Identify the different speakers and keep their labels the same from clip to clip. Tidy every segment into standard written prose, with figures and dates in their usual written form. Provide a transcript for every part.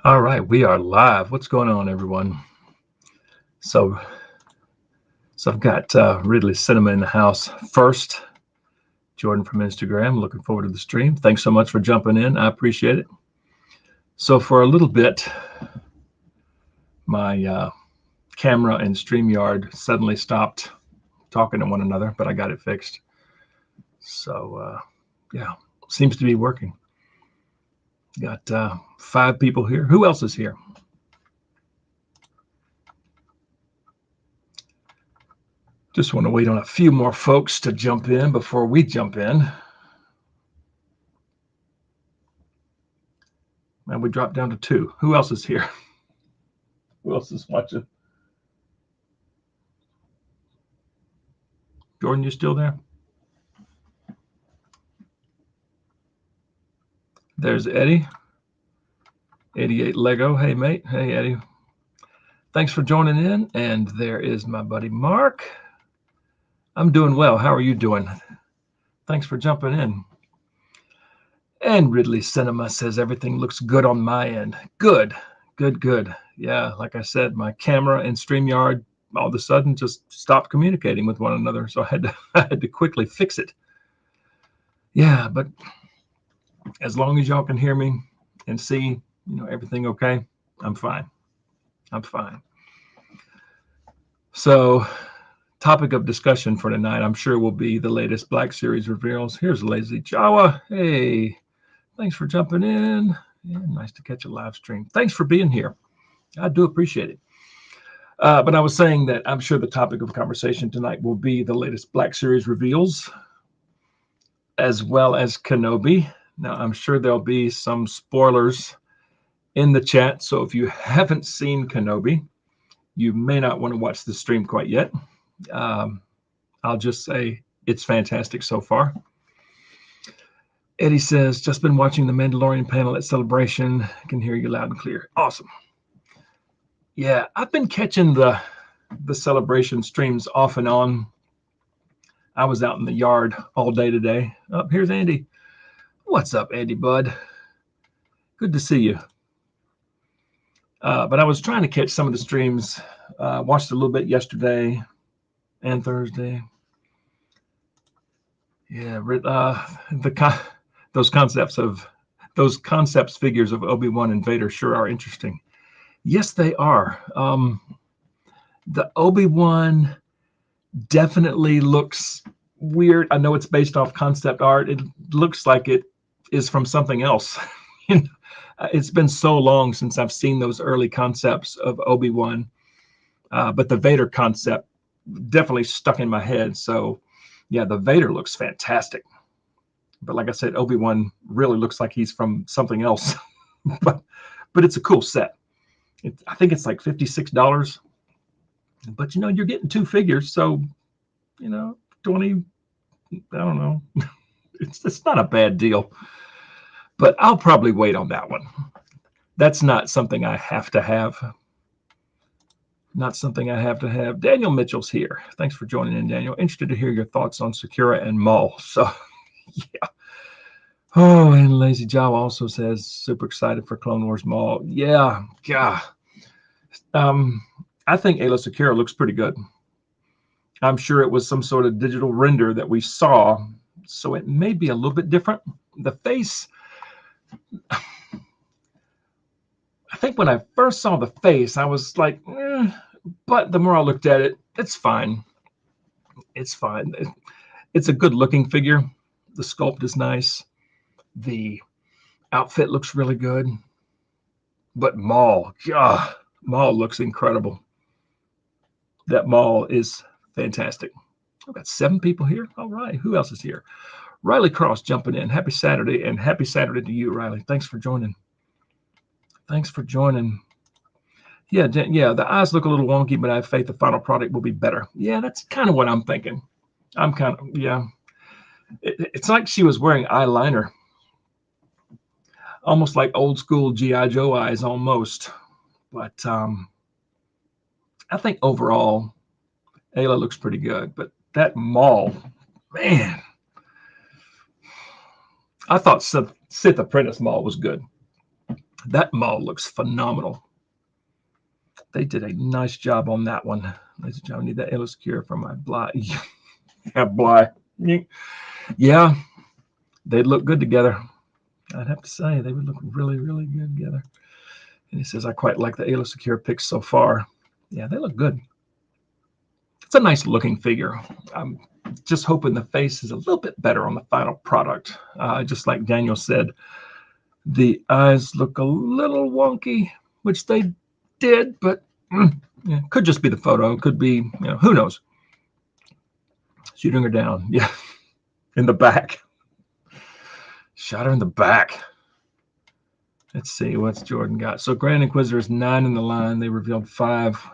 Speaker 1: All right, we are live. What's going on, everyone? So I've got Ridley Cinema in the house first. Jordan from Instagram. Looking forward to the stream. Thanks so much for jumping in. I appreciate it. So for a little bit, my camera and StreamYard suddenly stopped talking to one another, but I got it fixed. So yeah, seems to be working. Got 5 people here. Who else is here? Just want to wait on a few more folks to jump in before we jump in. And we dropped down to 2. Who else is here? Who else is watching? Jordan, you still there? There's Eddie. 88 Lego. Hey, mate. Hey, Eddie. Thanks for joining in. And there is my buddy Mark. I'm doing well. How are you doing? Thanks for jumping in. And Ridley Cinema says everything looks good on my end. Good. Yeah, like I said, my camera and StreamYard all of a sudden just stopped communicating with one another. So I had to quickly fix it. Yeah, but as long as y'all can hear me and see, everything okay, I'm fine. So topic of discussion for tonight, I'm sure, will be the latest Black Series reveals. Here's Lazy Jawa. Hey, thanks for jumping in. Yeah, nice to catch a live stream. Thanks for being here. I do appreciate it. But I was saying that I'm sure the topic of conversation tonight will be the latest Black Series reveals, as well as Kenobi. Now, I'm sure there'll be some spoilers in the chat. So if you haven't seen Kenobi, you may not want to watch the stream quite yet. I'll just say it's fantastic so far. Eddie says, just been watching the Mandalorian panel at Celebration. I can hear you loud and clear. Awesome. Yeah, I've been catching the Celebration streams off and on. I was out in the yard all day today. Oh, here's Andy. What's up, Andy, bud? Good to see you. But I was trying to catch some of the streams. Watched a little bit yesterday and Thursday. Yeah, those concepts figures of Obi-Wan and Vader sure are interesting. Yes, they are. The Obi-Wan definitely looks weird. I know it's based off concept art. It looks like it is from something else. It's been so long since I've seen those early concepts of Obi-Wan, but the Vader concept definitely stuck in my head. So yeah, the Vader looks fantastic. But like I said, Obi-Wan really looks like he's from something else. but it's a cool set. I think it's like $56. But you're getting 2 figures, so 20. I don't know. It's not a bad deal. But I'll probably wait on that one. That's not something I have to have. Daniel Mitchell's here. Thanks for joining in, Daniel. Interested to hear your thoughts on Secura and Maul. So, yeah. Oh, and Lazy Jawa also says, super excited for Clone Wars Maul. Yeah. I think Aayla Secura looks pretty good. I'm sure it was some sort of digital render that we saw, so it may be a little bit different. The face, I think when I first saw the face, I was like, but the more I looked at it, it's fine. It's a good looking figure. The sculpt is nice. The outfit looks really good. But Maul looks incredible. That Maul is fantastic. I've got 7 people here. All right. Who else is here? Riley Cross jumping in. Happy Saturday, and happy Saturday to you, Riley. Thanks for joining. Yeah, the eyes look a little wonky, but I have faith the final product will be better. Yeah, that's kind of what I'm thinking. It's like she was wearing eyeliner. Almost like old school G.I. Joe eyes almost. But I think overall, Aayla looks pretty good. But that Maul, man, I thought Sith Apprentice Maul was good. That Maul looks phenomenal. They did a nice job on that one. Ladies and gentlemen, I need that Aayla Secura for my Bly. Yeah, Bly. Yeah, they'd look good together. I'd have to say they would look really, really good together. And he says, I quite like the Aayla Secura picks so far. Yeah, they look good. It's a nice looking figure. I'm just hoping the face is a little bit better on the final product. Just like Daniel said, the eyes look a little wonky, which they did, but yeah, could just be the photo. Could be, who knows? Shooting her down. Yeah, in the back. Shot her in the back. Let's see, what's Jordan got? So Grand Inquisitor is 9 in the line. They revealed 5.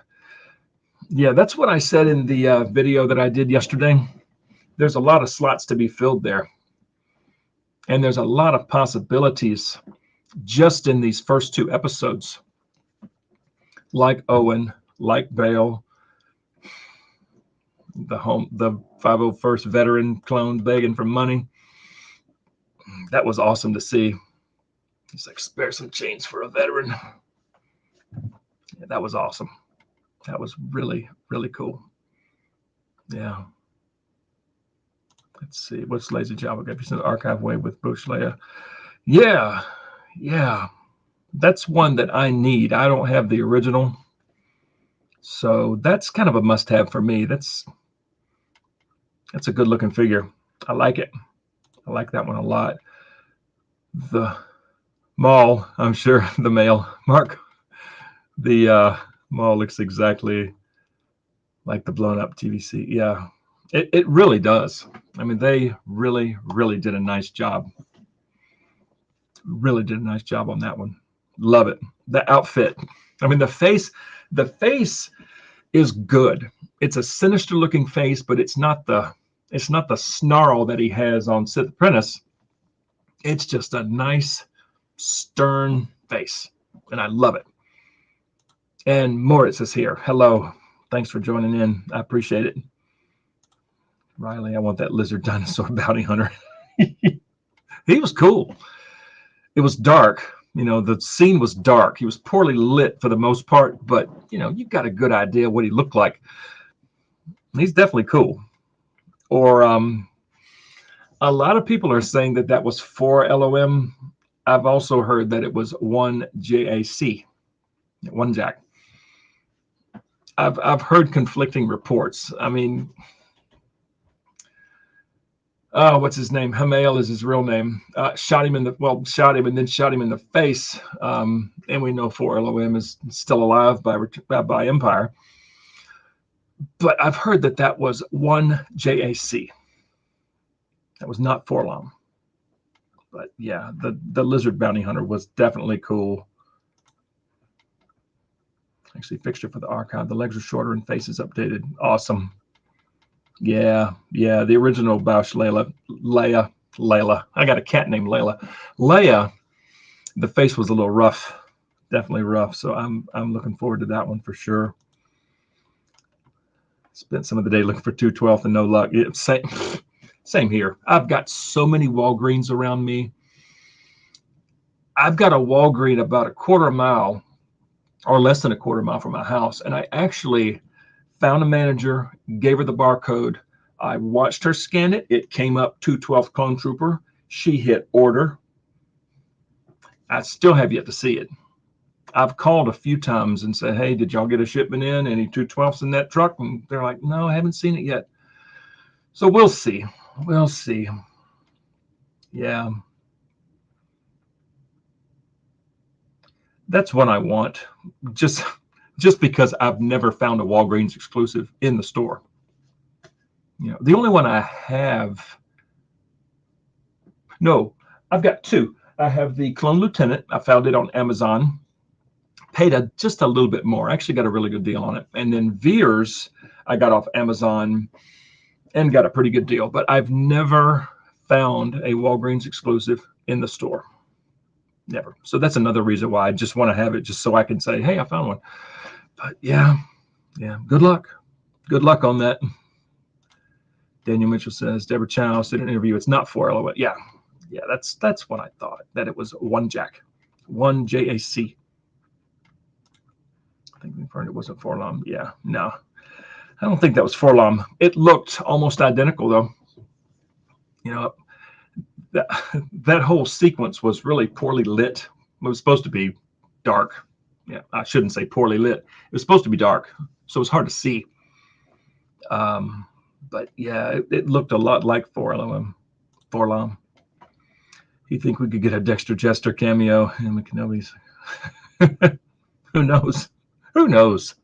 Speaker 1: Yeah, that's what I said in the video that I did yesterday. There's a lot of slots to be filled there. And there's a lot of possibilities just in these first 2 episodes. Like Owen, like Bale, the 501st veteran clone begging for money. That was awesome to see. He's like, spare some change for a veteran. Yeah, that was awesome. That was really, really cool. Yeah. Let's see. What's Lazy Java got? The archive way with Bush Leia. Yeah. Yeah. That's one that I need. I don't have the original. So that's kind of a must-have for me. That's a good-looking figure. I like it. I like that one a lot. The Maul, I'm sure, the male. Mark, the Maul looks exactly like the blown-up TVC. Yeah, it really does. I mean, they really, really did a nice job. Really did a nice job on that one. Love it. The outfit. I mean, the face is good. It's a sinister looking face, but it's not the snarl that he has on Sith Apprentice. It's just a nice, stern face, and I love it. And Moritz is here. Hello. Thanks for joining in. I appreciate it. Riley, I want that lizard dinosaur bounty hunter. He was cool. It was dark. The scene was dark. He was poorly lit for the most part, but, you got a good idea what he looked like. He's definitely cool. Or a lot of people are saying that was 4 LOM. I've also heard that it was 1 JAC, 1 Jack. I've heard conflicting reports. I mean, what's his name? Hamail is his real name. Shot him and then shot him in the face. And we know 4 LOM is still alive by Empire. But I've heard that was 1 JAC. That was not 4 LOM. But yeah, the lizard bounty hunter was definitely cool. Actually, fixture for the archive. The legs are shorter and face is updated. Awesome. Yeah. The original Bausch Layla. I got a cat named Layla. Leia, the face was a little rough, definitely rough. So I'm looking forward to that one for sure. Spent some of the day looking for 212 and no luck. Same here. I've got so many Walgreens around me. I've got a Walgreens about a quarter mile or less than a quarter mile from my house. And I actually found a manager, gave her the barcode. I watched her scan it. It came up 212 Clone Trooper. She hit order. I still have yet to see it. I've called a few times and said, hey, did y'all get a shipment in? Any 212s in that truck? And they're like, no, I haven't seen it yet. So we'll see. We'll see. Yeah. That's what I want. Just because I've never found a Walgreens exclusive in the store. The only one I have. No, I've got 2. I have the Clone Lieutenant. I found it on Amazon. Paid just a little bit more. I actually got a really good deal on it. And then Veers, I got off Amazon and got a pretty good deal. But I've never found a Walgreens exclusive in the store. Never. So that's another reason why I just want to have it, just so I can say, hey, I found one. But yeah. Good luck. Good luck on that. Daniel Mitchell says, Deborah Chow did an interview. It's not 4 LOM. Yeah, that's what I thought, that it was 1 Jack. 1JAC. I think confirmed it wasn't Forlom. Yeah, no. I don't think that was Forlom. It looked almost identical, though. You know, that whole sequence was really poorly lit. It was supposed to be dark. Yeah, I shouldn't say poorly lit. It was supposed to be dark, so it was hard to see. But yeah, it looked a lot like Forlom. You think we could get a Dexter Jester cameo in the Kenobi's? Who knows? Who knows?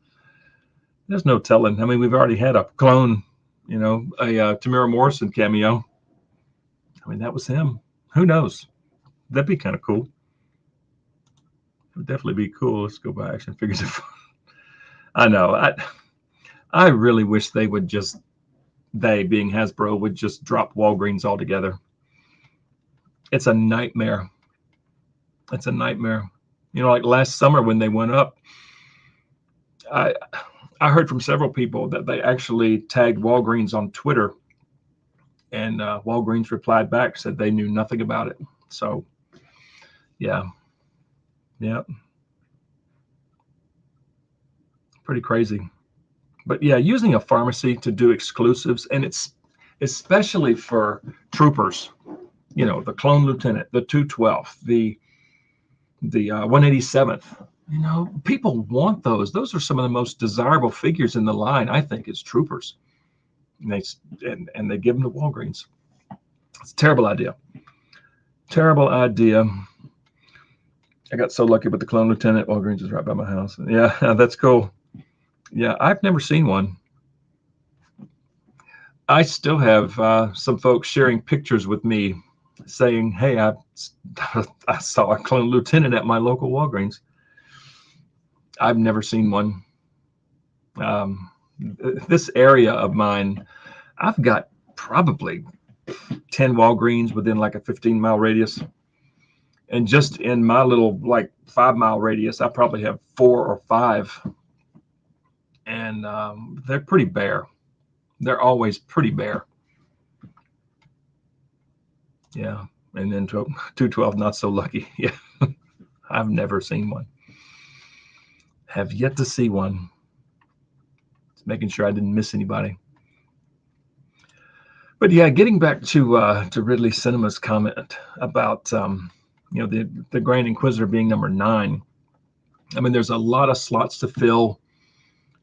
Speaker 1: There's no telling. I mean, we've already had a clone, you know, a Tamara Morrison cameo. I mean, that was him. Who knows? That'd be kind of cool. It would definitely be cool. Let's go by action figures. I know. I really wish they would just, they being Hasbro, would just drop Walgreens altogether. It's a nightmare. It's a nightmare. You know, like last summer when they went up, I heard from several people that they actually tagged Walgreens on Twitter, and Walgreens replied back, said they knew nothing about it. So, yeah. Pretty crazy. But yeah, using a pharmacy to do exclusives, and it's especially for troopers, you know, the Clone Lieutenant, the 212th, the 187th. You know, people want those. Those are some of the most desirable figures in the line, I think, is troopers. And they give them to Walgreens. It's a terrible idea. Terrible idea. I got so lucky with the Clone Lieutenant. Walgreens is right by my house. Yeah, that's cool. Yeah, I've never seen one. I still have some folks sharing pictures with me saying, hey, I saw a Clone Lieutenant at my local Walgreens. I've never seen one. This area of mine, I've got probably 10 Walgreens within like a 15-mile radius. And just in my little like 5-mile radius, I probably have 4 or 5. And they're pretty bare. They're always pretty bare. Yeah. And then 212, not so lucky. Yeah. I've never seen one. Have yet to see one. Just making sure I didn't miss anybody. But yeah, getting back to Ridley Cinema's comment about you know, the Grand Inquisitor being number 9. I mean, there's a lot of slots to fill,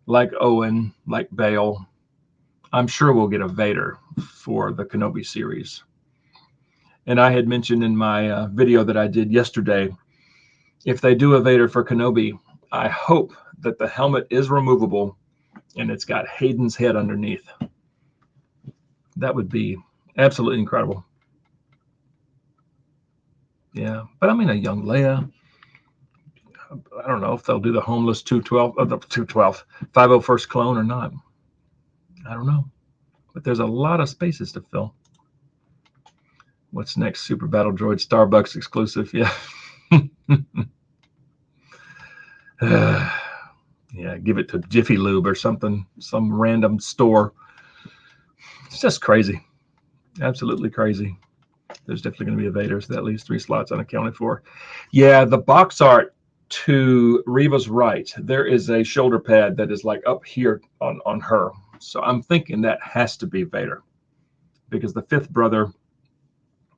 Speaker 1: like Owen, like Bale. I'm sure we'll get a Vader for the Kenobi series. And I had mentioned in my video that I did yesterday, if they do a Vader for Kenobi, I hope that the helmet is removable and it's got Hayden's head underneath. That would be absolutely incredible. Yeah, but I mean, a young Leia. I don't know if they'll do the homeless 212 or the 212 501st clone or not. I don't know, but there's a lot of spaces to fill. What's next? Super Battle Droid Starbucks exclusive. Yeah. Yeah, give it to Jiffy Lube or something, some random store. It's just crazy. Absolutely crazy. There's definitely going to be a Vader, so that leaves 3 slots unaccounted for. Yeah, the box art to Reva's right, there is a shoulder pad that is like up here on her. So I'm thinking that has to be Vader, because the 5th brother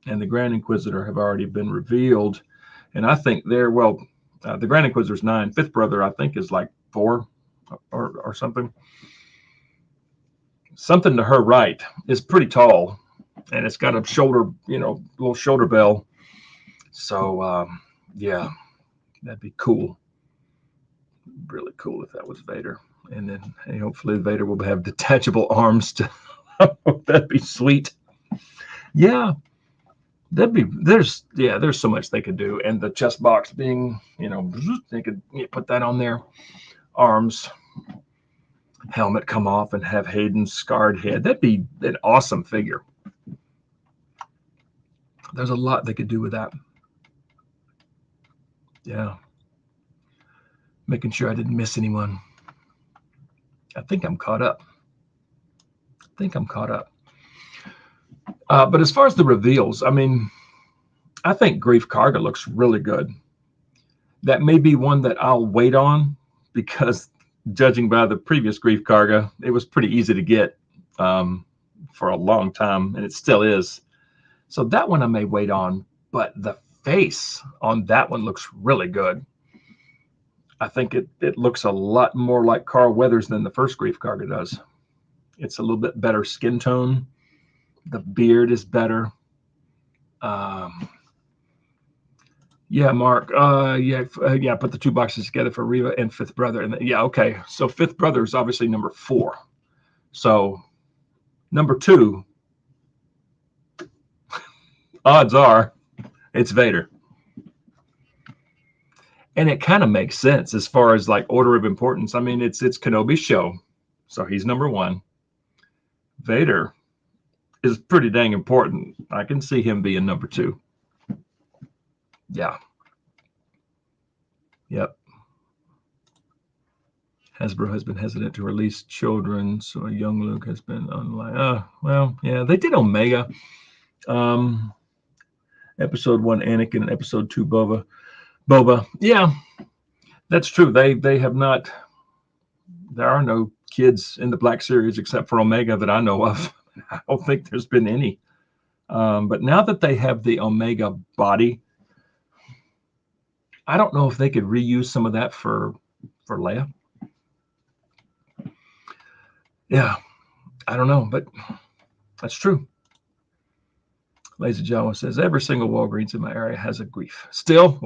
Speaker 1: and the Grand Inquisitor have already been revealed. And I think they're, well, the Grand Inquisitor's 9. 5th brother, I think, is like 4 or something. Something to her right is pretty tall, and it's got a shoulder, you know, little shoulder bell. So, yeah, that'd be cool. Really cool if that was Vader. And then hey, hopefully Vader will have detachable arms. That'd be sweet. Yeah, there's so much they could do. And the chest box being, you know, they could put that on there. Arms, helmet come off and have Hayden's scarred head. That'd be an awesome figure. There's a lot they could do with that. Yeah. Making sure I didn't miss anyone. I think I'm caught up. But as far as the reveals, I mean, I think Greef Karga looks really good. That may be one that I'll wait on, because judging by the previous Greef Karga, it was pretty easy to get for a long time, and it still is. So that one I may wait on, but the face on that one looks really good. I think it looks a lot more like Carl Weathers than the first Greef Karga does. It's a little bit better skin tone. The beard is better. Yeah, Mark. Yeah. Put the two boxes together for Reva and Fifth Brother, and yeah, okay. So Fifth Brother is obviously number 4. So number 2, odds are, it's Vader. And it kind of makes sense as far as like order of importance. I mean, it's Kenobi's show, so he's number 1. Vader is pretty dang important. I can see him being number 2. Yeah. Yep. Hasbro has been hesitant to release children, so a young Luke has been online. Well, yeah, they did Omega. Episode 1, Anakin, and Episode 2, Boba. Yeah, that's true. They have not. There are no kids in the Black Series except for Omega that I know of. I don't think there's been any. But now that they have the Omega body, I don't know if they could reuse some of that for Leia. Yeah, I don't know, but that's true. Lazy Jawa says, every single Walgreens in my area has a Greef. Still?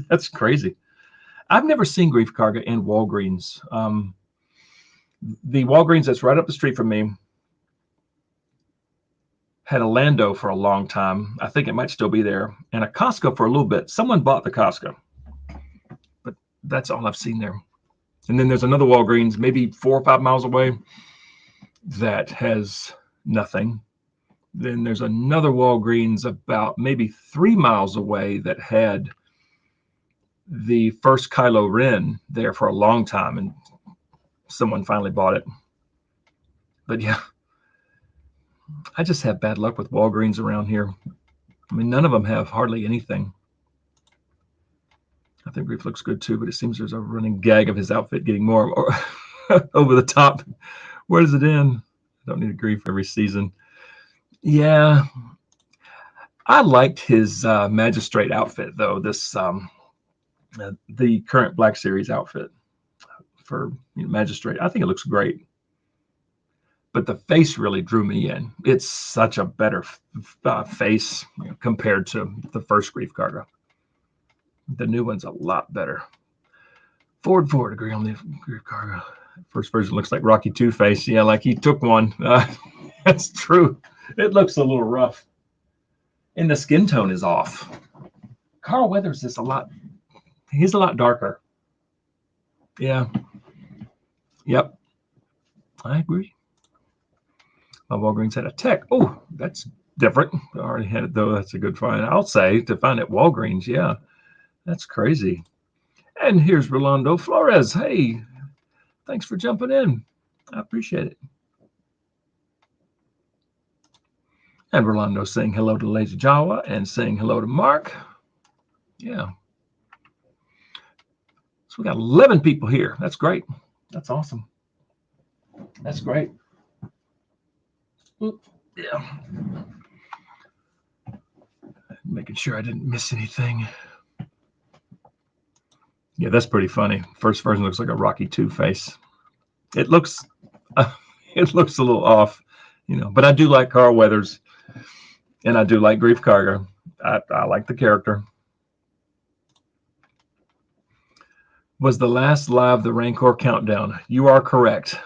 Speaker 1: That's crazy. I've never seen Greef Karga in Walgreens. The Walgreens that's right up the street from me had a Lando for a long time. I think it might still be there. And a Costco for a little bit. Someone bought the Costco. But that's all I've seen there. And then there's another Walgreens, maybe 4 or 5 miles away, that has nothing. Then there's another Walgreens about maybe 3 miles away that had the first Kylo Ren there for a long time, and someone finally bought it. But yeah, I just have bad luck with Walgreens around here. I mean, none of them have hardly anything. I think Greef looks good too, but it seems there's a running gag of his outfit getting more over the top. Where does it end? I don't need a Greef every season. Yeah, I liked his magistrate outfit though. This the current Black Series outfit for magistrate. I think it looks great. But the face really drew me in. It's such a better face compared to the first Greef Karga. The new one's a lot better. Ford agree on the Greef Karga. First version looks like Rocky 2 face. Yeah, like he took one. That's true. It looks a little rough. And the skin tone is off. Carl Weathers is he's a lot darker. Yeah. Yep. I agree. My Walgreens had a tech. Oh, that's different. I already had it though. That's a good find. I'll say to find at Walgreens. Yeah, that's crazy. And here's Rolando Flores. Hey, thanks for jumping in. I appreciate it. And Rolando saying hello to Lazy Jawa and saying hello to Mark. Yeah. So we got 11 people here. That's great. That's awesome. That's great. Yeah. Making sure I didn't miss anything. Yeah, that's pretty funny. First version looks like a Rocky 2 face. It looks a little off, but I do like Carl Weathers and I do like Greef Karga. I like the character. Was the last live the Rancor countdown? You are correct.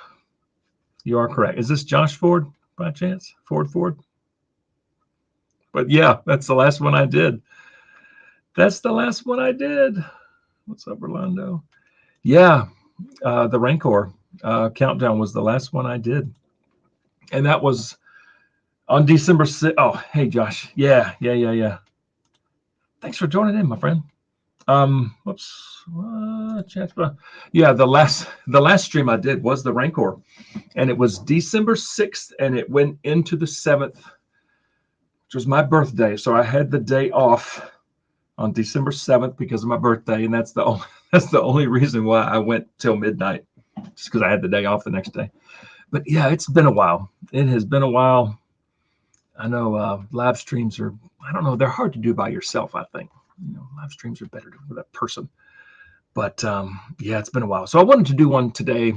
Speaker 1: You are correct. Is this Josh Ford by chance? Ford? But yeah, that's the last one I did. That's the last one I did. What's up, Orlando? Yeah, the Rancor countdown was the last one I did. And that was on December 6th. Oh, hey, Josh. Yeah. Thanks for joining in, my friend. Whoops. Yeah, the last stream I did was the Rancor, and it was December 6th, and it went into the 7th, which was my birthday. So I had the day off on December 7th because of my birthday, and that's the only reason why I went till midnight, just because I had the day off the next day. But yeah, it's been a while. It has been a while. I know live streams are, I don't know, they're hard to do by yourself, I think. Live streams are better with a person. But yeah, it's been a while. So I wanted to do one today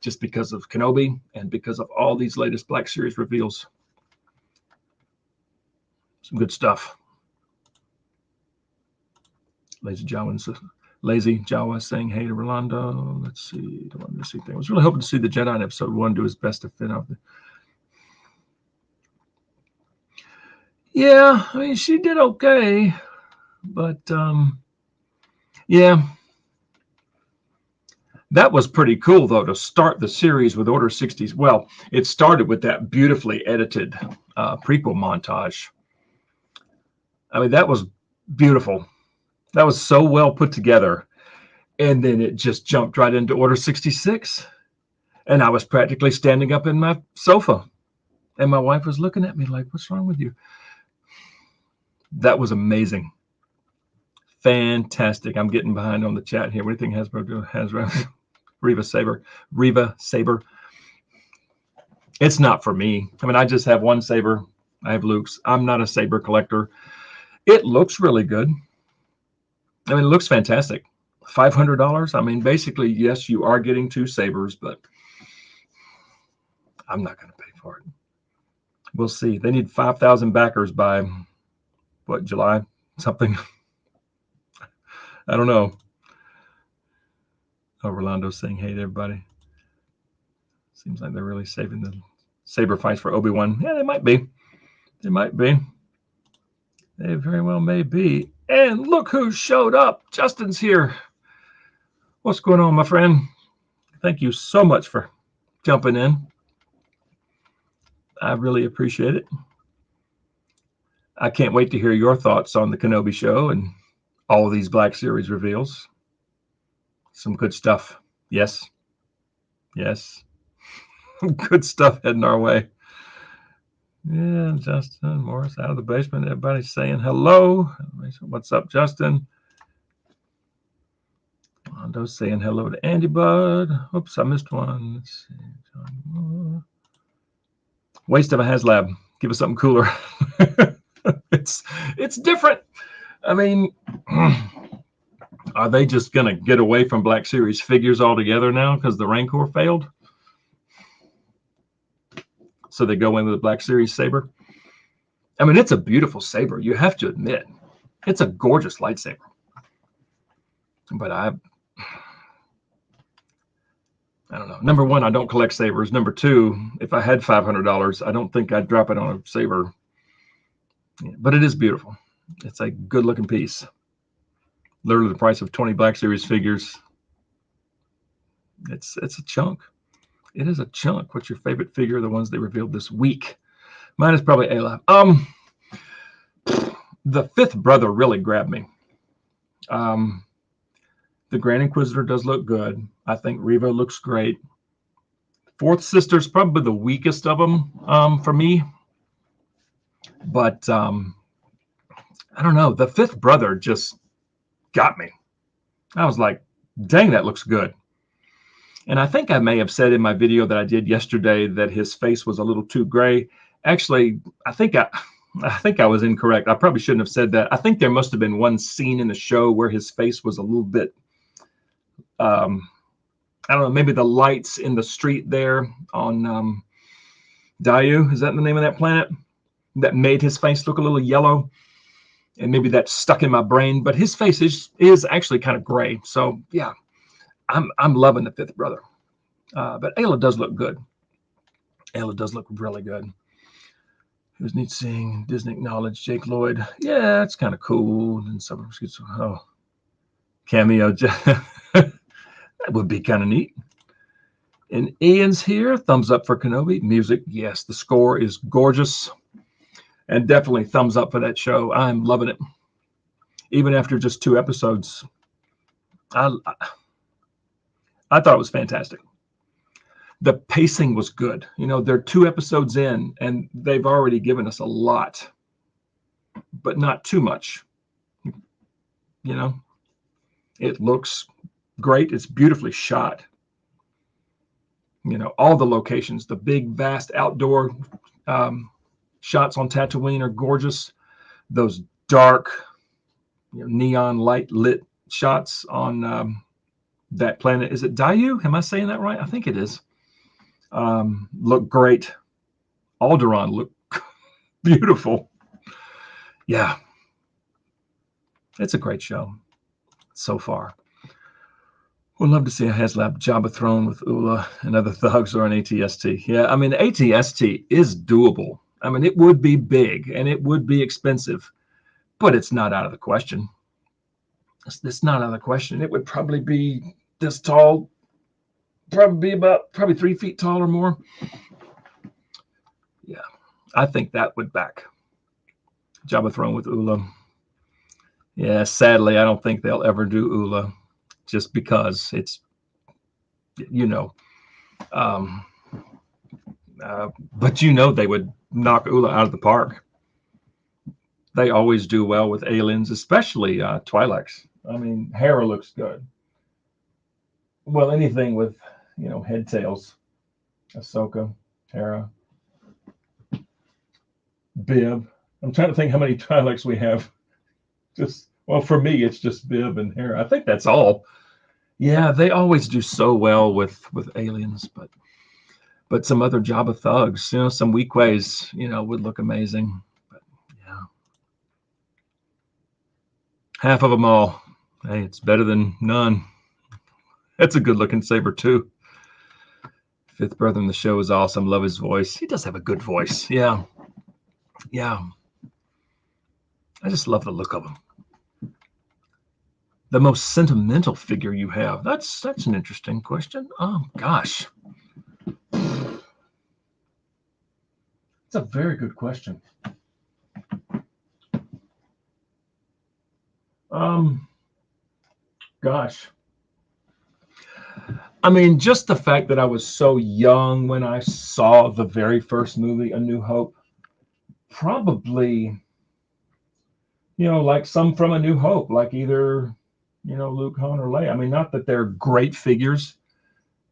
Speaker 1: just because of Kenobi and because of all these latest Black Series reveals. Some good stuff. Lazy Jawa saying hey to Rolando. Let's see. Don't want to miss anything. I was really hoping to see the Jedi in episode 1 do his best to fit out. Yeah, I mean, she did okay. But yeah. That was pretty cool, though, to start the series with Order 60s. Well, it started with that beautifully edited prequel montage. I mean, that was beautiful. That was so well put together. And then it just jumped right into Order 66. And I was practically standing up in my sofa. And my wife was looking at me like, what's wrong with you? That was amazing. Fantastic. I'm getting behind on the chat here. What do you think Hasbro do? Hasbro. Reva Saber. It's not for me. I mean, I just have one saber. I have Luke's. I'm not a saber collector. It looks really good. I mean, it looks fantastic. $500. I mean, basically, yes, you are getting 2 sabers, but I'm not going to pay for it. We'll see. They need 5,000 backers by what, July? Something. I don't know. Oh, Rolando's saying hey to everybody. Seems like they're really saving the saber fights for Obi-Wan. Yeah, they might be. They might be. They very well may be. And look who showed up. Justin's here. What's going on, my friend? Thank you so much for jumping in. I really appreciate it. I can't wait to hear your thoughts on the Kenobi show and all of these Black Series reveals. Some good stuff. Yes. Yes. Good stuff heading our way. Yeah, Justin Morris out of the basement. Everybody's saying hello. What's up, Justin? Londo's saying hello to Andy Bud. Oops, I missed one. Let's see. Waste of a HasLab. Give us something cooler. It's different. I mean, are they just going to get away from Black Series figures altogether now because the Rancor failed? So they go in with the Black Series saber. I mean, it's a beautiful saber. You have to admit, it's a gorgeous lightsaber. But I don't know. Number one, I don't collect sabers. Number two, if I had $500, I don't think I'd drop it on a saber. Yeah, but it is beautiful. It's a good-looking piece. Literally the price of 20 Black Series figures. It's a chunk. It is a chunk. What's your favorite figure of the ones they revealed this week? Mine is probably Aayla. The fifth brother really grabbed me. The Grand Inquisitor does look good. I think Reva looks great. Fourth sister's probably the weakest of them for me. But I don't know. The fifth brother just got me. I was like, dang, that looks good. And I think I may have said in my video that I did yesterday that his face was a little too gray. Actually, I think I was incorrect. I probably shouldn't have said that. I think there must have been one scene in the show where his face was a little bit, I don't know, maybe the lights in the street there on Dayu, is that the name of that planet? That made his face look a little yellow. And maybe that stuck in my brain. But his face is actually kind of gray. So, yeah, I'm loving the fifth brother. But Aayla does look good. Aayla does look really good. It was neat seeing Disney acknowledge Jake Lloyd. Yeah, it's kind of cool. And some cameo. That would be kind of neat. And Ian's here. Thumbs up for Kenobi. Music, yes, the score is gorgeous. And definitely thumbs up for that show. I'm loving it. Even after just 2 episodes, I thought it was fantastic. The pacing was good. You know, they're 2 episodes in, and they've already given us a lot, but not too much. You know, it looks great. It's beautifully shot. You know, all the locations, the big, vast outdoor shots on Tatooine are gorgeous. Those dark, neon light lit shots on that planet. Is it Dayu? Am I saying that right? I think it is. Look great. Alderaan look beautiful. Yeah. It's a great show so far. Would love to see a HasLab Jabba throne with Ula and other thugs or an ATST. Yeah, I mean, the ATST is doable. I mean, it would be big and it would be expensive, but it's not out of the question. It's not out of the question. It would probably be this tall, probably 3 feet tall or more. Yeah, I think that would back. Jabba throne with Ula. Yeah, sadly, I don't think they'll ever do Ula, just because it's, you know, but you know they would knock Ula out of the park. They always do well with aliens, especially Twi'leks. I mean, Hera looks good. Well, anything with, head tails. Ahsoka, Hera, Bib. I'm trying to think how many Twi'leks we have. Well, for me, it's just Bib and Hera. I think that's all. Yeah, they always do so well with aliens, but some other Jabba thugs, some Weequays, would look amazing. But yeah, half of them all. Hey, it's better than none. That's a good looking saber too. Fifth brother in the show is awesome. Love his voice. He does have a good voice. Yeah. I just love the look of him. The most sentimental figure you have? That's an interesting question. Oh gosh. It's a very good question. Gosh. I mean, just the fact that I was so young when I saw the very first movie, A New Hope, probably, like some from A New Hope, like either, Luke, Han, or Leia. I mean, not that they're great figures,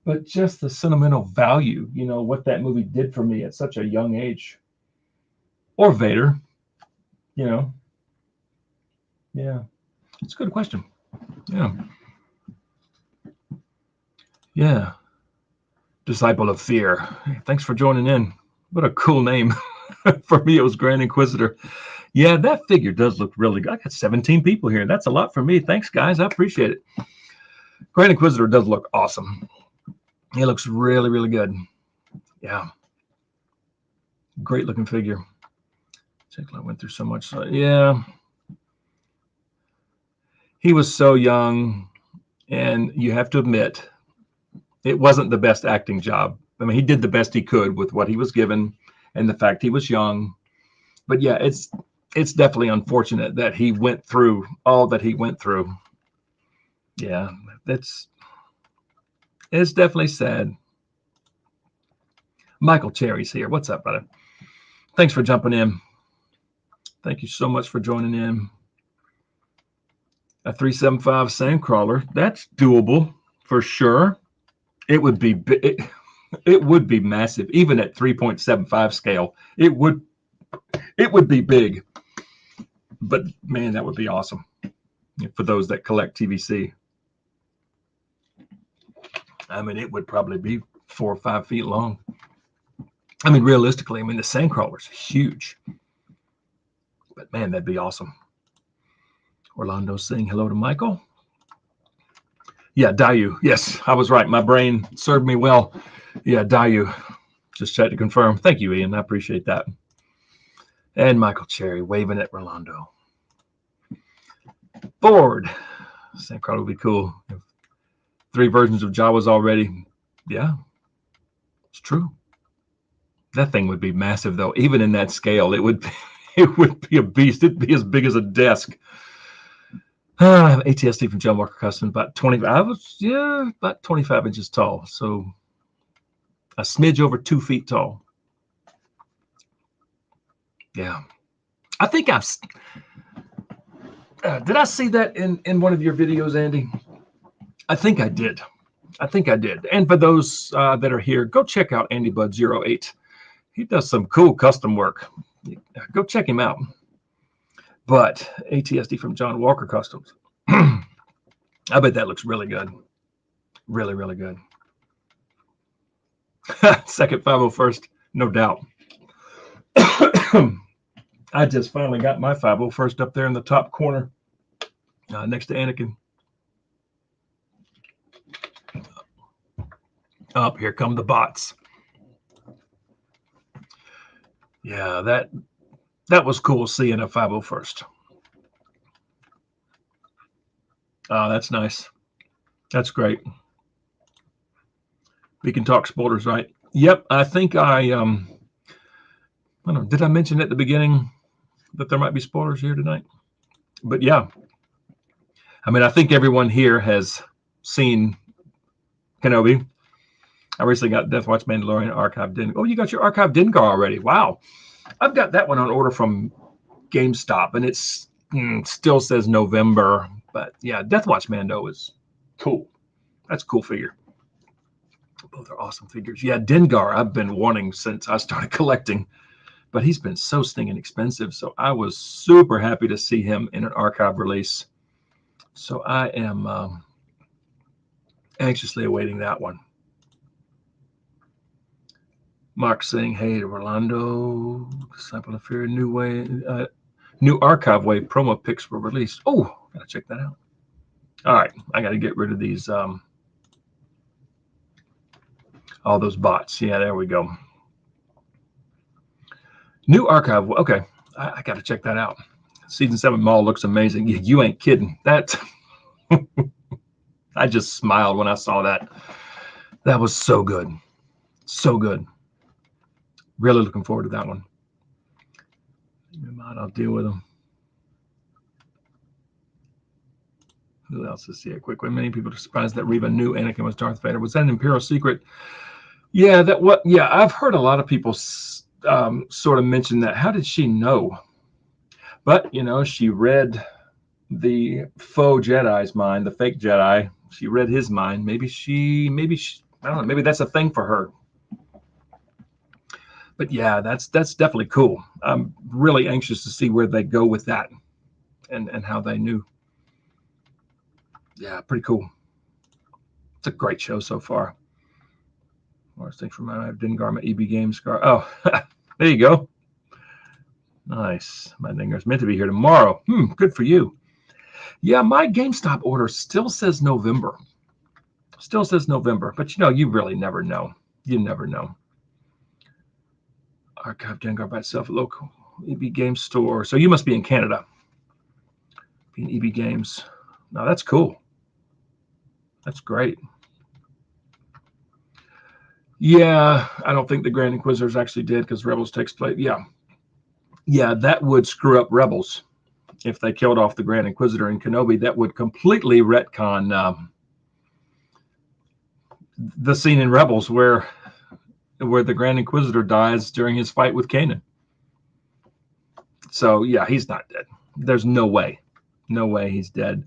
Speaker 1: but just the sentimental value, what that movie did for me at such a young age. Or Vader, Yeah. It's a good question. Yeah. Disciple of Fear. Hey, thanks for joining in. What a cool name. For me, it was Grand Inquisitor. Yeah, that figure does look really good. I got 17 people here. That's a lot for me. Thanks, guys. I appreciate it. Grand Inquisitor does look awesome. He looks really, really good. Yeah. Great looking figure. I went through so much. So, yeah. He was so young, and you have to admit, it wasn't the best acting job. I mean, he did the best he could with what he was given and the fact he was young. But yeah, it's definitely unfortunate that he went through all that he went through. Yeah, it's definitely sad. Michael Cherry's here. What's up, brother? Thanks for jumping in. Thank you so much for joining in. A 375 Sandcrawler. That's doable for sure. It would be massive, even at 3.75 scale. It would be big. But man, that would be awesome for those that collect TVC. I mean, it would probably be 4 or 5 feet long. I mean, realistically, the Sandcrawler's huge. But man, that'd be awesome. Orlando saying hello to Michael. Yeah, Dayu. Yes, I was right. My brain served me well. Yeah, Dayu. Just tried to confirm. Thank you, Ian. I appreciate that. And Michael Cherry waving at Rolando. Ford. Sandcrawler would be cool. 3 versions of Jawas already. Yeah, it's true. That thing would be massive, though. Even in that scale, it would be a beast. It'd be as big as a desk. ATSD from John Walker Custom, about 25 inches tall. So a smidge over 2 feet tall. Yeah. I think Did I see that in one of your videos, Andy? I think I did. And for those that are here, go check out AndyBud08. He does some cool custom work. Go check him out. But ATSD from John Walker Customs. I bet that looks really good. Really, really good. Second 501st, no doubt. I just finally got my 501st up there in the top corner next to Anakin. Up here come the bots. Yeah, that was cool seeing a 501st. Oh, that's nice. That's great. We can talk spoilers, right? Yep, I think I don't know, did I mention at the beginning that there might be spoilers here tonight? But yeah, I mean, I think everyone here has seen Kenobi. I recently got Death Watch Mandalorian Archive Din. Oh, you got your Archive Dengar already. Wow. I've got that one on order from GameStop, and it's still says November. But yeah, Death Watch Mando is cool. That's a cool figure. Both are awesome figures. Yeah, Dengar, I've been wanting since I started collecting, but he's been so stinging expensive. So I was super happy to see him in an archive release. So I am anxiously awaiting that one. Mark saying, hey, to Orlando, Disciple of Fear, new archive wave promo pics were released. Oh, gotta check that out. All right, I gotta get rid of these, all those bots. Yeah, there we go. New archive, okay, I gotta check that out. Season 7 Maul looks amazing. You ain't kidding. That, I just smiled when I saw that. That was so good. So good. Really looking forward to that one. I'll deal with them. Who else is here? Quick. Many people are surprised that Reva knew Anakin was Darth Vader. Was that an Imperial secret? Yeah, yeah, I've heard a lot of people sort of mention that. How did she know? But you know, she read the faux Jedi's mind, the fake Jedi. She read his mind. Maybe I don't know. Maybe that's a thing for her. But yeah, that's definitely cool. I'm really anxious to see where they go with that and how they knew. Yeah, pretty cool. It's a great show so far. Thanks for my Dengar, my EB Games car. Oh, there you go. Nice. My Dengar's meant to be here tomorrow. Good for you. Yeah, my GameStop order still says November. Still says November, but you know, you really never know. You never know. Archive Dengar by itself, local EB Games store. So you must be in Canada. Being EB Games. No, that's cool. That's great. Yeah, I don't think the Grand Inquisitors actually did because Rebels takes place. Yeah, that would screw up Rebels if they killed off the Grand Inquisitor in Kenobi. That would completely retcon the scene in Rebels where the Grand Inquisitor dies during his fight with Kanan. So yeah, he's not dead. There's no way he's dead.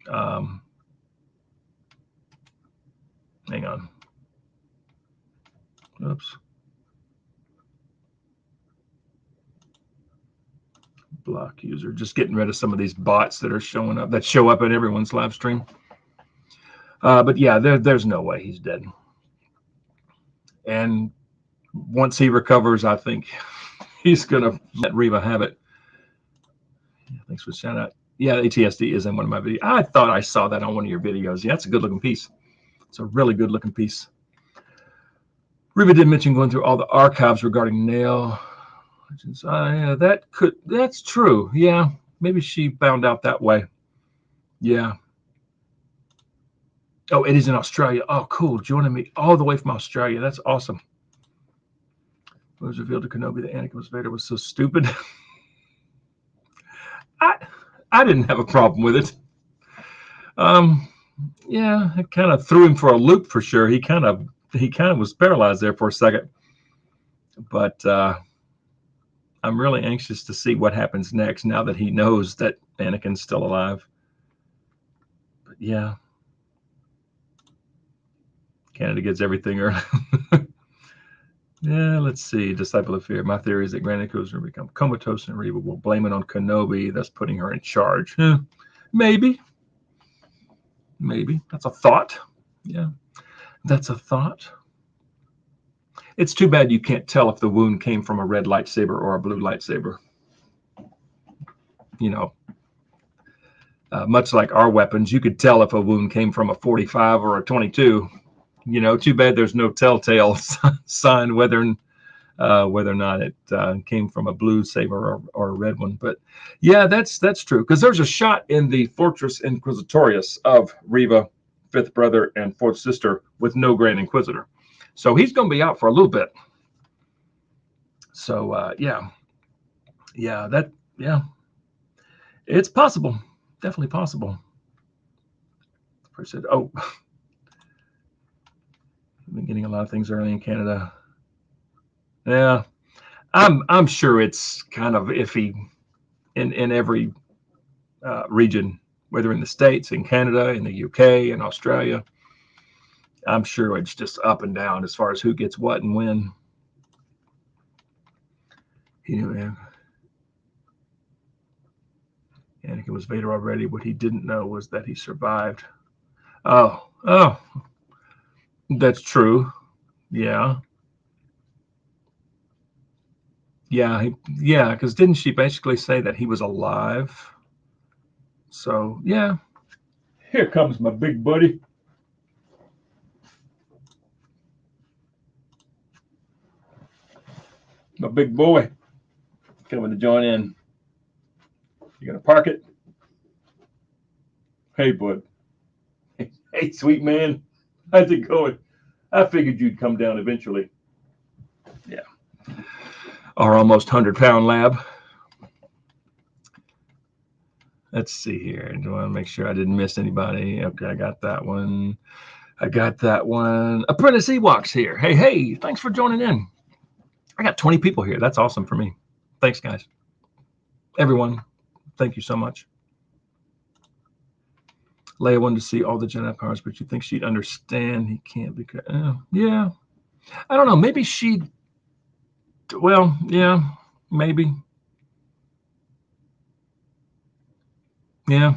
Speaker 1: Hang on. Oops. Block user. Just getting rid of some of these bots that are showing up, that show up in everyone's live stream. But yeah, there's no way he's dead. And once he recovers, I think he's gonna let Reva have it. Yeah, thanks for the shout out. Yeah, ATSD is in one of my videos. I thought I saw that on one of your videos. Yeah, it's a good looking piece. It's a really good looking piece. Reva did mention going through all the archives regarding Nail. Yeah, that's true. Yeah, maybe she found out that way. Yeah. Oh, it is in Australia. Oh, cool. Joining me all the way from Australia. That's awesome. It was revealed to Kenobi that Anakin Vader was so stupid. I didn't have a problem with it. Yeah, it kind of threw him for a loop for sure. He kind of was paralyzed there for a second. But I'm really anxious to see what happens next now that he knows that Anakin's still alive. But yeah. Canada gets everything early. Yeah, let's see. Disciple of Fear. My theory is that Granny Cruz will become comatose and Reva will blame it on Kenobi, thus putting her in charge. Maybe. Maybe. That's a thought. Yeah, that's a thought. It's too bad you can't tell if the wound came from a red lightsaber or a blue lightsaber. You know, much like our weapons, you could tell if a wound came from a 45 or a 22. You know, too bad there's no telltale sign whether or not it came from a blue saber or a red one. But yeah, that's true, because there's a shot in the Fortress Inquisitorius of Reva, fifth brother and fourth sister, with no Grand Inquisitor. So he's going to be out for a little bit. So yeah, it's possible, definitely possible. I said, oh, I've been getting a lot of things early in Canada. Yeah, I'm sure it's kind of iffy in every region, whether in the States, in Canada, in the UK, in Australia. I'm sure it's just up and down as far as who gets what and when. You know, Anakin was Vader already. What he didn't know was that he survived. Oh, that's true. Yeah. Yeah, because didn't she basically say that he was alive? So, yeah. Here comes my big buddy. My big boy coming to join in. You gonna park it? Hey, bud. Hey, sweet man. How's it going? I figured you'd come down eventually. Yeah. Our almost 100-pound lab. Let's see here. Do I want to make sure I didn't miss anybody? Okay, I got that one. Apprentice Ewoks here. Hey, thanks for joining in. I got 20 people here. That's awesome for me. Thanks, guys. Everyone, thank you so much. Leia wanted to see all the Jedi powers, but you think she'd understand he can't because... yeah. I don't know. Maybe she'd... Well, yeah, maybe. Yeah.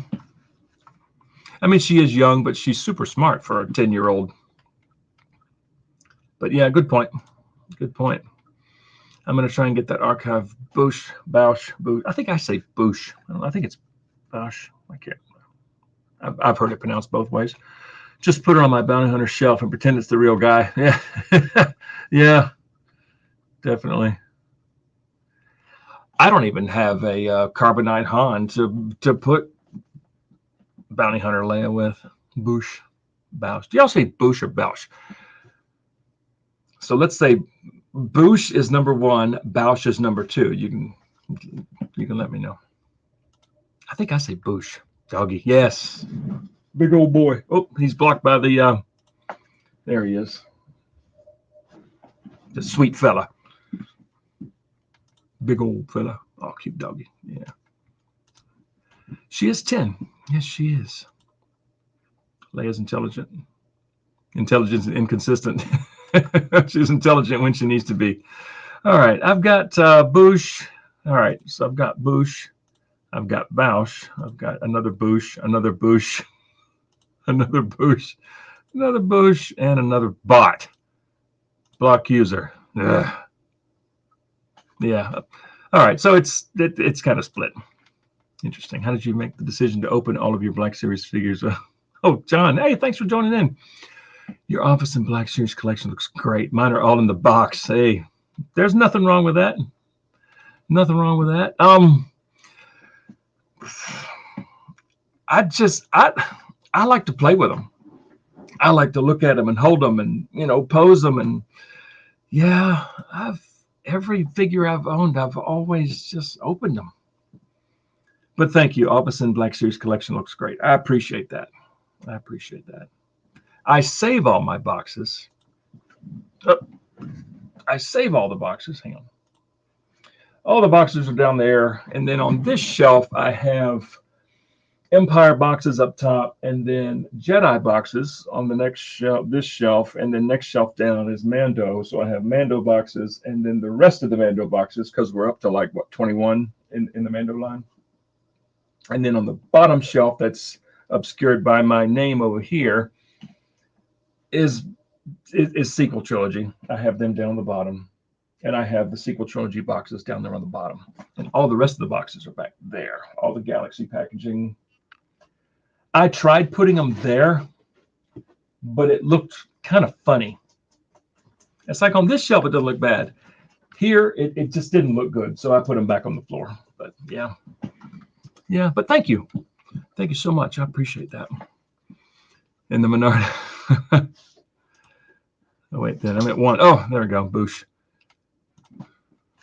Speaker 1: I mean, she is young, but she's super smart for a 10-year-old. But yeah, good point. Good point. I'm going to try and get that archive Bouche. I think I say Bouche. I think it's Bouche. I can't. I've heard it pronounced both ways. Just put her on my bounty hunter shelf and pretend it's the real guy. Yeah. Yeah, definitely. I don't even have a carbonite Han to put bounty hunter Leia with. Bouche. Do y'all say Bouche or Bouche? So let's say Bouche is number 1, Bouche is number 2. You can let me know. I think I say Bouche. Doggy. Yes. Big old boy. Oh, he's blocked by the there he is. The sweet fella. Big old fella. Oh, cute doggy. Yeah. She is 10. Yes, she is. Leia's intelligent. Intelligence is inconsistent. She's intelligent when she needs to be. All right, I've got Bouche. All right, so I've got Bouche. I've got Bouche. I've got another Bouche, another Bouche, another Bouche, another Bouche, and another bot. Block user. Ugh. Yeah. All right, so it's kind of split. Interesting. How did you make the decision to open all of your Black Series figures? Oh, John. Hey, thanks for joining in. Your Office and Black Series collection looks great. Mine are all in the box. Hey, there's nothing wrong with that. Nothing wrong with that. I like to play with them. I like to look at them and hold them and, pose them. And yeah, every figure I've owned, I've always just opened them. But thank you. Office and Black Series collection looks great. I appreciate that. I save all my boxes. I save all the boxes. Hang on. All the boxes are down there. And then on this shelf, I have Empire boxes up top, and then Jedi boxes on the next shelf, this shelf, and then next shelf down is Mando. So I have Mando boxes, and then the rest of the Mando boxes, because we're up to like, what, 21 in the Mando line. And then on the bottom shelf that's obscured by my name over here is sequel trilogy. I have them down the bottom, and I have the sequel trilogy boxes down there on the bottom, and all the rest of the boxes are back there. All the Galaxy packaging. I tried putting them there, but it looked kind of funny. It's like on this shelf, it doesn't look bad. Here, it just didn't look good, so I put them back on the floor. But yeah. But thank you. Thank you so much. I appreciate that. And the Menard. Oh, wait, then I'm at 1. Oh, there we go. Boosh.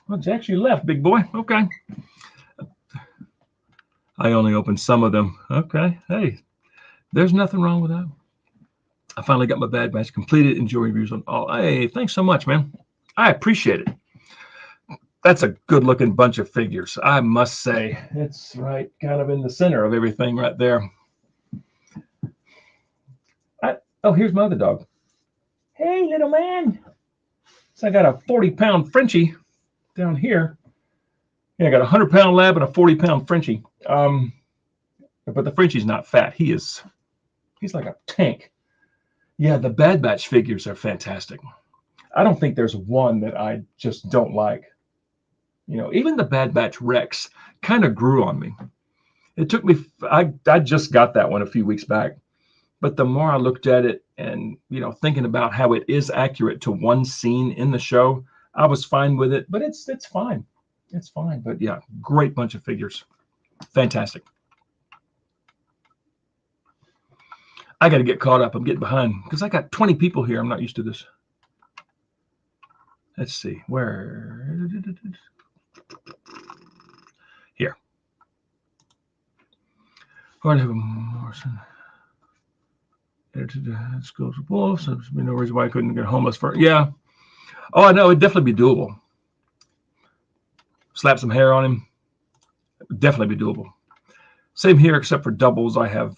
Speaker 1: Well, it's actually left, big boy. Okay. I only opened some of them. Okay. Hey, there's nothing wrong with that. I finally got my Bad Batch completed. Enjoy reviews on all. Hey, thanks so much, man. I appreciate it. That's a good looking bunch of figures, I must say. It's right kind of in the center of everything right there. Oh, here's my other dog. Hey, little man. So I got a 40-pound Frenchie down here. Yeah, I got a 100-pound lab and a 40-pound Frenchie. But the Frenchie's not fat. He's like a tank. Yeah, the Bad Batch figures are fantastic. I don't think there's one that I just don't like. You know, even the Bad Batch Rex kind of grew on me. It took me, I just got that one a few weeks back. But the more I looked at it and, you know, thinking about how it is accurate to one scene in the show, I was fine with it. But it's fine. It's fine. But yeah, great bunch of figures. Fantastic. I got to get caught up. I'm getting behind because I got 20 people here. I'm not used to this. Let's see. Where? Here. Morrison. Let's go to Wolf. So there's no reason why I couldn't get homeless for. Yeah. Oh, I know. It'd definitely be doable. Slap some hair on him. It would definitely be doable. Same here, except for doubles. I have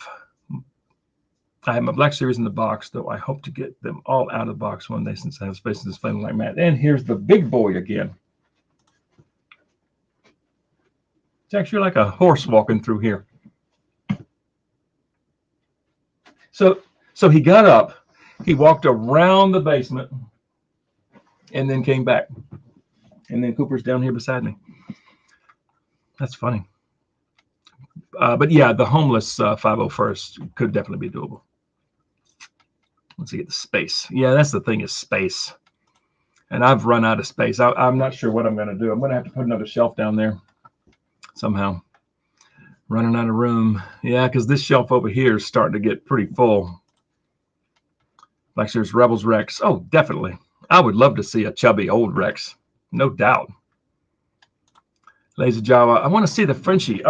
Speaker 1: my Black Series in the box, though I hope to get them all out of the box one day since I have space in this flame like Matt. And here's the big boy again. It's actually like a horse walking through here. So he got up, he walked around the basement, and then came back. And then Cooper's down here beside me. That's funny. But yeah, the homeless 501st could definitely be doable. Once you get the space. Yeah, that's the thing is space. And I've run out of space. I'm not sure what I'm going to do. I'm going to have to put another shelf down there somehow. Running out of room. Yeah, because this shelf over here is starting to get pretty full. Like there's Rebels Rex. Oh, definitely. I would love to see a chubby old Rex. No doubt. Lazy Jawa. I want to see the Frenchie.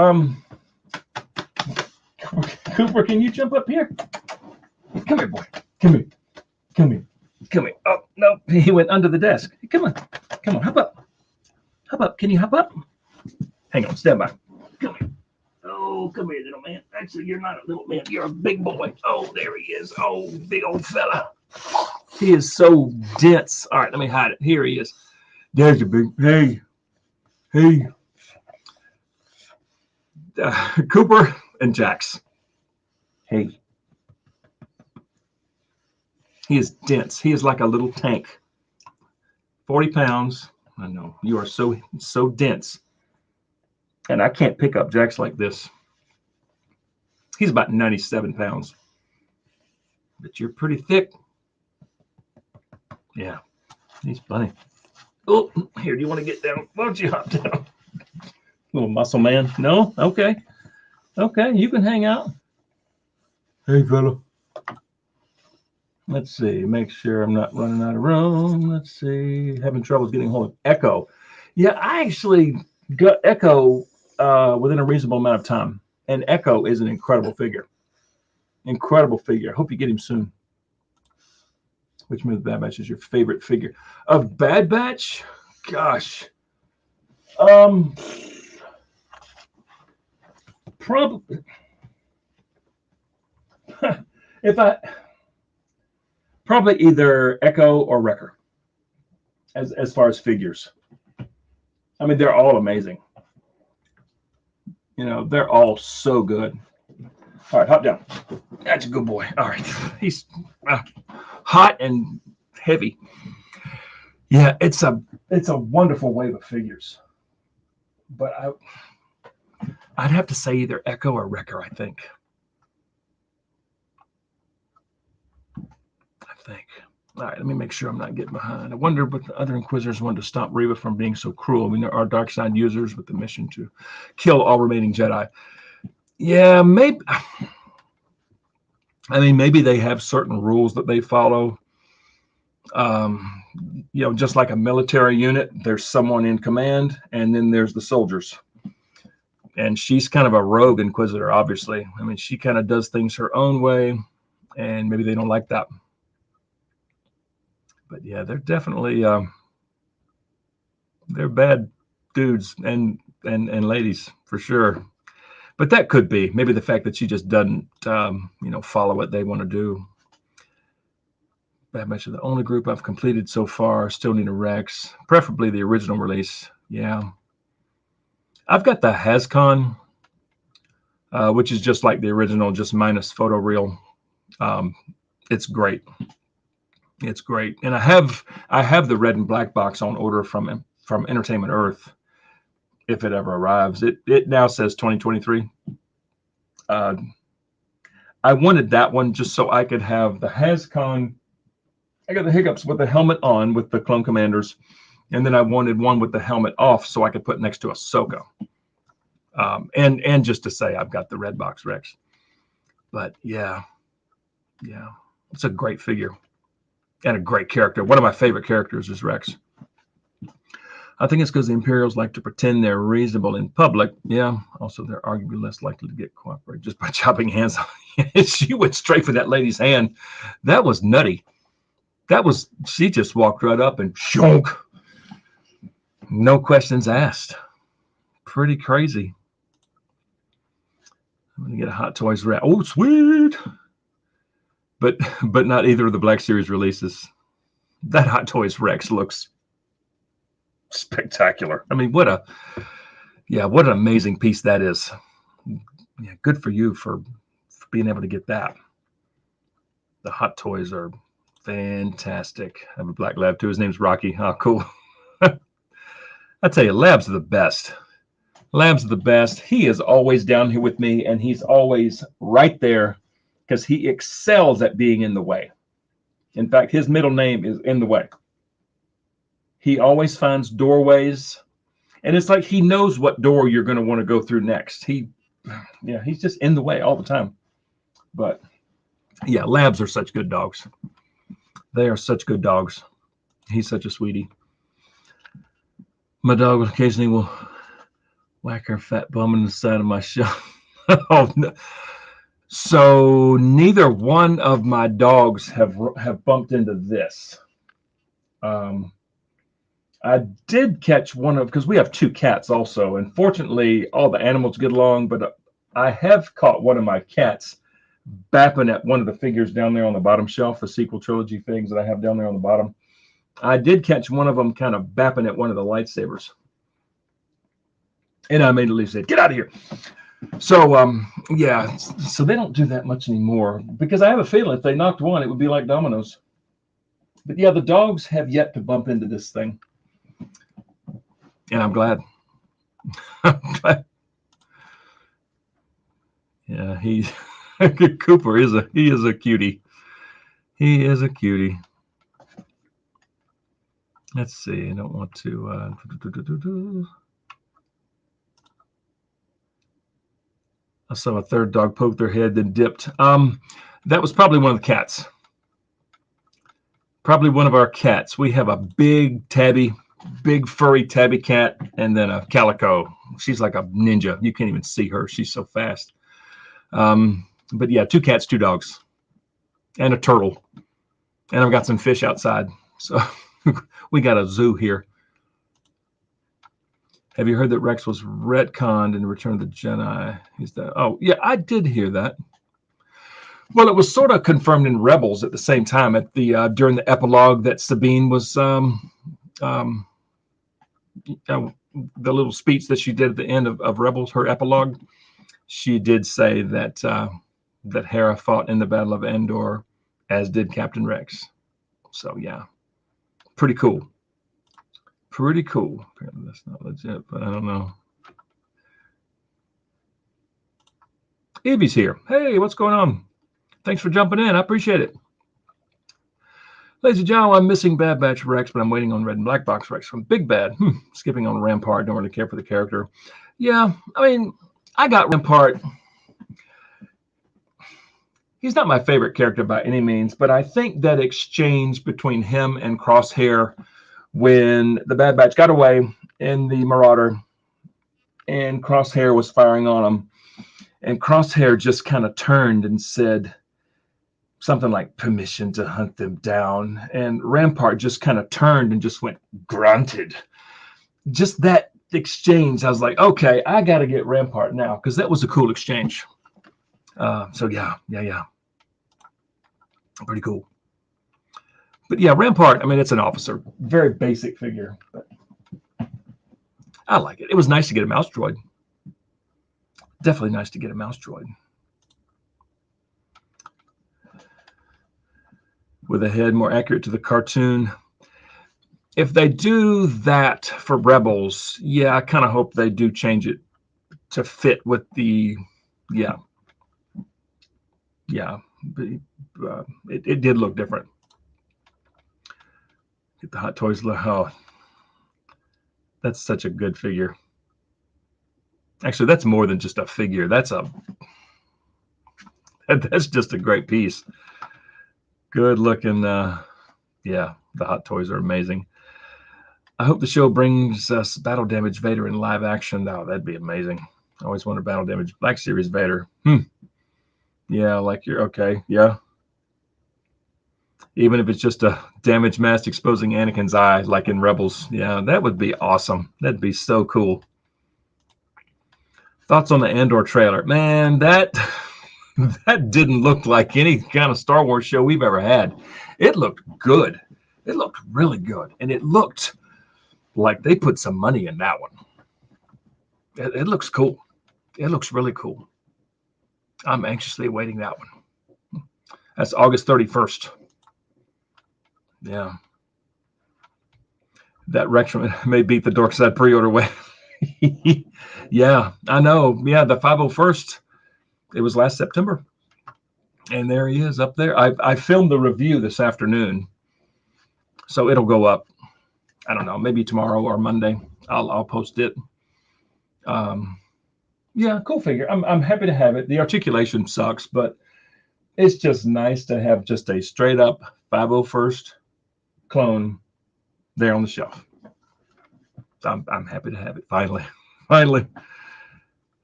Speaker 1: Cooper, can you jump up here? Come here, boy. Come here. Come here. Come here. Oh, no. He went under the desk. Come on. Come on. Hop up. Hop up. Can you hop up? Hang on. Stand by. Come here. Oh, come here, little man. Actually, you're not a little man. You're a big boy. Oh, there he is. Oh, big old fella. He is so dense. All right, let me hide it. Here he is. There's a big. Hey. Hey. Cooper and Jax. Hey. He is dense. He is like a little tank. 40 pounds. I know. You are so dense. And I can't pick up Jax like this. He's about 97 pounds. But you're pretty thick. Yeah. He's funny. Oh, here, do you want to get down? Why don't you hop down? Little muscle man. No? Okay. Okay, you can hang out. Hey, fella. Let's see. Make sure I'm not running out of room. Let's see. Having trouble getting hold of Echo. Yeah, I actually got Echo within a reasonable amount of time. And Echo is an incredible figure. Incredible figure. I hope you get him soon. Which one of the Bad Batch is your favorite figure? Of Bad Batch? Gosh. Probably. If I probably either Echo or Wrecker as far as figures. I mean, they're all amazing. You know, they're all so good. All right, hop down. That's a good boy. All right, he's hot and heavy. Yeah, it's a wonderful wave of figures. But I'd have to say either Echo or Wrecker, I think. All right, let me make sure I'm not getting behind. I wonder what the other Inquisitors wanted to stop Reva from being so cruel. I mean, there are dark side users with the mission to kill all remaining Jedi. Yeah, maybe. I mean, maybe they have certain rules that they follow. You know, just like a military unit, there's someone in command, and then there's the soldiers. And she's kind of a rogue Inquisitor, obviously. I mean, she kind of does things her own way, and maybe they don't like that. But yeah, they're definitely they're bad dudes and ladies for sure. But that could be maybe the fact that she just doesn't you know, follow what they want to do. I mentioned the only group I've completed so far. Still need a Rex, preferably the original release. Yeah, I've got the HasCon, which is just like the original, just minus photoreal. It's great. It's great, and I have the red and black box on order from Entertainment Earth. If it ever arrives, it now says 2023. I wanted that one just so I could have the HasCon. I got the hiccups with the helmet on with the Clone Commanders, and then I wanted one with the helmet off so I could put next to Ahsoka. And just to say I've got the red box Rex. But yeah, it's a great figure. And a great character. One of my favorite characters is Rex. I think it's because the Imperials like to pretend they're reasonable in public. Yeah. Also, they're arguably less likely to get cooperate just by chopping hands off. She went straight for that lady's hand. That was nutty. She just walked right up and shonk. No questions asked. Pretty crazy. I'm going to get a Hot Toys wrap. Oh, sweet. But not either of the Black Series releases. That Hot Toys Rex looks spectacular. I mean, what an amazing piece that is. Yeah, good for you for being able to get that. The Hot Toys are fantastic. I have a black lab too. His name's Rocky. Oh, cool. I tell you, labs are the best. Labs are the best. He is always down here with me, and he's always right there because he excels at being in the way. In fact, his middle name is In the Way. He always finds doorways, and it's like he knows what door you're going to want to go through next. He's just in the way all the time. But yeah, labs are such good dogs. They are such good dogs. He's such a sweetie. My dog occasionally will whack her fat bum in the side of my shelf. Oh, no. So neither one of my dogs have bumped into this. I did catch one of, because we have two cats also, and fortunately all the animals get along, but I have caught one of my cats bapping at one of the figures down there on the bottom shelf, the sequel trilogy things that I have down there on the bottom. I did catch one of them kind of bapping at one of the lightsabers. And I immediately said, "Get out of here." So, yeah, so they don't do that much anymore because I have a feeling if they knocked one, it would be like dominoes. But yeah, the dogs have yet to bump into this thing. And I'm glad. I'm glad. Yeah, Cooper is a cutie. He is a cutie. Let's see. I don't want to. I saw a third dog poke their head, then dipped. That was probably one of the cats. Probably one of our cats. We have a big furry tabby cat, and then a calico. She's like a ninja. You can't even see her. She's so fast. But yeah, 2 cats, 2 dogs, and a turtle. And I've got some fish outside. So we got a zoo here. Have you heard that Rex was retconned in Return of the Jedi? Oh, yeah, I did hear that. Well, it was sort of confirmed in Rebels at the same time at the during the epilogue that Sabine was um, the little speech that she did at the end of Rebels, her epilogue. She did say that that Hera fought in the Battle of Endor, as did Captain Rex. So yeah, pretty cool. Pretty cool. Apparently that's not legit, but I don't know. Evie's here. Hey, what's going on? Thanks for jumping in. I appreciate it. Ladies and gentlemen, I'm missing Bad Batch Rex, but I'm waiting on Red and Black Box Rex from Big Bad. Skipping on Rampart. Don't really care for the character. Yeah, I mean, I got Rampart. He's not my favorite character by any means, but I think that exchange between him and Crosshair when the Bad Batch got away in the Marauder and Crosshair was firing on him, and Crosshair just kind of turned and said something like permission to hunt them down, and Rampart just kind of turned and just went grunted. Just that exchange, I was like, okay, I got to get Rampart now because that was a cool exchange. So yeah, pretty cool. But yeah, Rampart, I mean, it's an officer, very basic figure, but I like it. It was nice to get a mouse droid. Definitely nice to get a mouse droid. With a head more accurate to the cartoon. If they do that for Rebels, yeah, I kind of hope they do change it to fit with the, yeah. But, it did look different. Get the Hot Toys. Oh, that's such a good figure. Actually, that's more than just a figure. That's just a great piece. Good looking. Yeah, the Hot Toys are amazing. I hope the show brings us Battle Damage Vader in live action. Oh, that'd be amazing. I always wanted Battle Damage Black Series Vader. Yeah, like you're okay. Yeah. Even if it's just a damage mask exposing Anakin's eye, like in Rebels. Yeah, that would be awesome. That'd be so cool. Thoughts on the Andor trailer? Man, that didn't look like any kind of Star Wars show we've ever had. It looked good. It looked really good. And it looked like they put some money in that one. It looks cool. It looks really cool. I'm anxiously awaiting that one. That's August 31st. Yeah. That Rex may beat the Dork Side pre-order way. Yeah, I know. Yeah, the 501st. It was last September. And there he is up there. I filmed the review this afternoon. So it'll go up. I don't know, maybe tomorrow or Monday. I'll post it. Yeah, cool figure. I'm happy to have it. The articulation sucks, but it's just nice to have just a straight up 501st clone there on the shelf. I'm happy to have it. Finally.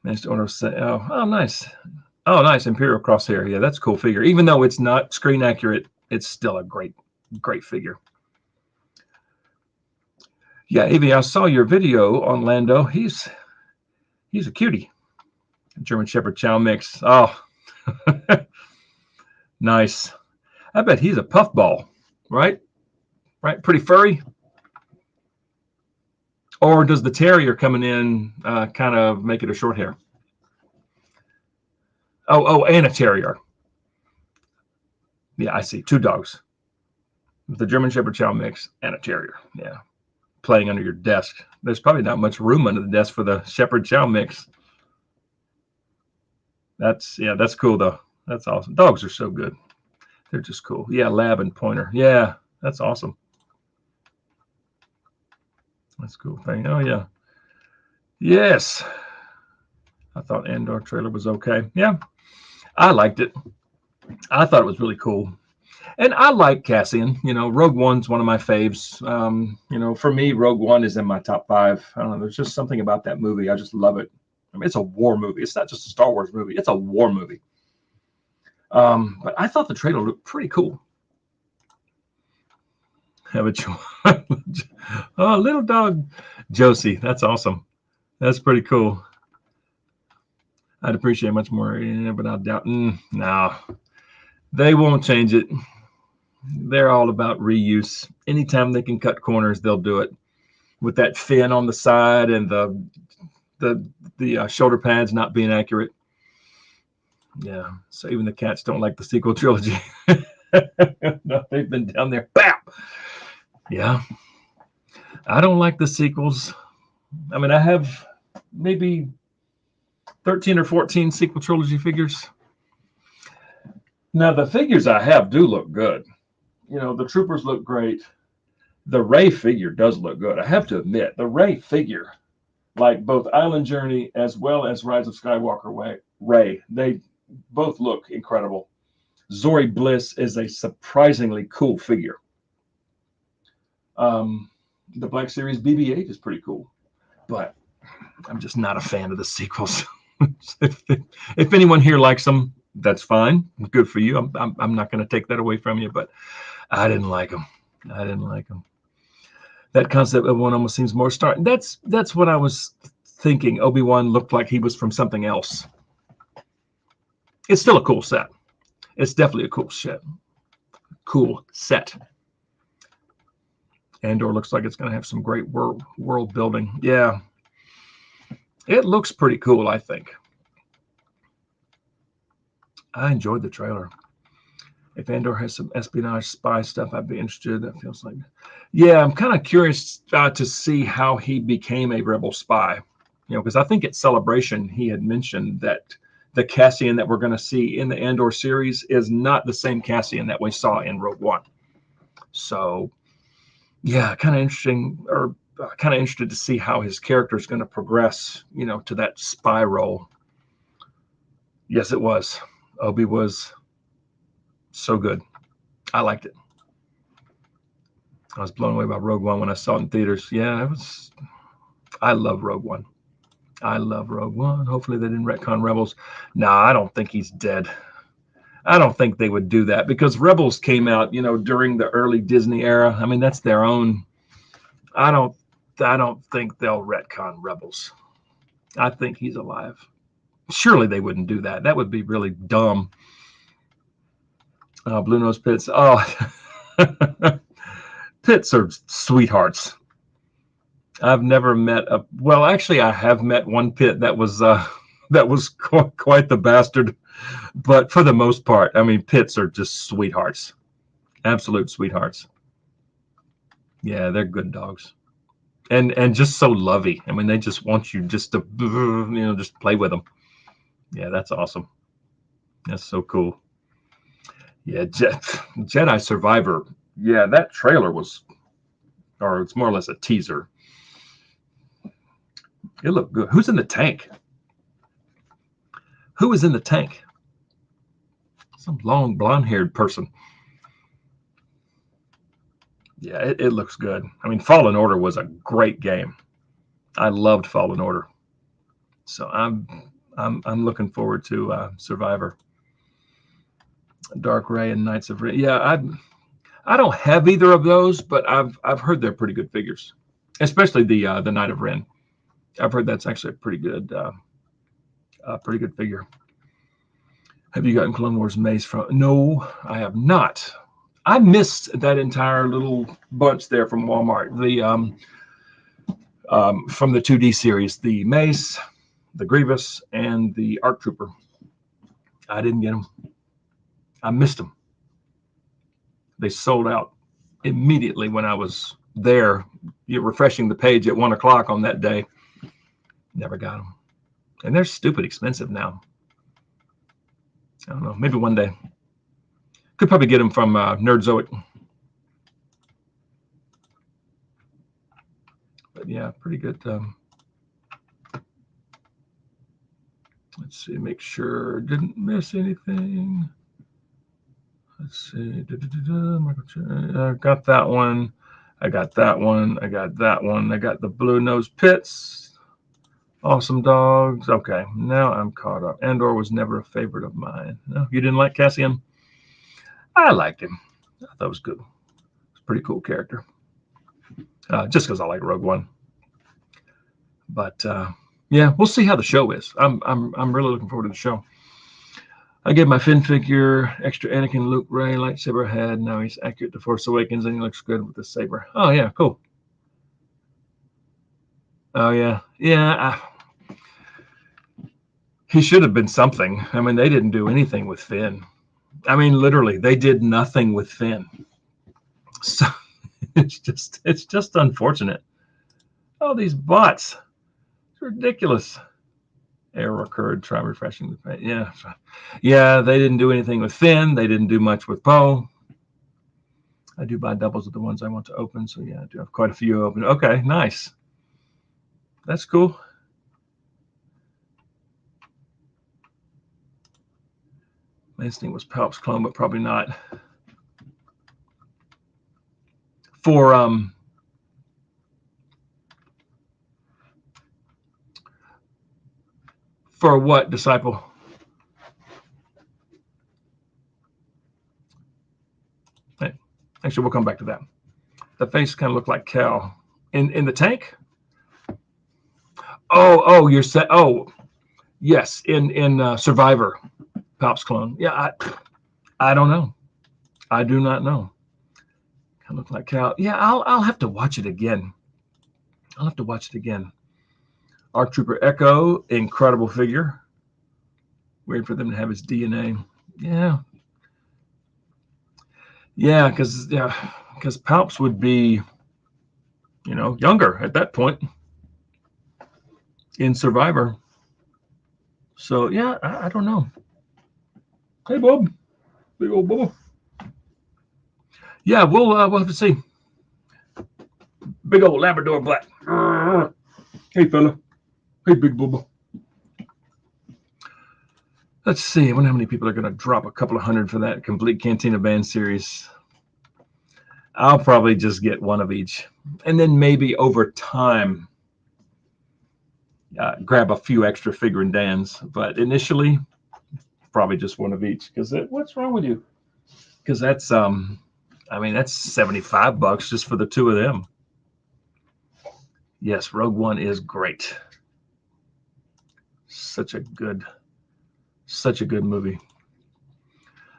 Speaker 1: Managed to order. Oh, nice. Oh, nice. Imperial Crosshair. Yeah, that's a cool figure. Even though it's not screen accurate, it's still a great figure. Yeah, Avi, I saw your video on Lando. He's a cutie. German Shepherd Chow mix. Oh, nice. I bet he's a puffball, right? Right, pretty furry. Or does the terrier coming in kind of make it a short hair? Oh, and a terrier. Yeah, I see. 2 dogs. The German Shepherd Chow mix and a terrier. Yeah, playing under your desk. There's probably not much room under the desk for the Shepherd Chow mix. That's cool though. That's awesome. Dogs are so good. They're just cool. Yeah, Lab and Pointer. Yeah, that's awesome. That's a cool thing. Oh yeah. Yes. I thought Andor trailer was okay. Yeah, I liked it. I thought it was really cool. And I like Cassian. You know, Rogue One's one of my faves. You know, for me, Rogue One is in my top 5. I don't know. There's just something about that movie. I just love it. I mean, it's a war movie. It's not just a Star Wars movie. It's a war movie. But I thought the trailer looked pretty cool. Have a oh, little dog Josie. That's awesome. That's pretty cool. I'd appreciate much more, but I doubt. No. They won't change it. They're all about reuse. Anytime they can cut corners, they'll do it. With that fin on the side and the shoulder pads not being accurate. Yeah. So even the cats don't like the sequel trilogy. No, they've been down there. Bap. Yeah. I don't like the sequels. I mean, I have maybe 13 or 14 sequel trilogy figures. Now, the figures I have do look good. You know, the troopers look great. The Rey figure does look good. I have to admit, the Rey figure, like both Island Journey as well as Rise of Skywalker Rey, they both look incredible. Zori Bliss is a surprisingly cool figure. The Black Series BB-8 is pretty cool, but I'm just not a fan of the sequels. if anyone here likes them, that's fine. Good for you. I'm not going to take that away from you, but I didn't like them. I didn't like them. That concept of one almost seems more Star. That's what I was thinking. Obi-Wan looked like he was from something else. It's still a cool set. It's definitely a cool set. Cool set. Andor looks like it's going to have some great world building. Yeah. It looks pretty cool, I think. I enjoyed the trailer. If Andor has some espionage spy stuff, I'd be interested. That feels like, yeah, I'm kind of curious to see how he became a rebel spy. You know, because I think at Celebration he had mentioned that the Cassian that we're going to see in the Andor series is not the same Cassian that we saw in Rogue One. So, yeah, kind of interesting, or kind of interested to see how his character is going to progress, you know, to that spy role. Yes, it was. Obi was so good. I liked it. I was blown away by Rogue One when I saw it in theaters. Yeah, it was. I love Rogue One. I love Rogue One. Hopefully they didn't retcon Rebels. No, I don't think he's dead. I don't think they would do that because Rebels came out, you know, during the early Disney era. I mean, that's their own. I don't think they'll retcon Rebels. I think he's alive. Surely they wouldn't do that. That would be really dumb. Blue Nose Pits. Oh, Pits are sweethearts. I've never met a. Well, actually, I have met one Pit that was quite the bastard. But for the most part, I mean, Pits are just sweethearts, absolute sweethearts. Yeah, they're good dogs, and just so lovey. I mean, they just want you just to, you know, just play with them. Yeah, that's awesome. That's so cool. Yeah, Jedi Survivor. Yeah, that trailer was, or it's more or less a teaser. It looked good. Who's in the tank? Who is in the tank? Some long blonde-haired person. Yeah, it looks good. I mean, Fallen Order was a great game. I loved Fallen Order. So I'm looking forward to Survivor. Dark Ray and Knights of Ren. Yeah, I don't have either of those, but I've heard they're pretty good figures, especially the Knight of Ren. I've heard that's actually a pretty good figure. Have you gotten Clone Wars Mace from? No, I have not. I missed that entire little bunch there from Walmart. The from the 2D series, the Mace, the Grievous, and the ARC Trooper. I didn't get them. I missed them. They sold out immediately when I was there, refreshing the page at 1 o'clock on that day. Never got them, and they're stupid expensive now. I don't know. Maybe one day. Could probably get them from Nerdzoic. But yeah, pretty good. Let's see, make sure didn't miss anything. Let's see. I got that one. I got that one. I got that one. I got the Blue Nose Pits. Awesome dogs. Okay, now I'm caught up. Andor was never a favorite of mine. No, you didn't like Cassian? I liked him. I thought it was good. It's a pretty cool character. Just because I like Rogue One. But yeah, we'll see how the show is. I'm really looking forward to the show. I gave my Finn figure extra Anakin, Luke, Rey lightsaber head. Now he's accurate to Force Awakens, and he looks good with the saber. Oh yeah, cool. Oh yeah, yeah. He should have been something. I mean, they didn't do anything with Finn. I mean, literally, they did nothing with Finn. So it's just unfortunate. Oh, these bots. It's ridiculous. Error occurred. Try refreshing the page. Yeah. Yeah, they didn't do anything with Finn. They didn't do much with Poe. I do buy doubles of the ones I want to open. So yeah, I do have quite a few open. Okay, nice. That's cool. My instinct was Palp's clone, but probably not. For what, Disciple? Hey, actually, we'll come back to that. The face kind of looked like Cal in the tank. Oh, you're set. Oh, yes, in Survivor, Palp's clone. Yeah, I don't know. I do not know. Kind of look like Cal. Yeah, I'll have to watch it again. I'll have to watch it again. ARC Trooper Echo, incredible figure. Waiting for them to have his DNA. Yeah. Yeah, because Palps would be, younger at that point in Survivor. So yeah, I don't know. Hey, Bob, big old Bubba. Yeah, we'll have to see. Big old Labrador Black. Hey, fella. Hey, big Bubba. Let's see. I wonder how many people are going to drop a couple of hundred for that complete Cantina Band series. I'll probably just get one of each, and then maybe over time grab a few extra figure Dans. But initially, probably just one of each. Because what's wrong with you? Because that's that's $75 just for the two of them. Yes, Rogue One is great. Such a good movie.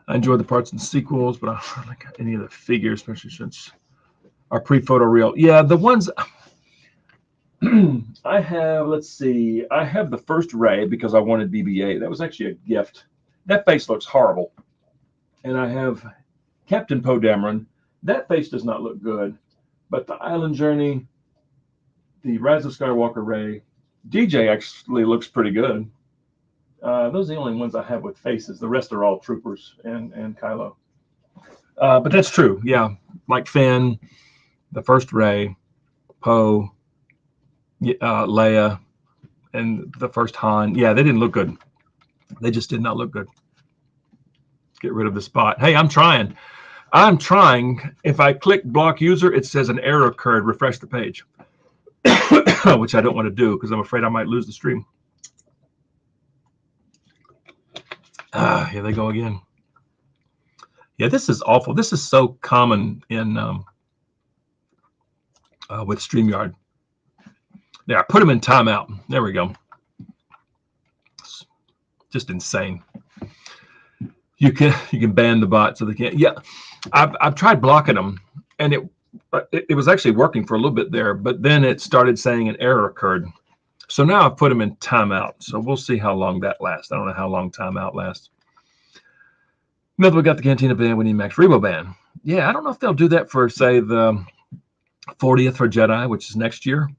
Speaker 1: I enjoyed the parts in the sequels, but I hardly got any of the figures, especially since our pre-photo reel. Yeah, the ones I have, let's see, I have the first Rey because I wanted BB-8. That was actually a gift. That face looks horrible. And I have Captain Poe Dameron. That face does not look good. But the Island Journey, the Rise of Skywalker Rey, DJ actually looks pretty good. Those are the only ones I have with faces. The rest are all troopers and Kylo. But that's true. Yeah, like Finn, the first Rey, Poe, Leia, and the first Han. Yeah, they didn't look good. They just did not look good. Get rid of the spot. Hey, I'm trying. If I click block user, it says an error occurred. Refresh the page, which I don't want to do because I'm afraid I might lose the stream. Here they go again. Yeah, this is awful. This is so common in with StreamYard. Yeah, I put them in timeout. There we go. It's just insane. You can ban the bot so they can't. Yeah, I've tried blocking them, and it was actually working for a little bit there, but then it started saying an error occurred. So now I've put them in timeout. So we'll see how long that lasts. I don't know how long timeout lasts. Now that we got the Cantina ban, we need Max Rebo ban. Yeah, I don't know if they'll do that for, say, the 40th for Jedi, which is next year.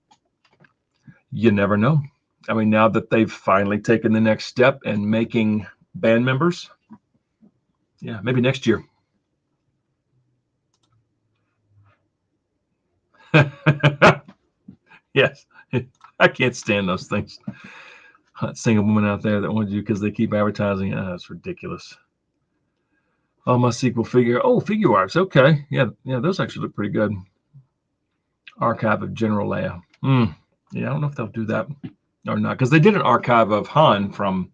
Speaker 1: You never know. I mean, now that they've finally taken the next step and making band members, yeah, maybe next year. Yes, I can't stand those things. Hot single woman out there that wants you because they keep advertising. That's ridiculous. Oh, my sequel figure. Oh, figure arts. Okay. Yeah, those actually look pretty good. Archive of General Leia. Yeah, I don't know if they'll do that or not, because they did an archive of Han from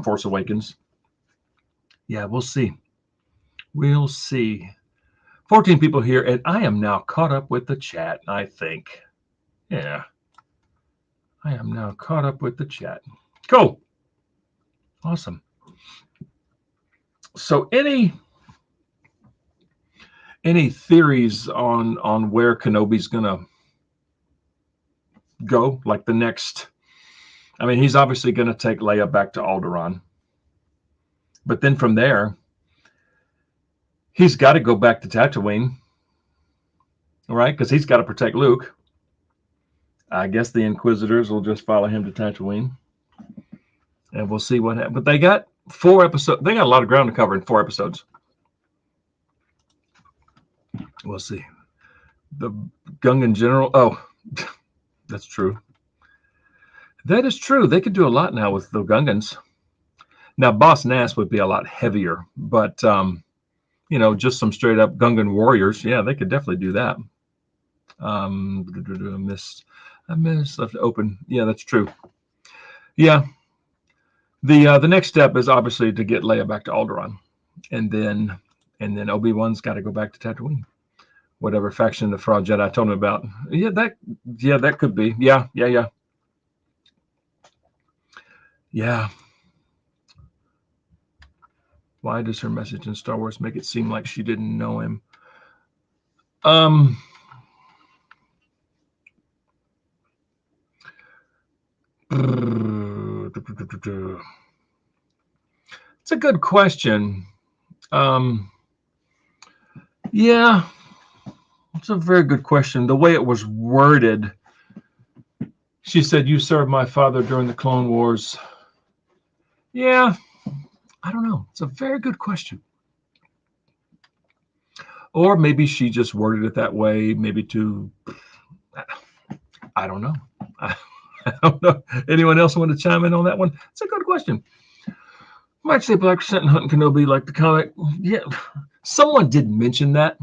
Speaker 1: Force Awakens. Yeah, we'll see. We'll see. 14 people here, and I am now caught up with the chat, I think. Yeah. I am now caught up with the chat. Cool. Awesome. So any theories on where Kenobi's gonna go? Like the next, I mean, he's obviously gonna take Leia back to Alderaan, but then from there, he's got to go back to Tatooine, right? Because he's got to protect Luke. I guess the Inquisitors will just follow him to Tatooine, and we'll see what happens. But they got 4 episodes. They got a lot of ground to cover in 4 episodes. We'll see. The Gungan General. Oh, that's true. That is true. They could do a lot now with the Gungans. Now, Boss Nass would be a lot heavier, but you know, just some straight up Gungan warriors. Yeah, they could definitely do that. I missed left it open. Yeah, that's true. Yeah. The next step is obviously to get Leia back to Alderaan, and then Obi-Wan's got to go back to Tatooine. Whatever faction the Fraud Jedi told me about. Yeah, that could be. Yeah. Why does her message in Star Wars make it seem like she didn't know him? It's a good question. Yeah, it's a very good question. The way it was worded, she said, "You served my father during the Clone Wars." Yeah, I don't know. It's a very good question. Or maybe she just worded it that way, maybe to, I don't know. I don't know. Anyone else want to chime in on that one? It's a good question. Might say Black Sentinel hunting Kenobi like the comic. Yeah, someone did mention that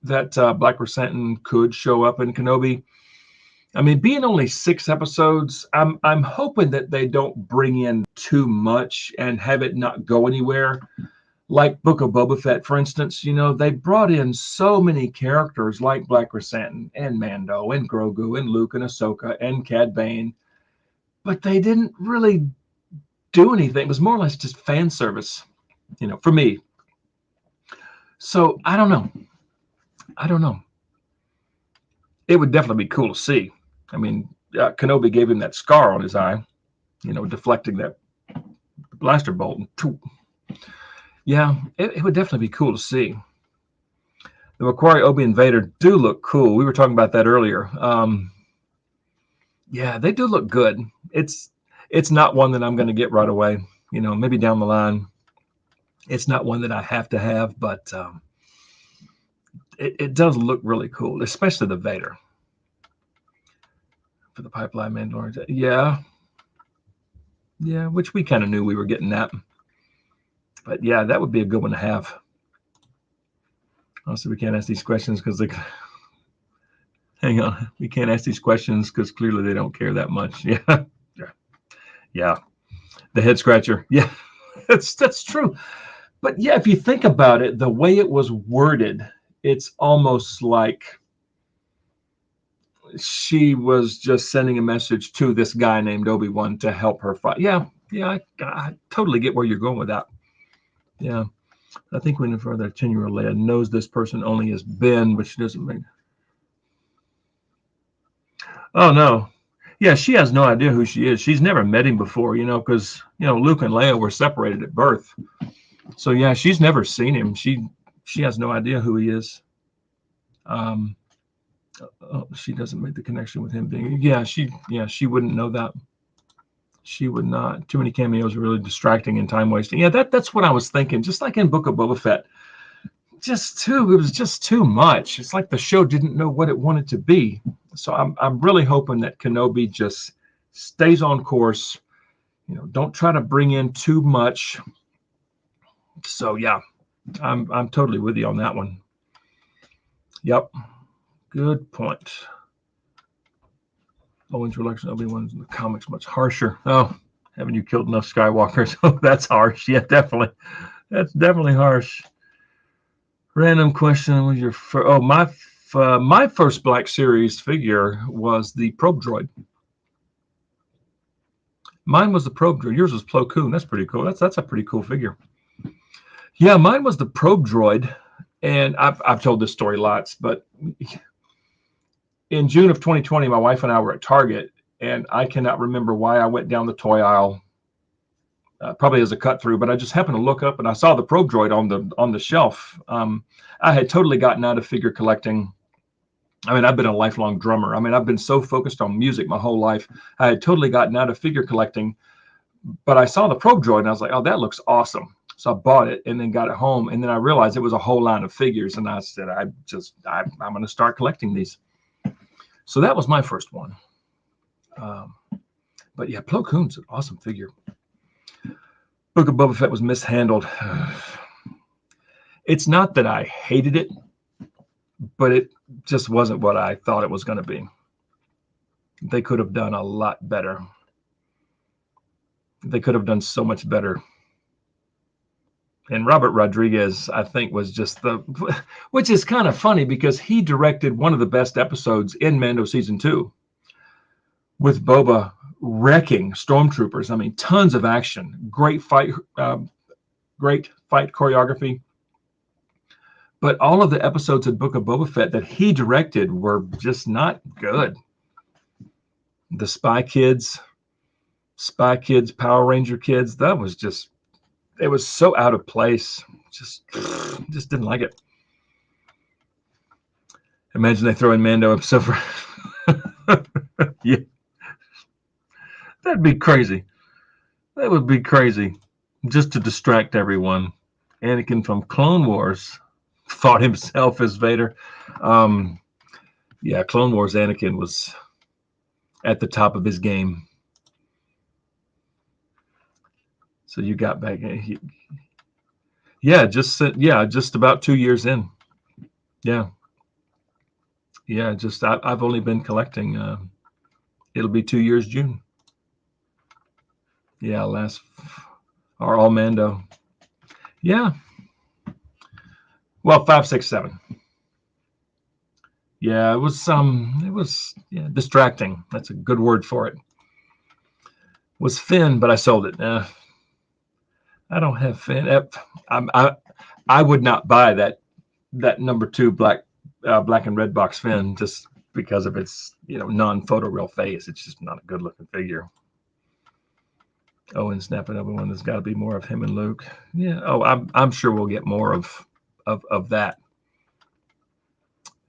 Speaker 1: Black Sentinel could show up in Kenobi. I mean, being only 6 episodes, I'm hoping that they don't bring in too much and have it not go anywhere. Like Book of Boba Fett, for instance, you know, they brought in so many characters like Black Sentinel and Mando and Grogu and Luke and Ahsoka and Cad Bane, but they didn't really do anything. It was more or less just fan service, you know, for me. So I don't know. It would definitely be cool to see. I mean, Kenobi gave him that scar on his eye, you know, deflecting that blaster bolt. Yeah, it would definitely be cool to see. The Macquarie, Obi, and Vader do look cool. We were talking about that earlier. Yeah, they do look good. It's not one that I'm going to get right away. You know, maybe down the line. It's not one that I have to have, but it does look really cool, especially the Vader. For the Pipeline Mandalorian. Yeah, which we kind of knew we were getting that. But yeah, that would be a good one to have. Also, we can't ask these questions because hang on, we can't ask these questions because clearly they don't care that much. Yeah. The head scratcher. Yeah, that's true. But yeah, if you think about it, the way it was worded, it's almost like she was just sending a message to this guy named Obi-Wan to help her fight. Yeah, I totally get where you're going with that. Yeah, I think when further 10-year-old Leia knows this person only as Ben, which doesn't make. Oh no, yeah, she has no idea who she is. She's never met him before, you know, because you know Luke and Leia were separated at birth. So yeah, she's never seen him. She has no idea who he is. She doesn't make the connection with him being. Yeah, she wouldn't know that. She would not. Too many cameos are really distracting and time wasting. Yeah, that's what I was thinking. Just like in Book of Boba Fett, it was just too much. It's like the show didn't know what it wanted to be. So I'm really hoping that Kenobi just stays on course. You know, don't try to bring in too much. So yeah, I'm totally with you on that one. Yep, good point. Owen's reluctance to Obi-Wan's in the comics much harsher. Oh, haven't you killed enough Skywalkers? Oh, that's harsh. Yeah, definitely. That's definitely harsh. Random question: was your my first Black Series figure was the probe droid. Mine was the probe droid. Yours was Plo Koon. That's pretty cool. That's a pretty cool figure. Yeah, mine was the probe droid. And I've told this story lots, but in June of 2020, my wife and I were at Target, and I cannot remember why I went down the toy aisle, probably as a cut through, but I just happened to look up and I saw the probe droid on the shelf. I had totally gotten out of figure collecting. I mean, I've been a lifelong drummer. I mean, I've been so focused on music my whole life. I had totally gotten out of figure collecting, but I saw the probe droid and I was like, oh, that looks awesome. So I bought it and then got it home. And then I realized it was a whole line of figures. And I said, I'm going to start collecting these. So that was my first one. But yeah, Plo Koon's an awesome figure. Book of Boba Fett was mishandled. It's not that I hated it, but it just wasn't what I thought it was going to be. They could have done a lot better. They could have done so much better. And Robert Rodriguez, I think, was just which is kind of funny because he directed one of the best episodes in Mando Season 2 with Boba wrecking stormtroopers. I mean, tons of action, great fight choreography. But all of the episodes of Book of Boba Fett that he directed were just not good. The Spy Kids, Power Ranger kids, that was just, it was so out of place. Just didn't like it. Imagine they throw in Mando episode for yeah. That'd be crazy. That would be crazy. Just to distract everyone. Anakin from Clone Wars thought himself as Vader. Yeah, Clone Wars Anakin was at the top of his game. So you got back. Just about 2 years in. Yeah. Just I've only been collecting. It'll be 2 years June. Yeah, all Mando. Yeah. Well, 5, 6, 7. Yeah, it was distracting. That's a good word for it. Was Finn, but I sold it. I don't have Finn. I would not buy that number 2 black and red box Finn just because of its non-photo real face. It's just not a good looking figure. Oh, and snapping Obi-Wan, there's got to be more of him and Luke. Yeah. Oh, I'm sure we'll get more of that.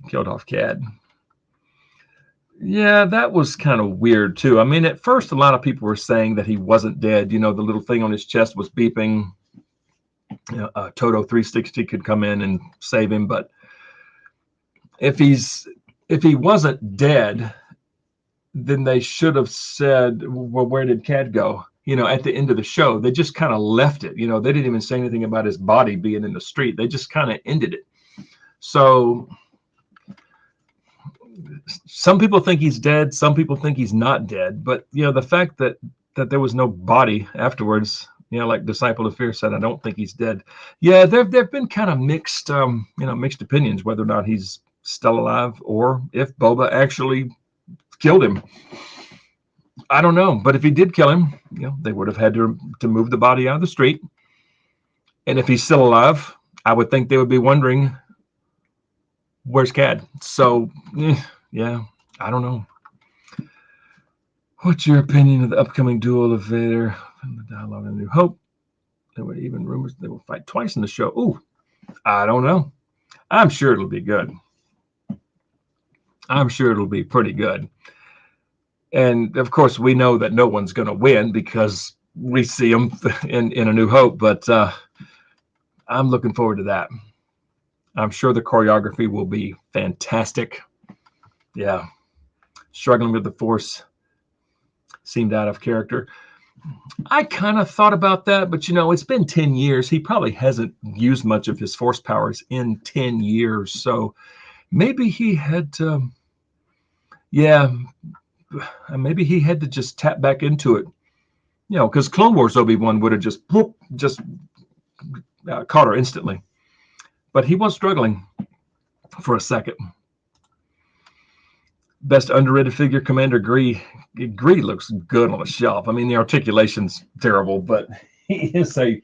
Speaker 1: Killed off Cad. Yeah, that was kind of weird too. I mean, at first, a lot of people were saying that he wasn't dead. The little thing on his chest was beeping. Toto 360 could come in and save him, but if he wasn't dead, then they should have said, well, where did Cad go? At the end of the show, they just kind of left it. They didn't even say anything about his body being in the street. They just kind of ended it. So some people think he's dead. Some people think he's not dead. But, the fact that there was no body afterwards, like Disciple of Fear said, I don't think he's dead. Yeah, there've been kind of mixed opinions whether or not he's still alive or if Boba actually killed him. I don't know, but if he did kill him, they would have had to move the body out of the street. And if he's still alive, I would think they would be wondering, where's Cad? So, yeah, I don't know. What's your opinion of the upcoming duel of Vader and the dialogue in New Hope? There were even rumors they will fight twice in the show. Ooh, I don't know. I'm sure it'll be good. I'm sure it'll be pretty good. And of course, we know that no one's going to win because we see them in A New Hope. But I'm looking forward to that. I'm sure the choreography will be fantastic. Yeah, struggling with the Force seemed out of character. I kind of thought about that, but it's been 10 years. He probably hasn't used much of his Force powers in 10 years. So maybe he had to. Yeah. Maybe he had to just tap back into it, because Clone Wars Obi-Wan would have just caught her instantly. But he was struggling for a second. Best underrated figure, Commander Greef. Greef looks good on a shelf. I mean, the articulation's terrible, but he is a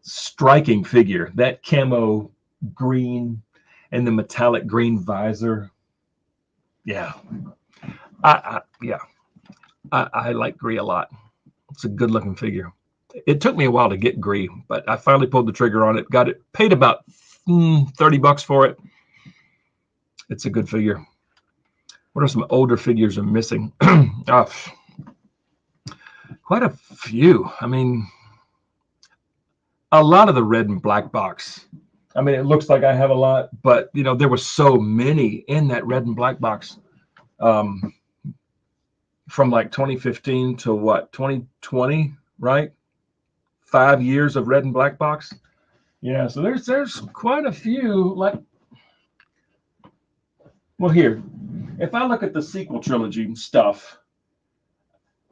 Speaker 1: striking figure. That camo green and the metallic green visor. Yeah. I like Greef a lot. It's a good looking figure. It took me a while to get Greef, but I finally pulled the trigger on it. Got it, paid about $30 for it. It's a good figure. What are some older figures I'm missing? Quite a few. I mean, a lot of the red and black box. I mean, it looks like I have a lot, but you know, there were so many in that red and black box. From like 2015 to what, 2020, right? 5 years of red and black box. Yeah, so there's quite a few. Like, well, here, if I look at the sequel trilogy stuff,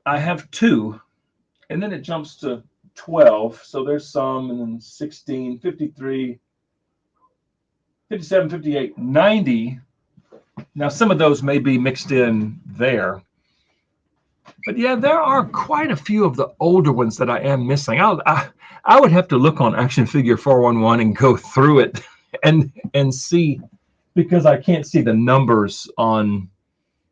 Speaker 1: I have 2, and then it jumps to 12. So there's some, and then 16, 53, 57, 58, 90. Now, some of those may be mixed in there. But yeah, there are quite a few of the older ones that I am missing. I would have to look on Action Figure 411 and go through it and see, because I can't see the numbers on,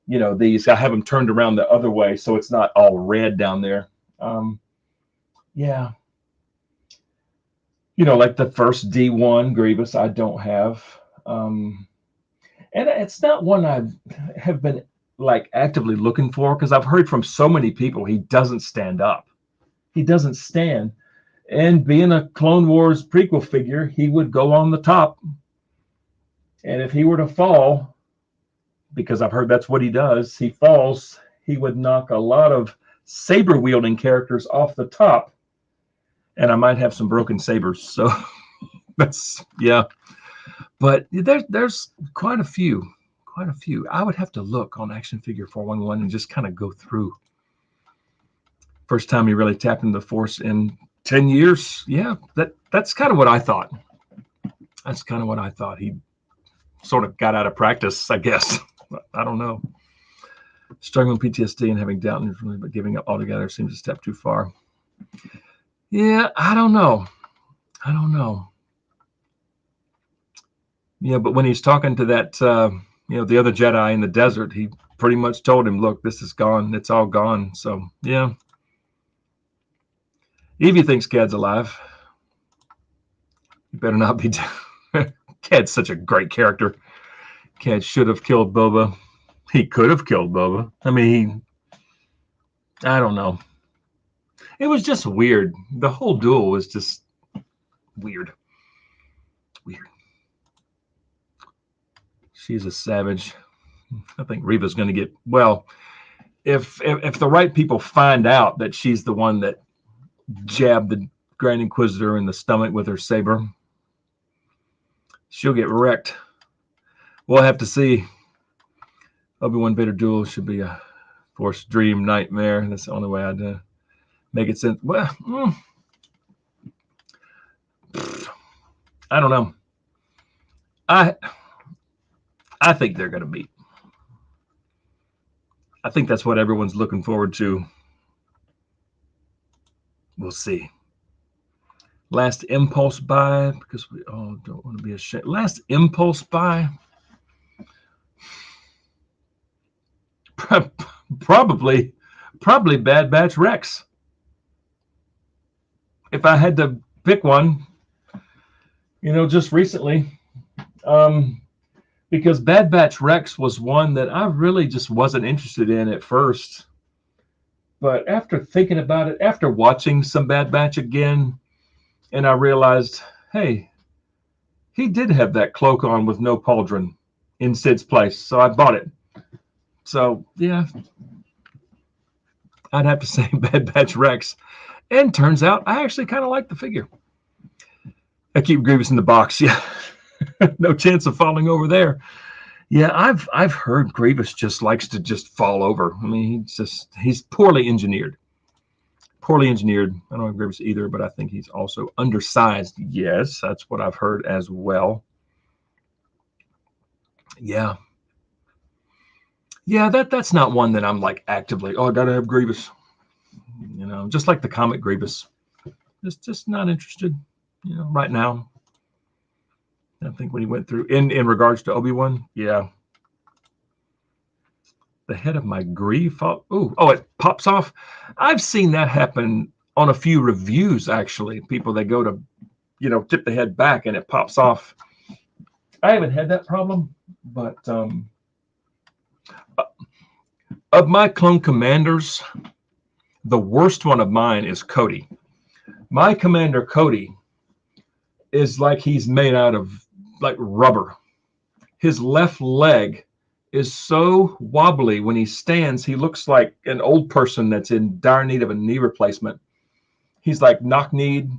Speaker 1: you know, these. I have them turned around the other way, so it's not all red down there. Yeah. You know, like the first D1 Grievous, I don't have. And it's not one I have been like actively looking for, because I've heard from so many people he doesn't stand up. He doesn't stand. And being a Clone Wars prequel figure, he would go on the top. And if he were to fall, because I've heard that's what he does, he falls, he would knock a lot of saber wielding characters off the top. And I might have some broken sabers. So that's, yeah. But there's quite a few. Quite a few. I would have to look on Action Figure 411 and just kind of go through. First time he really tapped into the Force in 10 years. Yeah, that's kind of what I thought. That's kind of what I thought. He sort of got out of practice, I guess. I don't know. Struggling with PTSD and having doubt, but giving up altogether seems a step too far. Yeah, I don't know. I don't know. Yeah, but when he's talking to that, you know, the other Jedi in the desert, he pretty much told him, look, this is gone. It's all gone. So, yeah. Evie thinks Cad's alive. You better not be. Cad's such a great character. Cad should have killed Boba. He could have killed Boba. I mean, I don't know. It was just weird. The whole duel was just weird. Weird. She's a savage. I think Reva's going to get, well, if the right people find out that she's the one that jabbed the Grand Inquisitor in the stomach with her saber, she'll get wrecked. We'll have to see. Obi-Wan Vader duel should be a Force dream nightmare. That's the only way I'd make it sense. Well, I don't know. I think they're going to meet. I think that's what everyone's looking forward to. We'll see. Last impulse buy, because we all don't want to be ashamed. Last impulse buy. Probably Bad Batch Rex. If I had to pick one, you know, just recently, because Bad Batch Rex was one that I really just wasn't interested in at first. But after thinking about it, after watching some Bad Batch again, and I realized, hey, he did have that cloak on with no pauldron in Sid's place. So I bought it. So, yeah, I'd have to say Bad Batch Rex. And turns out I actually kind of like the figure. I keep Grievous in the box. Yeah. No chance of falling over there. Yeah, I've heard Grievous just likes to just fall over. I mean, he's poorly engineered. Poorly engineered. I don't have Grievous either, but I think he's also undersized. Yes, that's what I've heard as well. Yeah. Yeah, that's not one that I'm like actively, oh, I gotta have Grievous. You know, just like the comic Grievous. Just not interested. you know, right now. I think when he went through in regards to Obi-Wan, yeah. The head of my Greef. Oh, it pops off. I've seen that happen on a few reviews, actually. People that go to, you know, tip the head back and it pops off. I haven't had that problem, but of my clone commanders, the worst one of mine is Cody. My commander Cody is like he's made out of like rubber. His left leg is so wobbly when he stands. He looks like an old person that's in dire need of a knee replacement. He's like knock-kneed.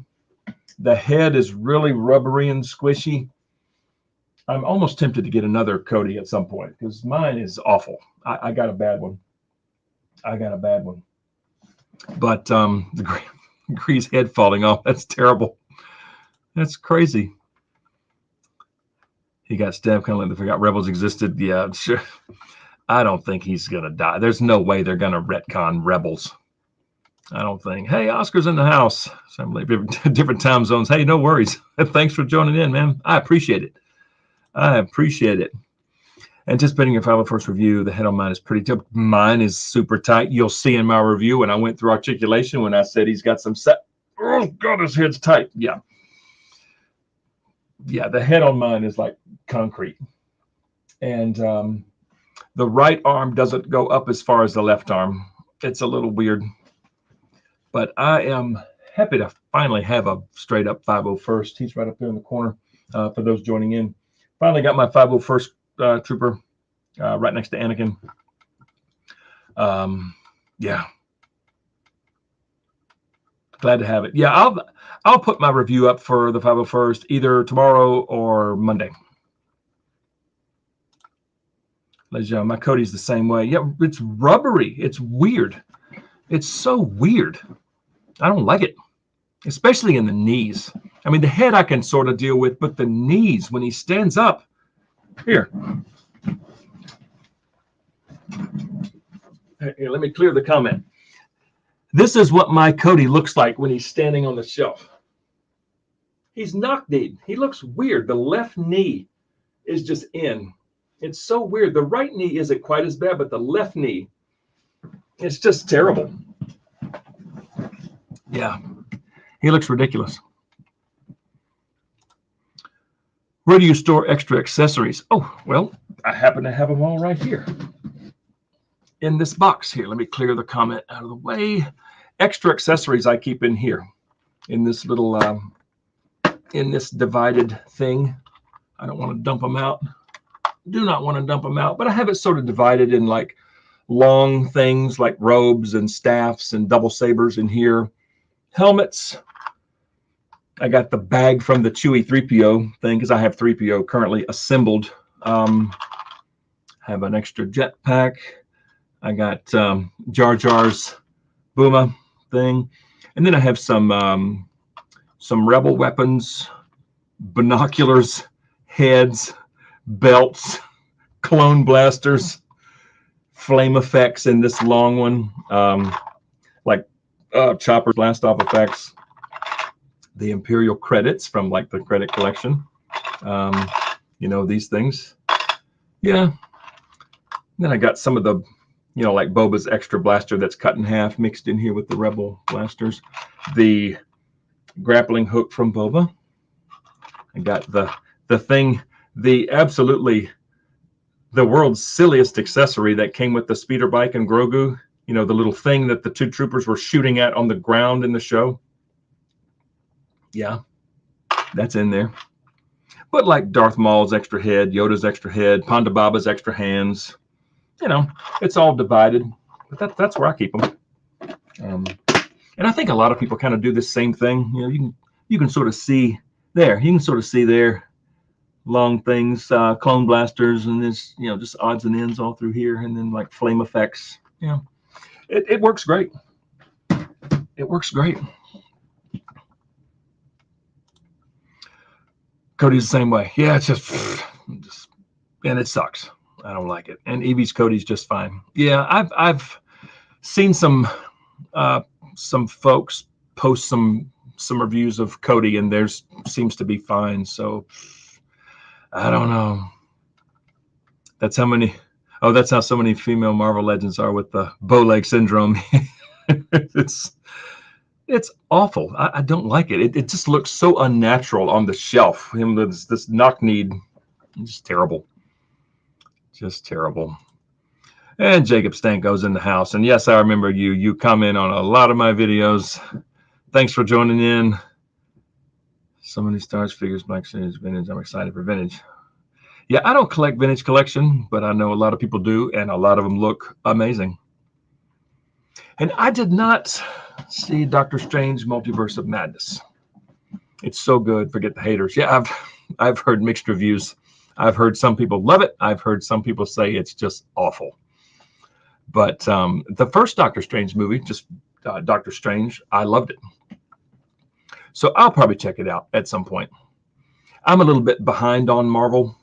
Speaker 1: The head is really rubbery and squishy. I'm almost tempted to get another Cody at some point because mine is awful. I got a bad one. But the Greef's head falling off, that's terrible. That's crazy. He got stabbed kind of like they forgot Rebels existed. Yeah, sure. I don't think he's going to die. There's no way they're going to retcon Rebels. I don't think. Hey, Oscar's in the house. Some different time zones. Hey, no worries. Thanks for joining in, man. I appreciate it. Anticipating your 501st review, the head on mine is pretty tough. Mine is super tight. You'll see in my review when I went through articulation when I said he's got some set. Oh, God, his head's tight. Yeah. Yeah, the head on mine is like concrete. And the right arm doesn't go up as far as the left arm. It's a little weird. But I am happy to finally have a straight up 501st. He's right up there in the corner for those joining in. Finally got my 501st trooper right next to Anakin. Yeah. Glad to have it. Yeah, I'll put my review up for the 501st either tomorrow or Monday. Ladies and gentlemen, my Cody's the same way. Yeah, it's rubbery. It's weird. It's so weird. I don't like it, especially in the knees. I mean, the head I can sort of deal with, but the knees, when he stands up, here, let me clear the comment. This is what my Cody looks like when he's standing on the shelf. He's knock-kneed. He looks weird. The left knee is just in. It's so weird. The right knee isn't quite as bad, but the left knee, it's just terrible. Yeah, he looks ridiculous. Where do you store extra accessories? Oh, well, I happen to have them all right here in this box here. Let me clear the comment out of the way. Extra accessories I keep in here in this little in this divided thing. I don't want to dump them out. Do not want to dump them out, but I have it sort of divided in like long things like robes and staffs and double sabers in here. Helmets. I got the bag from the Chewie 3PO thing because I have 3PO currently assembled. Have an extra jetpack. I got Jar Jar's Booma thing, and then I have some Rebel weapons, binoculars, heads, belts, clone blasters, flame effects in this long one, like chopper blast off effects. The Imperial credits from like the credit collection. You know, these things. Yeah. Then I got some of the, you know, like Boba's extra blaster that's cut in half mixed in here with the Rebel blasters. The grappling hook from Boba. I got the thing, the world's silliest accessory that came with the speeder bike and Grogu. You know, the little thing that the two troopers were shooting at on the ground in the show. Yeah, that's in there. But like Darth Maul's extra head, Yoda's extra head, Ponda Baba's extra hands, you know, it's all divided. But that's where I keep them. And I think a lot of people kind of do this same thing. You know, you can sort of see there. You can sort of see there long things, clone blasters, and this, you know, just odds and ends all through here, and then like flame effects. You know, it works great. It works great. Cody's the same way. Yeah, it's just, and it sucks. I don't like it. And Evie's Cody's just fine. Yeah, I've seen some folks post some some reviews of Cody, and theirs seems to be fine. So I don't know. That's how many. Oh, that's how so many female Marvel Legends are with the bow leg syndrome. it's awful. I don't like it. It just looks so unnatural on the shelf. Him with this knock-kneed, just terrible. Just terrible. And Jacob Stanko's in the house. And yes, I remember you. You comment on a lot of my videos. Thanks for joining in. So many stars, figures, Black Series, vintage. I'm excited for vintage. Yeah, I don't collect vintage collection, but I know a lot of people do, and a lot of them look amazing. And I did not see Doctor Strange Multiverse of Madness. It's so good. Forget the haters. Yeah, I've heard mixed reviews. I've heard some people love it. I've heard some people say it's just awful. But the first Doctor Strange movie, just Doctor Strange, I loved it. So I'll probably check it out at some point. I'm a little bit behind on Marvel.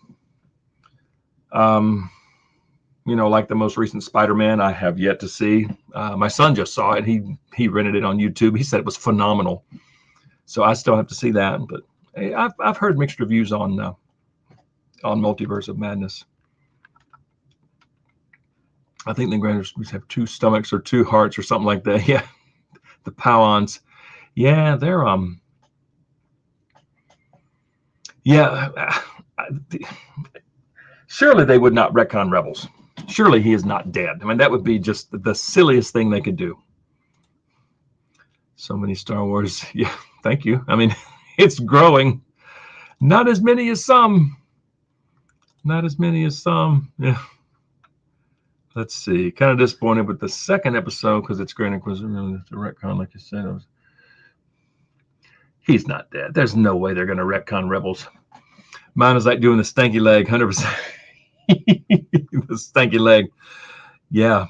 Speaker 1: You know, like the most recent Spider-Man, I have yet to see. My son just saw it. He rented it on YouTube. He said it was phenomenal. So I still have to see that. But hey, I've heard mixed reviews on Multiverse of Madness. I think the Granders have 2 stomachs or 2 hearts or something like that. Yeah, the Powons. Yeah, they're yeah. Surely they would not retcon Rebels. Surely he is not dead. I mean, that would be just the silliest thing they could do. So many Star Wars. Yeah, thank you. I mean, it's growing. Not as many as some. Not as many as some. Yeah. Let's see. Kind of disappointed with the second episode because it's Grand Inquisitor. The retcon, like you said. He's not dead. There's no way they're going to retcon Rebels. Mine is like doing the stanky leg, 100%. The stanky leg. Yeah,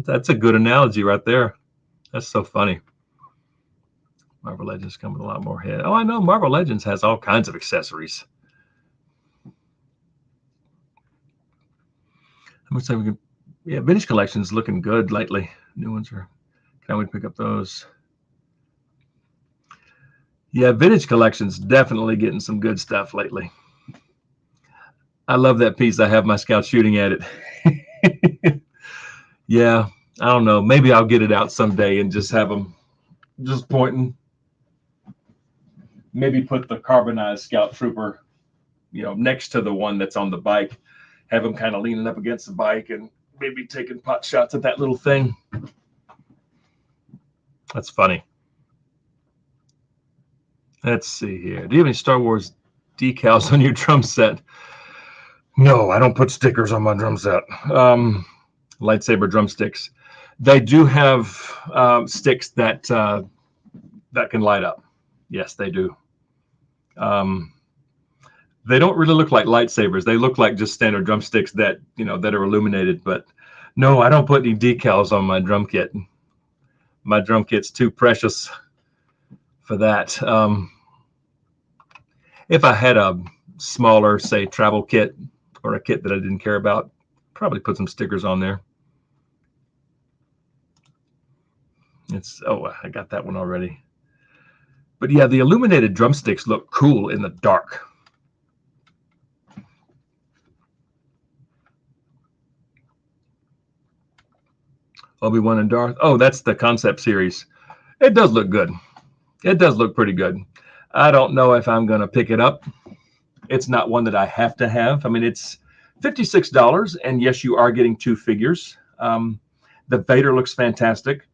Speaker 1: that's a good analogy right there. That's so funny. Marvel Legends come with a lot more head. Oh, I know. Marvel Legends has all kinds of accessories. How much time we can? Yeah, vintage collection's looking good lately. New ones are. Can we pick up those? Yeah, vintage collection's definitely getting some good stuff lately. I love that piece. I have my scout shooting at it. Yeah, I don't know. Maybe I'll get it out someday and just have them just pointing. Maybe put the carbonized scout trooper, you know, next to the one that's on the bike. Have them kind of leaning up against the bike and maybe taking pot shots at that little thing. That's funny. Let's see here. Do you have any Star Wars decals on your drum set? No, I don't put stickers on my drum set. Lightsaber drumsticks. They do have sticks that that can light up. Yes, they do. They don't really look like lightsabers. They look like just standard drumsticks that, you know, that are illuminated. But no, I don't put any decals on my drum kit. My drum kit's too precious for that. If I had a smaller, say, travel kit or a kit that I didn't care about, probably put some stickers on there. Oh, I got that one already. But yeah, the illuminated drumsticks look cool in the dark. Obi-Wan and Darth. Oh, that's the concept series. It does look good. It does look pretty good. I don't know if I'm going to pick it up. It's not one that I have to have. I mean, it's $56, and yes, you are getting 2 figures. The Vader looks fantastic.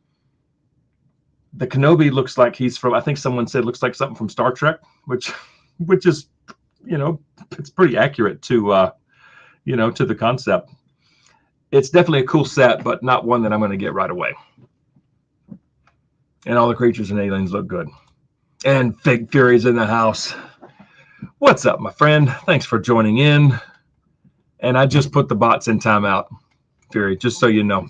Speaker 1: The Kenobi looks like he's from, I think someone said, looks like something from Star Trek, which is, you know, it's pretty accurate to, you know, to the concept. It's definitely a cool set, but not one that I'm going to get right away. And all the creatures and aliens look good. And Fig Fury's in the house. What's up, my friend? Thanks for joining in. And I just put the bots in timeout, Fury, just so you know.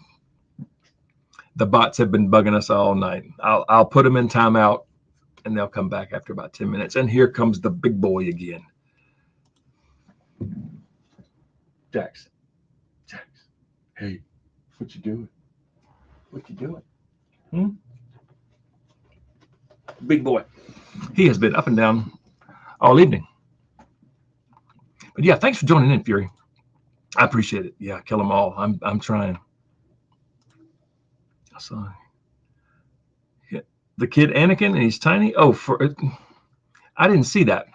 Speaker 1: The bots have been bugging us all night. I'll put them in timeout, and they'll come back after about 10 minutes. And here comes the big boy again. Jax. Hey, what you doing? What you doing? Big boy. He has been up and down all evening. But yeah, thanks for joining in, Fury. I appreciate it. Yeah, kill them all. I'm trying. So yeah, the kid Anakin, and he's tiny. Oh, I didn't see that.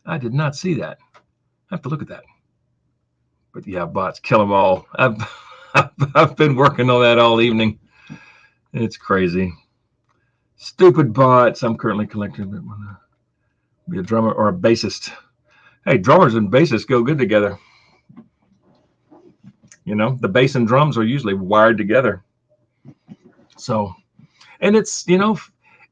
Speaker 1: I did not see that. I have to look at that. But yeah, bots, kill them all. I've been working on that all evening. It's crazy. Stupid bots. I'm currently collecting. Be a drummer or a bassist. Hey, drummers and bassists go good together. You know, the bass and drums are usually wired together. So, and it's, you know,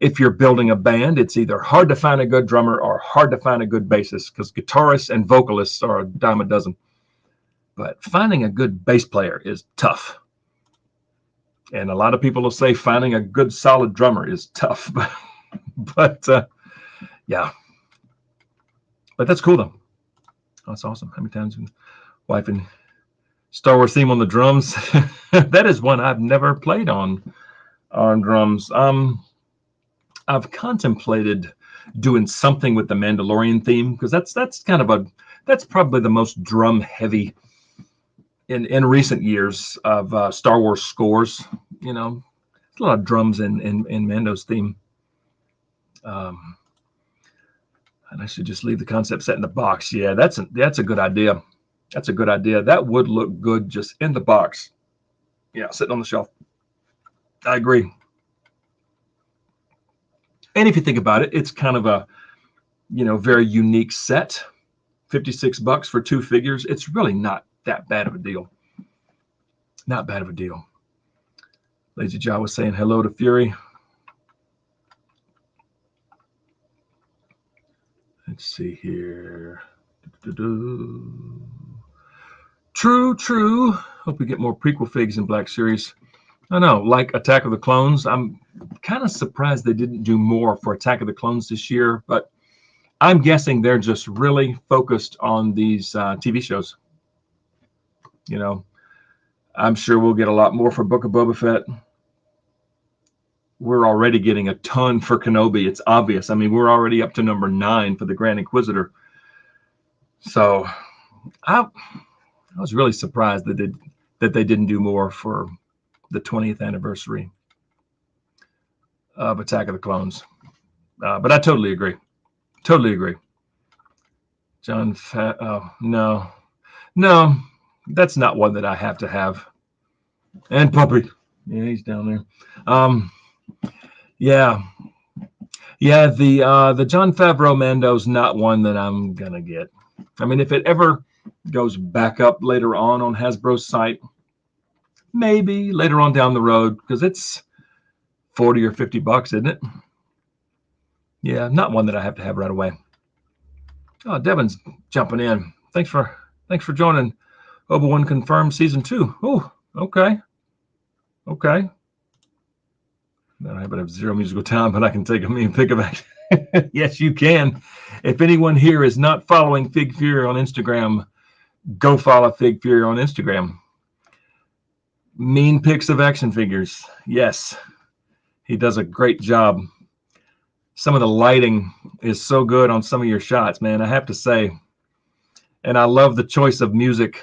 Speaker 1: if you're building a band, it's either hard to find a good drummer or hard to find a good bassist, because guitarists and vocalists are a dime a dozen. But finding a good bass player is tough. And a lot of people will say finding a good solid drummer is tough. But yeah. But that's cool though. That's awesome. How many times have wife and Star Wars theme on the drums? That is one I've never played on drums. I've contemplated doing something with the Mandalorian theme, because that's kind of that's probably the most drum heavy in recent years of Star Wars scores. You know, there's a lot of drums in Mando's theme. And I should just leave the concept set in the box. Yeah, that's a good idea. That's a good idea. That would look good just in the box. Yeah, sitting on the shelf. I agree. And if you think about it, it's kind of a, you know, very unique set. $56 for 2 figures. It's really not that bad of a deal. Not bad of a deal. Lazy Jaw was saying hello to Fury. Let's see here. True. Hope we get more prequel figs in Black Series. I know, like Attack of the Clones. I'm kind of surprised they didn't do more for Attack of the Clones this year, but I'm guessing they're just really focused on these TV shows. You know, I'm sure we'll get a lot more for Book of Boba Fett. We're already getting a ton for Kenobi. It's obvious. I mean, we're already up to number 9 for the Grand Inquisitor. So I was really surprised that they didn't do more for the 20th anniversary of Attack of the Clones. But I totally agree. Totally agree. John Fat. Oh, no, that's not one that I have to have. And Puppy. Yeah, he's down there. Yeah. The Jon Favreau Mando's not one that I'm gonna get. I mean, if it ever goes back up later on Hasbro's site, maybe later on down the road, because it's $40 or $50, isn't it? Yeah, not one that I have to have right away. Oh, Devin's jumping in. Thanks for joining. Obi-Wan confirmed season 2. Oh, okay. I happen to have 0 musical talent, but I can take a mean pick of it. Yes, you can. If anyone here is not following Fig Fury on Instagram, go follow Fig Fury on Instagram. Mean pics of action figures. Yes, he does a great job. Some of the lighting is so good on some of your shots, man, I have to say. And I love the choice of music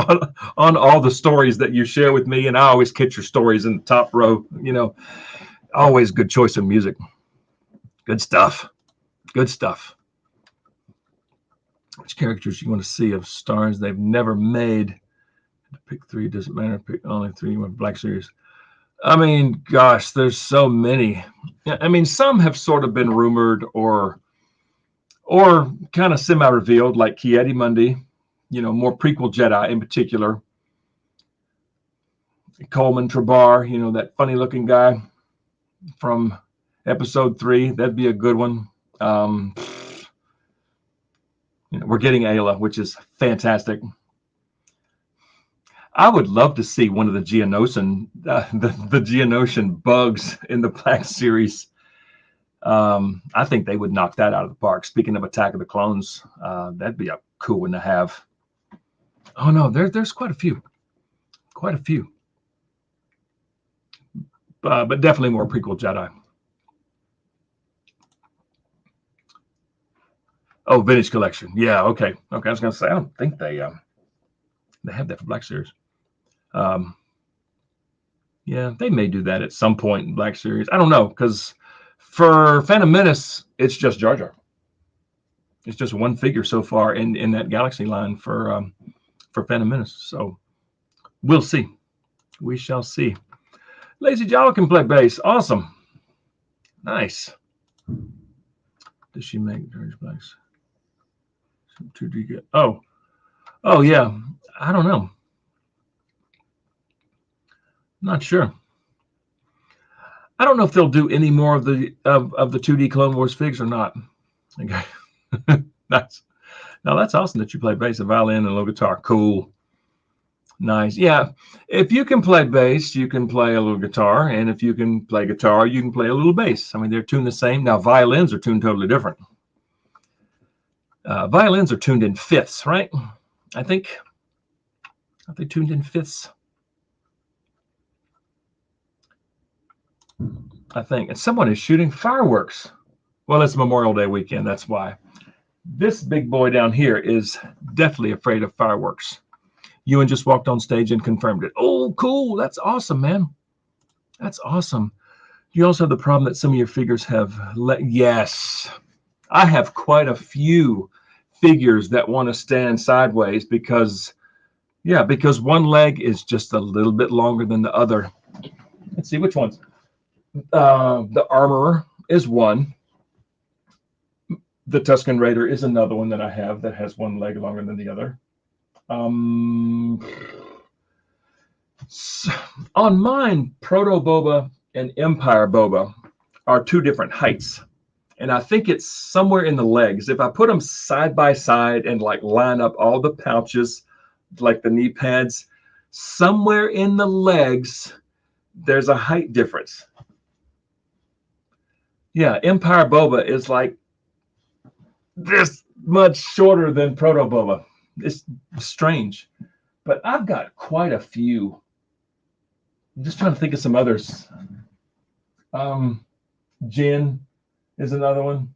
Speaker 1: on all the stories that you share with me. And I always catch your stories in the top row. You know, always good choice of music. Good stuff. Which characters you want to see of stars they've never made? Pick 3, doesn't matter. Pick only 3 with Black Series. I mean, gosh, there's so many. I mean, some have sort of been rumored or kind of semi-revealed, like Ki-Adi-Mundi, you know, more prequel Jedi in particular. Coleman Trabar, you know, that funny-looking guy from Episode 3. That'd be a good one. You know, we're getting Aayla, which is fantastic. I would love to see one of the Geonosian, the Geonosian bugs in the Black Series. I think they would knock that out of the park. Speaking of Attack of the Clones, that'd be a cool one to have. Oh no, there's quite a few. But definitely more prequel Jedi. Oh, vintage collection. Yeah, okay. Okay, I was gonna say I don't think they have that for Black Series. Yeah, they may do that at some point in Black Series. I don't know, because for Phantom Menace, it's just Jar Jar. It's just one figure so far in that Galaxy line for Phantom Menace. So we'll see. We shall see. Lazy Jawa can play bass. Awesome. Nice. Does she make George Blacks? 2D. Oh yeah. I don't know. Not sure. I don't know if they'll do any more of the 2D Clone Wars figs or not. Okay. Nice. Now that's awesome that you play bass and violin and a little guitar. Cool. Nice. Yeah. If you can play bass, you can play a little guitar. And if you can play guitar, you can play a little bass. I mean, they're tuned the same. Now, violins are tuned totally different. Violins are tuned in fifths, right? I think. Are they tuned in fifths? I think. And someone is shooting fireworks. Well, it's Memorial Day weekend. That's why. This big boy down here is definitely afraid of fireworks. Ewan just walked on stage and confirmed it. Oh, cool. That's awesome, man. That's awesome. You also have the problem that some of your figures have yes. I have quite a few figures that want to stand sideways because one leg is just a little bit longer than the other. Let's see which ones. The Armorer is one. The Tusken Raider is another one that I have that has one leg longer than the other. On mine, Proto Boba and Empire Boba are two different heights. And I think it's somewhere in the legs. If I put them side by side and like line up all the pouches, like the knee pads, somewhere in the legs, there's a height difference. Yeah, Empire Boba is like this much shorter than Proto Boba. It's strange, but I've got quite a few. I'm just trying to think of some others. Jin is another one.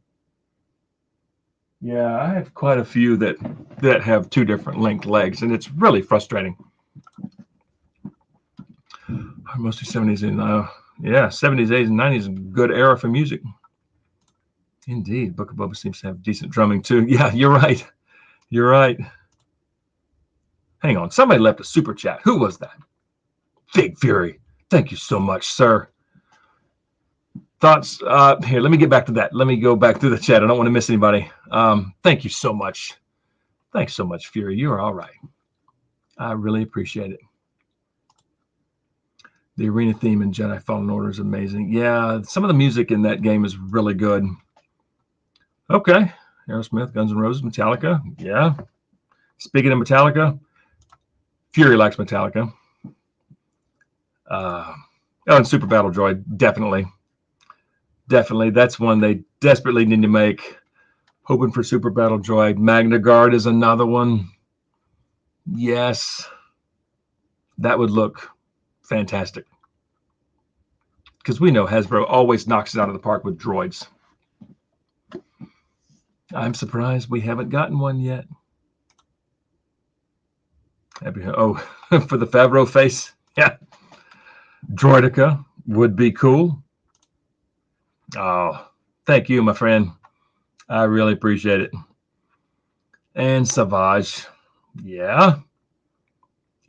Speaker 1: Yeah, I have quite a few that have two different length legs, and it's really frustrating. Mostly 70s and 70s, 80s, and 90s, good era for music. Indeed, Book of Boba seems to have decent drumming too. Yeah, you're right. You're right. Hang on, somebody left a super chat. Who was that? Big Fury. Thank you so much, sir. Thoughts? Here, let me get back to that. Let me go back through the chat. I don't want to miss anybody. Thank you so much. Thanks so much, Fury. You're all right. I really appreciate it. The arena theme in Jedi Fallen Order is amazing. Yeah, some of the music in that game is really good. Okay. Aerosmith, Guns N' Roses, Metallica. Yeah. Speaking of Metallica, Fury likes Metallica. And Super Battle Droid, definitely. Definitely. That's one they desperately need to make. Hoping for Super Battle Droid. Magna Guard is another one. Yes. That would look fantastic. Because we know Hasbro always knocks it out of the park with droids. I'm surprised we haven't gotten one yet. Oh, for the Favreau face? Yeah. Droidica would be cool. Oh, thank you, my friend. I really appreciate it. And Savage. Yeah.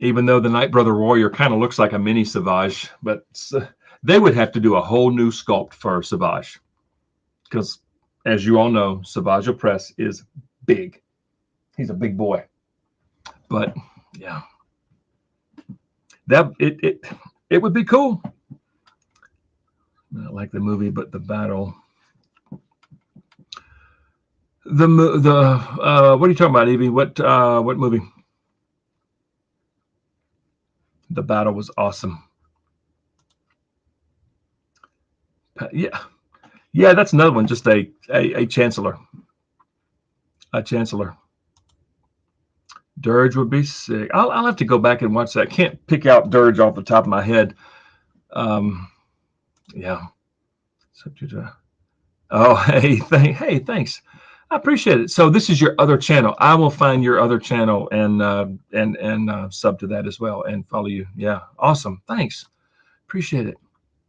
Speaker 1: Even though the Night Brother Warrior kind of looks like a mini Savage, but they would have to do a whole new sculpt for Savage. Because, as you all know, Savage Opress is big. He's a big boy. But, yeah. It would be cool. Not like the movie, but the battle. What are you talking about, Evie? What movie? The battle was awesome. Yeah, that's another one. Just a chancellor. A chancellor. Dirge would be sick. I'll have to go back and watch that. I can't pick out Dirge off the top of my head. Yeah. Oh, hey, thanks. I appreciate it. So this is your other channel. I will find your other channel and sub to that as well and follow you. Yeah, awesome. Thanks. Appreciate it.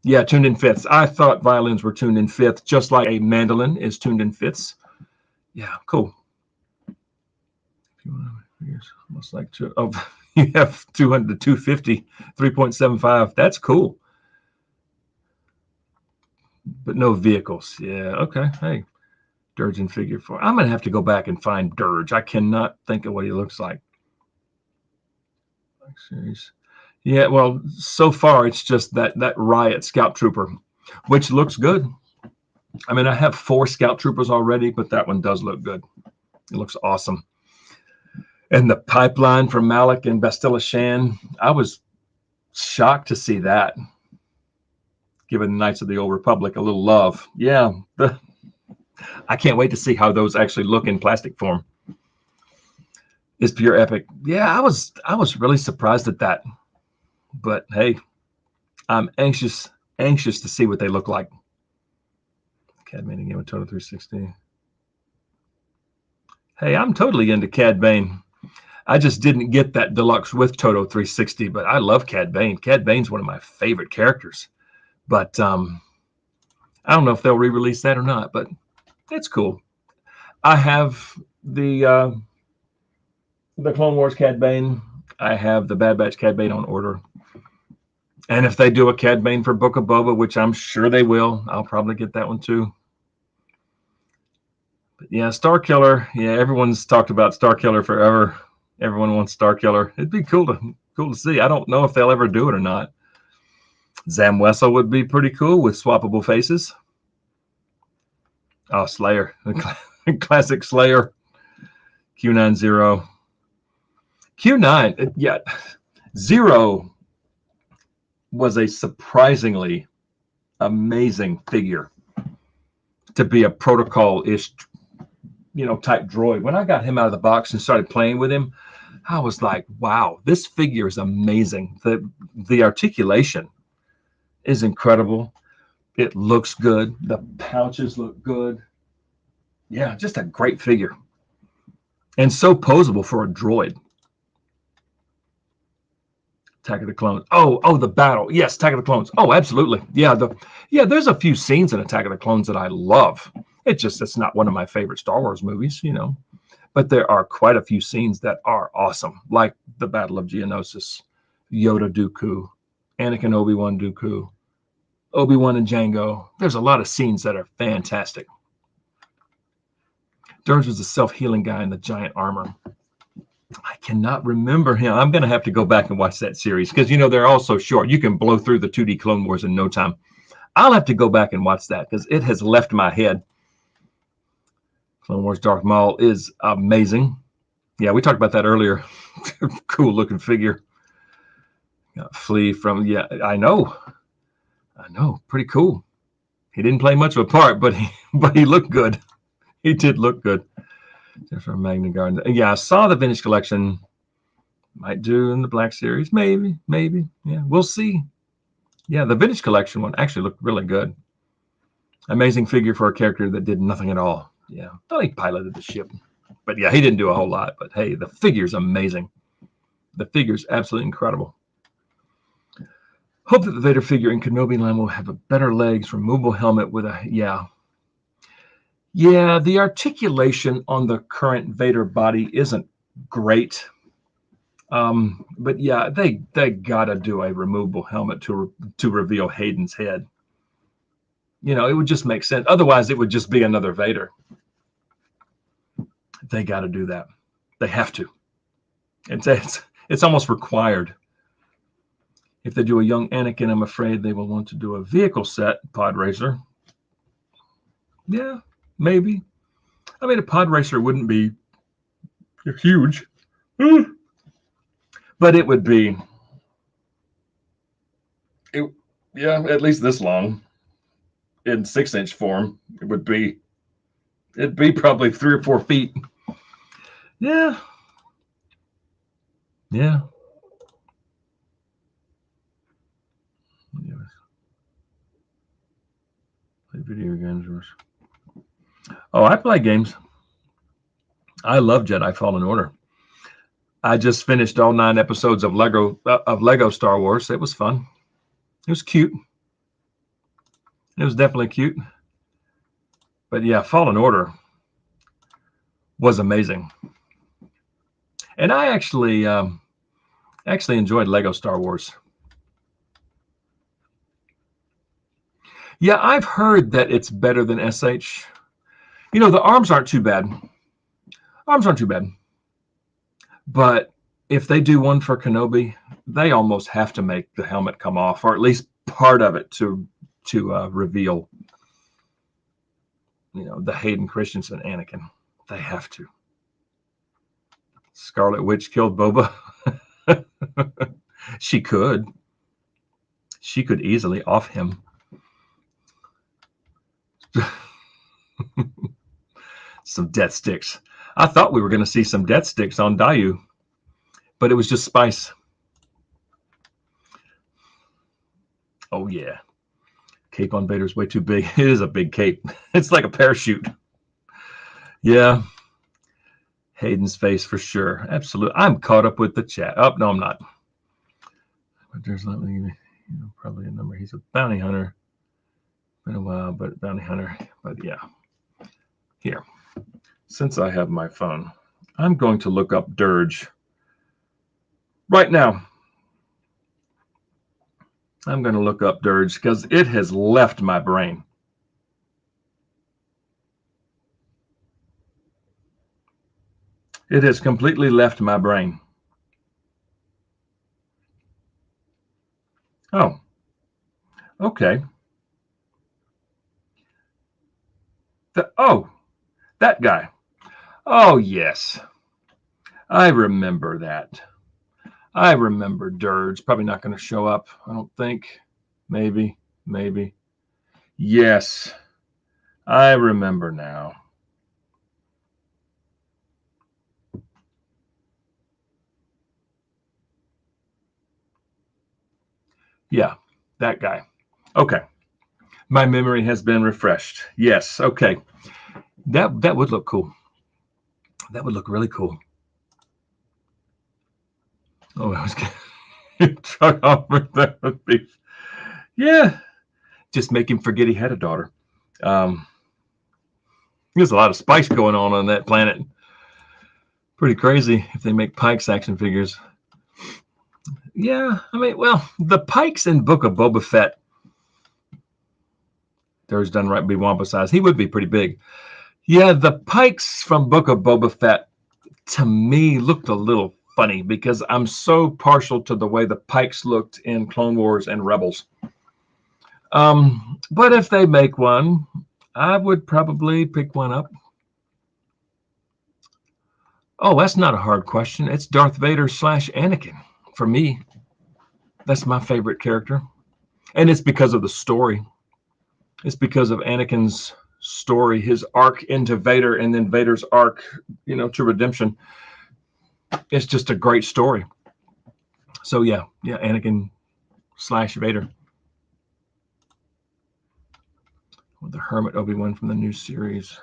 Speaker 1: Yeah, tuned in fifths. I thought violins were tuned in fifth, just like a mandolin is tuned in fifths. Yeah, cool. Almost like you have 200 to 250, 3.75. That's cool. But no vehicles. Yeah, okay. Hey, Dirge in figure 4. I'm gonna have to go back and find Dirge. I cannot think of what he looks like. Series. Yeah, well, so far it's just that Riot Scout Trooper, which looks good. I mean, I have 4 Scout Troopers already, but that one does look good. It looks awesome. And the pipeline from Malik and Bastilla Shan, I was shocked to see that. Giving the Knights of the Old Republic a little love. Yeah, I can't wait to see how those actually look in plastic form. It's pure epic. Yeah, I was really surprised at that. But hey, I'm anxious to see what they look like. Cad Bane again with Total 360. Hey, I'm totally into Cad Bane. I just didn't get that deluxe with Toto 360, but I love Cad Bane. Cad Bane's one of my favorite characters. But I don't know if they'll re-release that or not, but it's cool. I have the Clone Wars Cad Bane. I have the Bad Batch Cad Bane on order. And if they do a Cad Bane for Book of Boba, which I'm sure they will, I'll probably get that one too. But yeah, Star Killer. Yeah, everyone's talked about Star Killer forever. Everyone wants Star Killer. It'd be cool to see. I don't know if they'll ever do it or not. Zam Wessel would be pretty cool with swappable faces. Oh, Slayer. Classic Slayer. Q90. Q9, yeah. Zero was a surprisingly amazing figure to be a protocol-ish, type droid. When I got him out of the box and started playing with him, I was like, wow, this figure is amazing. The articulation is incredible. It looks good. The pouches look good. Yeah, just a great figure. And so posable for a droid. Attack of the Clones. Oh, the battle. Yes, Attack of the Clones. Oh, absolutely. Yeah, there's a few scenes in Attack of the Clones that I love. It's not one of my favorite Star Wars movies, But there are quite a few scenes that are awesome, like the Battle of Geonosis, Yoda Dooku, Anakin Obi-Wan Dooku, Obi-Wan and Jango. There's a lot of scenes that are fantastic. Dirge was a self-healing guy in the giant armor. I cannot remember him. I'm going to have to go back and watch that series because, they're all so short. You can blow through the 2D Clone Wars in no time. I'll have to go back and watch that because it has left my head. Clone Wars Darth Maul is amazing. Yeah, we talked about that earlier. Cool looking figure. Flea from, yeah, I know. Pretty cool. He didn't play much of a part, but he looked good. He did look good. From Magna Garden. Yeah, I saw the vintage collection. Might do in the Black Series. Maybe. Yeah, we'll see. Yeah, the vintage collection one actually looked really good. Amazing figure for a character that did nothing at all. Yeah, thought he piloted the ship. But yeah, he didn't do a whole lot. But hey, the figure's amazing. The figure's absolutely incredible. Hope that the Vader figure in Kenobi line will have a better legs, removable helmet with a, yeah. Yeah, the articulation on the current Vader body isn't great. But yeah, they gotta do a removable helmet to reveal Hayden's head. It would just make sense. Otherwise, it would just be another Vader. They got to do that. They have to. It's almost required. If they do a young Anakin, I'm afraid they will want to do a vehicle set pod racer. Yeah, maybe. I mean, a pod racer wouldn't be huge, but it would be. Yeah, at least this long. In 6-inch form, it'd be probably 3 or 4 feet. Yeah. Play video games. Oh, I play games. I love Jedi Fallen Order. I just finished all 9 episodes of Lego Star Wars. It was fun. It was cute. It was definitely cute. But yeah, Fallen Order was amazing. And I actually enjoyed Lego Star Wars. Yeah, I've heard that it's better than SH. You know, the arms aren't too bad. But if they do one for Kenobi, they almost have to make the helmet come off, or at least part of it to reveal, you know, the Hayden Christensen Anakin. They have to. Scarlet Witch killed Boba. She could easily off him. Some death sticks. I thought we were going to see some death sticks on Dayu, but it was just spice. Oh yeah, cape on Vader's way too big. It is a big cape. It's like a parachute. Yeah, Hayden's face for sure. Absolutely. I'm caught up with the chat. Oh no, I'm not. But there's not many, you know, probably a number. He's a bounty hunter. Been a while, but bounty hunter. But yeah, here. Since I have my phone, I'm going to look up Dirge right now. I'm going to look up Dirge because it has left my brain. It has completely left my brain. Oh, okay. That guy. Oh, yes. I remember that. I remember Dirge. Probably not going to show up, I don't think. Maybe. Yes. I remember now. Yeah, that guy. Okay. My memory has been refreshed. Yes. Okay. That would look cool. That would look really cool. Oh, I was getting truck off with that beef. Yeah. Just make him forget he had a daughter. There's a lot of spice going on that planet. Pretty crazy if they make Pikes action figures. Yeah, I mean, well, the Pikes in Book of Boba Fett, there's done right to be Wampa size. He would be pretty big. Yeah, the Pikes from Book of Boba Fett, to me, looked a little funny because I'm so partial to the way the Pikes looked in Clone Wars and Rebels. But if they make one, I would probably pick one up. Oh, that's not a hard question. It's Darth Vader / Anakin for me. That's my favorite character. And it's because of the story. It's because of Anakin's story, his arc into Vader, and then Vader's arc, you know, to redemption. It's just a great story. So yeah, Anakin / Vader. With the Hermit Obi-Wan from the new series.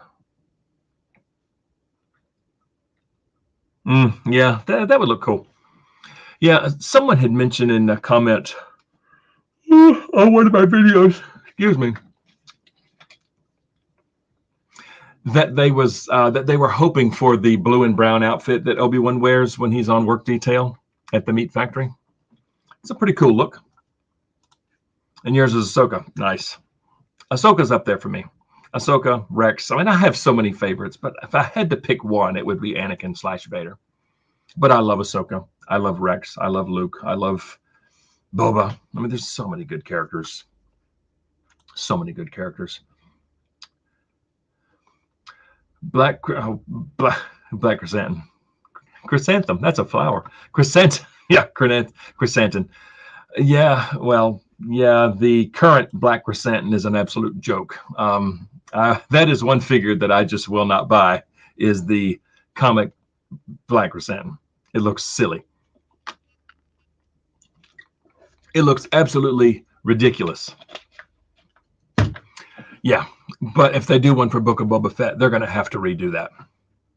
Speaker 1: Yeah, that would look cool. Yeah, someone had mentioned in a comment on one of my videos, excuse me, that they were hoping for the blue and brown outfit that Obi-Wan wears when he's on work detail at the meat factory. It's a pretty cool look. And yours is Ahsoka. Nice. Ahsoka's up there for me. Ahsoka, Rex. I mean, I have so many favorites, but if I had to pick one, it would be Anakin / Vader. But I love Ahsoka. I love Rex. I love Luke. I love Boba. I mean, there's so many good characters. So many good characters. Black chrysanthemum. Chrysanthemum. That's a flower. Chrysanthemum. Yeah, chrysanthemum. Yeah, well, yeah, the current black chrysanthemum is an absolute joke. That is one figure that I just will not buy, is the comic black chrysanthemum. It looks silly. It looks absolutely ridiculous. Yeah, but if they do one for Book of Boba Fett, they're going to have to redo that.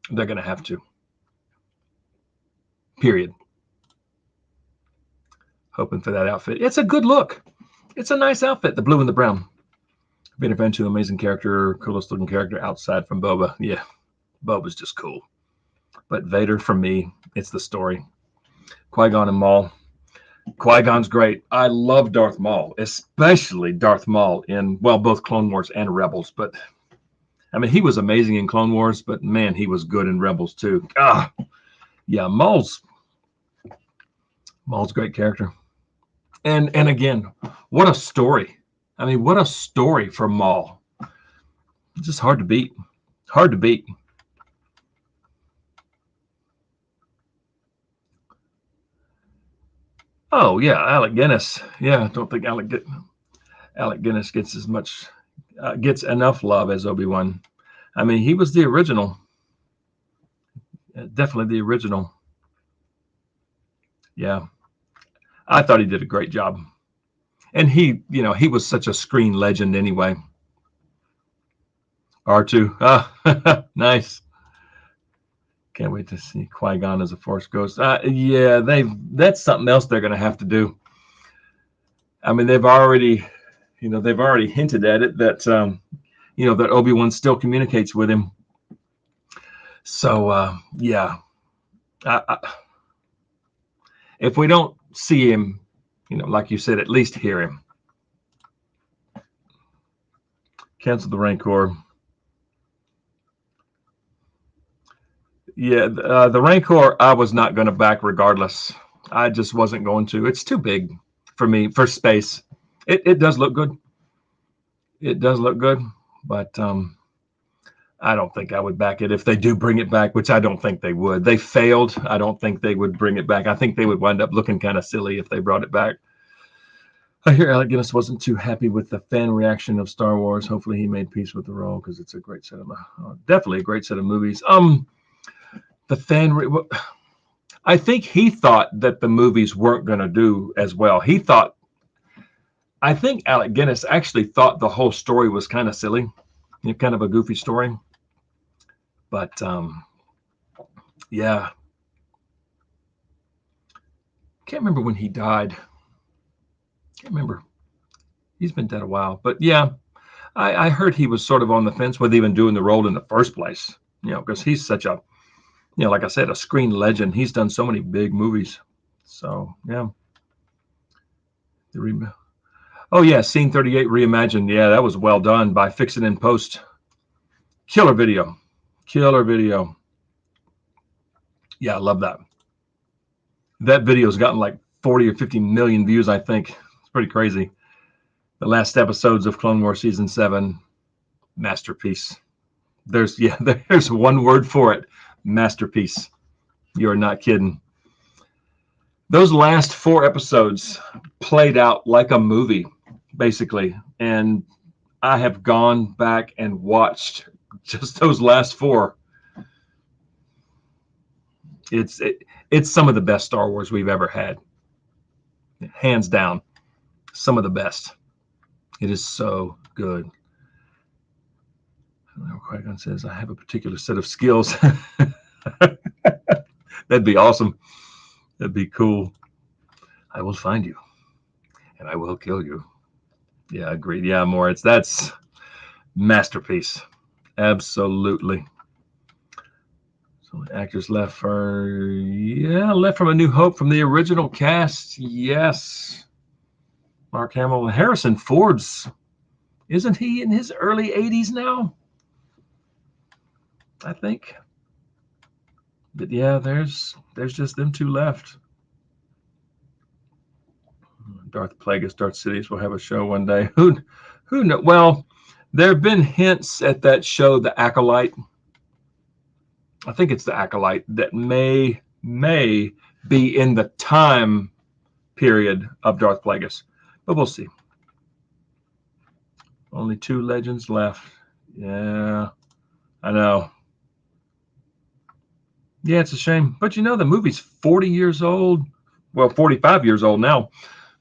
Speaker 1: They're going to have to. Period. Hoping for that outfit. It's a good look. It's a nice outfit, the blue and the brown. Vader fan 2, amazing character, coolest looking character outside from Boba. Yeah, Boba's just cool. But Vader, for me, it's the story. Qui-Gon and Maul. Qui-Gon's great. I love Darth Maul, especially Darth Maul in, well, both Clone Wars and Rebels. But, I mean, he was amazing in Clone Wars, but, man, he was good in Rebels, too. Yeah, Maul's a great character. And again, what a story. I mean, what a story for Maul. It's just hard to beat. Hard to beat. Oh, yeah, Alec Guinness. Yeah, I don't think Alec Guinness gets as much, gets enough love as Obi-Wan. I mean, he was the original. Definitely the original. Yeah. I thought he did a great job. And he was such a screen legend anyway. R2. Nice. Can't wait to see Qui-Gon as a Force Ghost. Yeah, that's something else they're going to have to do. I mean, they've already hinted at it that that Obi-Wan still communicates with him. So yeah, if we don't see him, like you said, at least hear him. Cancel the Rancor. Yeah, the Rancor I was not going to back regardless. I just wasn't going to. It's too big for me for space. It does look good. It does look good, but I don't think I would back it if they do bring it back, which I don't think they would. They failed. I don't think they would bring it back. I think they would wind up looking kind of silly if they brought it back. I hear Alec Guinness wasn't too happy with the fan reaction of Star Wars. Hopefully he made peace with the role because it's a great set of definitely a great set of movies. The fan, I think he thought that the movies weren't going to do as well. I think Alec Guinness actually thought the whole story was kind of silly, kind of a goofy story. But yeah, can't remember when he died. Can't remember. He's been dead a while. But yeah, I heard he was sort of on the fence with even doing the role in the first place. Because he's such a, like I said, a screen legend. He's done so many big movies. So yeah. Oh yeah, Scene 38 reimagined. Yeah, that was well done by Fix It in Post. Killer video. Yeah, I love that. That video's gotten like 40 or 50 million views, I think. It's pretty crazy. The last episodes of Clone Wars Season 7, masterpiece. There's one word for it, masterpiece. You're not kidding. Those last 4 episodes played out like a movie, basically. And I have gone back and watched just those last 4. It's some of the best Star Wars we've ever had. Hands down, some of the best. It is so good. Qui-Gon says, I have a particular set of skills. That'd be awesome. That'd be cool. I will find you and I will kill you. Yeah, agreed. Yeah, Moritz, that's masterpiece. Absolutely. So actors left from A New Hope from the original cast. Yes. Mark Hamill. Harrison Ford's, isn't he in his early 80s now? I think. But yeah, there's just them 2 left. Darth Plagueis, Darth Sidious will have a show one day. Who knows? Well, there have been hints at that show, The Acolyte. I think it's The Acolyte that may be in the time period of Darth Plagueis, but we'll see. Only 2 legends left. Yeah, I know. Yeah, it's a shame. But the movie's 40 years old. Well, 45 years old now.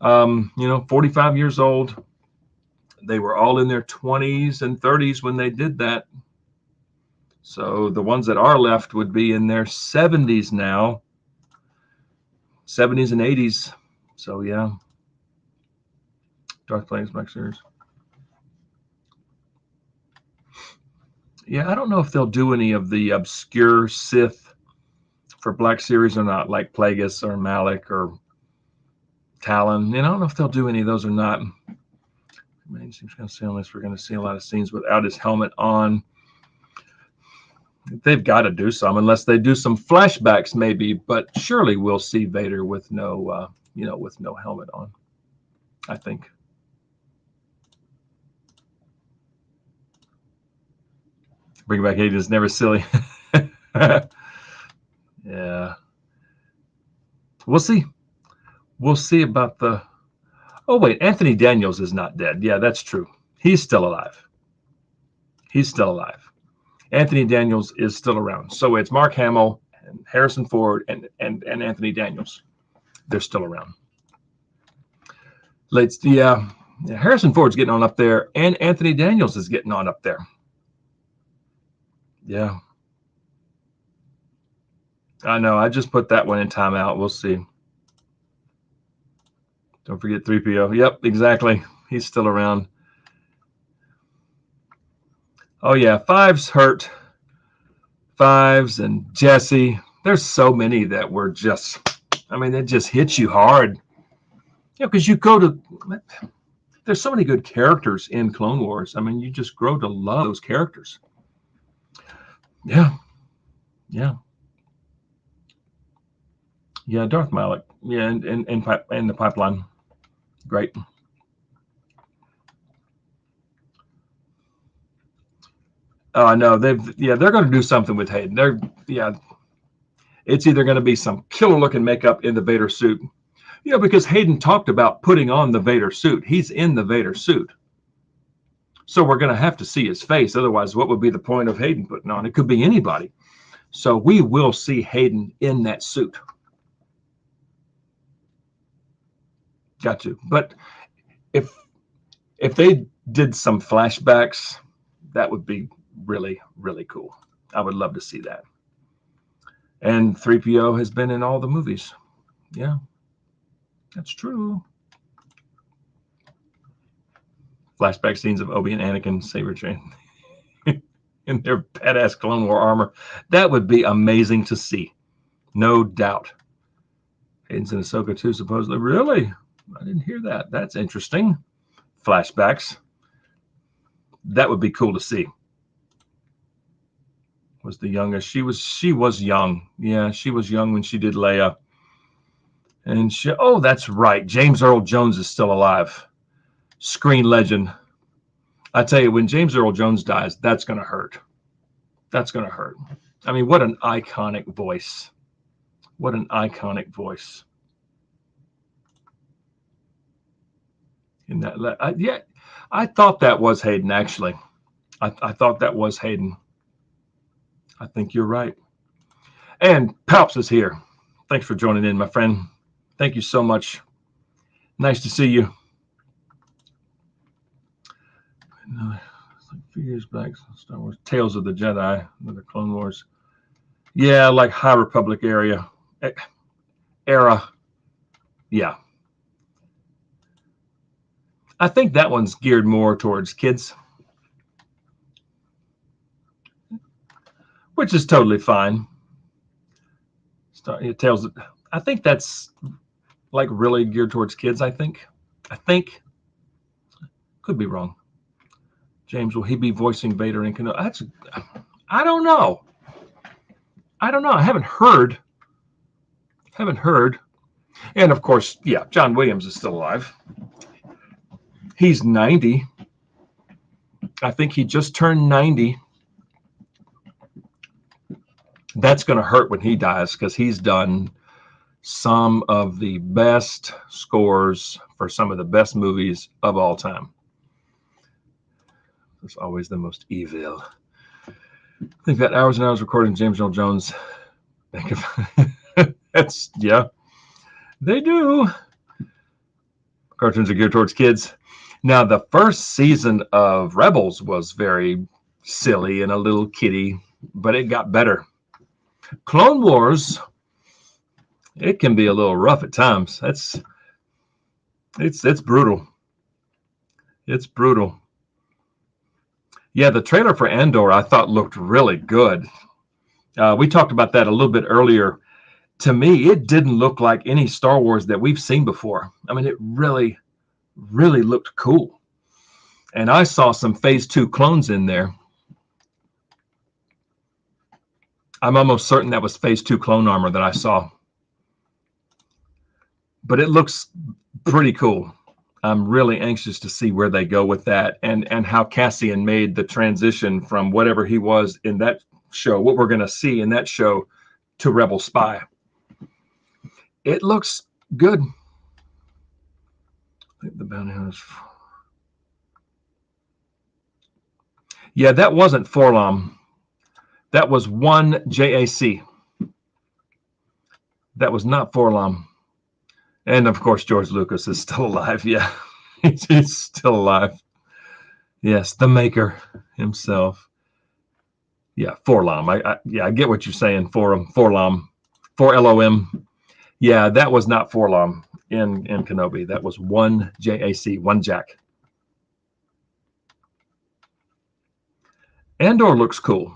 Speaker 1: 45 years old. They were all in their 20s and 30s when they did that. So the ones that are left would be in their 70s now, 70s and 80s. So yeah, Darth Plagueis Black Series. Yeah, I don't know if they'll do any of the obscure Sith for Black Series or not, like Plagueis or Malik or Talon. I don't know if they'll do any of those or not. Man, seems going to see unless we're going to see a lot of scenes without his helmet on. They've got to do some, unless they do some flashbacks, maybe. But surely we'll see Vader with no, with no helmet on. I think. Bring back Hayden is never silly. Yeah. We'll see. We'll see about the. Oh wait, Anthony Daniels is not dead. Yeah, that's true. He's still alive. He's still alive. Anthony Daniels is still around. So it's Mark Hamill and Harrison Ford and Anthony Daniels. They're still around. Harrison Ford's getting on up there, and Anthony Daniels is getting on up there. Yeah. I know. I just put that one in timeout. We'll see. Don't forget 3PO. Yep, exactly. He's still around. Oh, yeah. Fives hurt. Fives and Jesse. There's so many that were just, it just hits you hard. Because you go to, there's so many good characters in Clone Wars. You just grow to love those characters. Yeah. Yeah. Yeah, Darth Malik. Yeah, and the pipeline. Great. Oh, I know. They're going to do something with Hayden. It's either going to be some killer looking makeup in the Vader suit. Because Hayden talked about putting on the Vader suit. He's in the Vader suit. So we're going to have to see his face. Otherwise, what would be the point of Hayden putting on? It could be anybody. So we will see Hayden in that suit. Got to. But if they did some flashbacks, that would be really, really cool. I would love to see that. And 3PO has been in all the movies. Yeah, that's true. Flashback scenes of Obi and Anakin saber train in their badass Clone War armor. That would be amazing to see. No doubt. Hayden's in Ahsoka too, supposedly. Really? I didn't hear that. That's interesting. Flashbacks. That would be cool to see. Was the youngest. She was young. Yeah, she was young when she did Leia. And that's right. James Earl Jones is still alive. Screen legend. I tell you, when James Earl Jones dies, that's going to hurt. That's going to hurt. What an iconic voice. What an iconic voice. In that, I thought that was Hayden, actually. I thought that was Hayden. I think you're right. And Palps is here. Thanks for joining in, my friend. Thank you so much. Nice to see you. Like a few years back, Star Wars Tales of the Jedi, another Clone Wars. Yeah, like High Republic era. Yeah. I think that one's geared more towards kids, which is totally fine. Tales. I think that's like really geared towards kids. I think. Could be wrong. James, will he be voicing Vader in Kenobi? I don't know. I haven't heard. And of course, yeah, John Williams is still alive. He's 90. I think he just turned 90. That's going to hurt when he dies because he's done some of the best scores for some of the best movies of all time. It's always the most evil. I think that hours and hours recording James Earl Jones. That's, yeah, they do. Cartoons are geared towards kids. Now, the first season of Rebels was very silly and a little kiddie. but it got better. Clone Wars, it can be a little rough at times. It's brutal. It's brutal. Yeah, the trailer for Andor I thought looked really good. We talked about that a little bit earlier. To me, it didn't look like any Star Wars that we've seen before. I mean, it really, really looked cool. And I saw some Phase 2 clones in there. I'm almost certain that was Phase 2 clone armor that I saw. But it looks pretty cool. I'm really anxious to see where they go with that and how Cassian made the transition from whatever he was in that show, what we're going to see in that show, to Rebel Spy. It looks good. I think the bounty hunters. Yeah, that wasn't Forlom. That was one JAC. That was not Forlom. And of course, George Lucas is still alive. Yeah, he's still alive. Yes, the maker himself. Yeah, Forlom. I get what you're saying. Forlom. 4LOM. Yeah, that was not Forlom in Kenobi. That was one JAC, one Jack. Andor looks cool.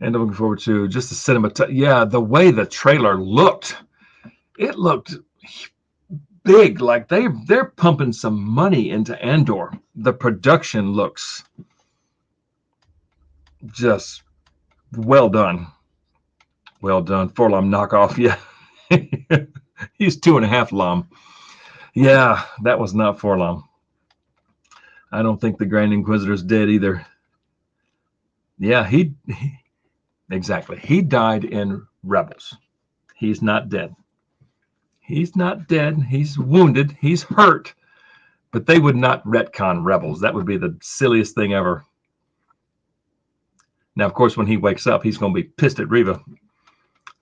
Speaker 1: And I'm looking forward to just the cinema. Yeah, the way the trailer looked, it looked big. Like they're pumping some money into Andor. The production looks just well done. Well done. 4-Lom knockoff. Yeah. He's 2.5 Lom. Yeah, that was not 4-Lom. I don't think the Grand Inquisitor's dead either. Yeah, exactly. He died in Rebels. He's not dead. He's not dead. He's wounded. He's hurt. But they would not retcon Rebels. That would be the silliest thing ever. Now, of course, when he wakes up, he's going to be pissed at Reva.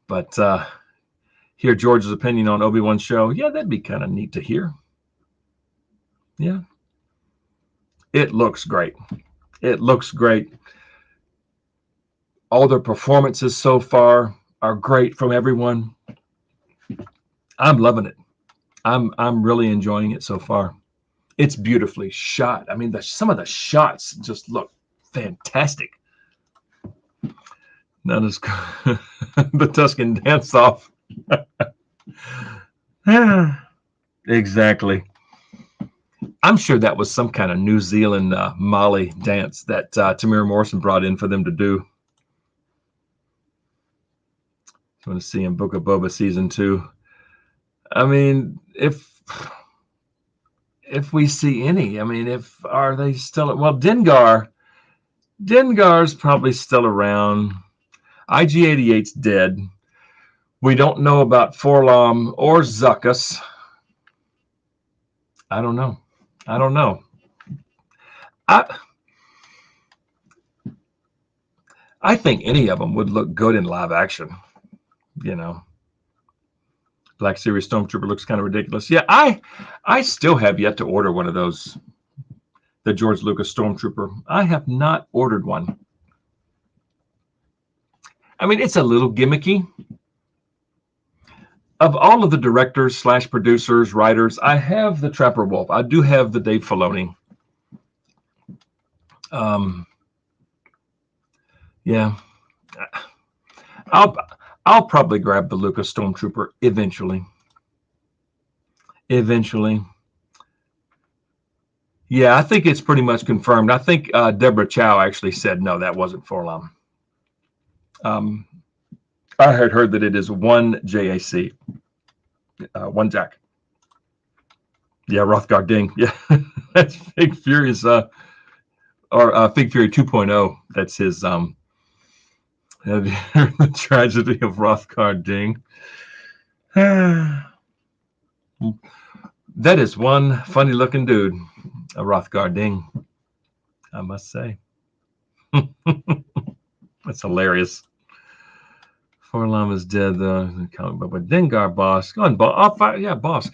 Speaker 1: But hear George's opinion on Obi-Wan's show. Yeah, that'd be kind of neat to hear. Yeah. It looks great. It looks great. All the performances so far are great from everyone. I'm loving it. I'm really enjoying it so far. It's beautifully shot. I mean, some of the shots just look fantastic. Not as the Tuscan dance off. Exactly. I'm sure that was some kind of New Zealand Mali dance that Tamira Morrison brought in for them to do. I want to see in Book of Boba season 2. I mean, if we see any, I mean, are they still? Well, Dengar's probably still around. IG-88's dead. We don't know about 4-Lom or Zuckuss. I don't know. I think any of them would look good in live action. You know, Black Series Stormtrooper looks kind of ridiculous. Yeah, I still have yet to order one of those, the George Lucas Stormtrooper. I have not ordered one. I mean, it's a little gimmicky. Of all of the directors / producers, writers, I have the Trapper Wolf. I do have the Dave Filoni. Yeah, I'll probably grab the Lucas Stormtrooper eventually. Yeah, I think it's pretty much confirmed. I think Deborah Chow actually said no, that wasn't 4-Lom. I had heard that it is one JAC, one Jack. Yeah, Rothgar Ding. Yeah, that's Fig Fury's or Fig Fury 2.0. That's his the tragedy of Rothgar Ding. That is one funny looking dude, a Rothgar Ding, I must say. That's hilarious. 4-Lom is dead though. But Dengar Bosk. Go on, Bosk. Yeah, Bosk.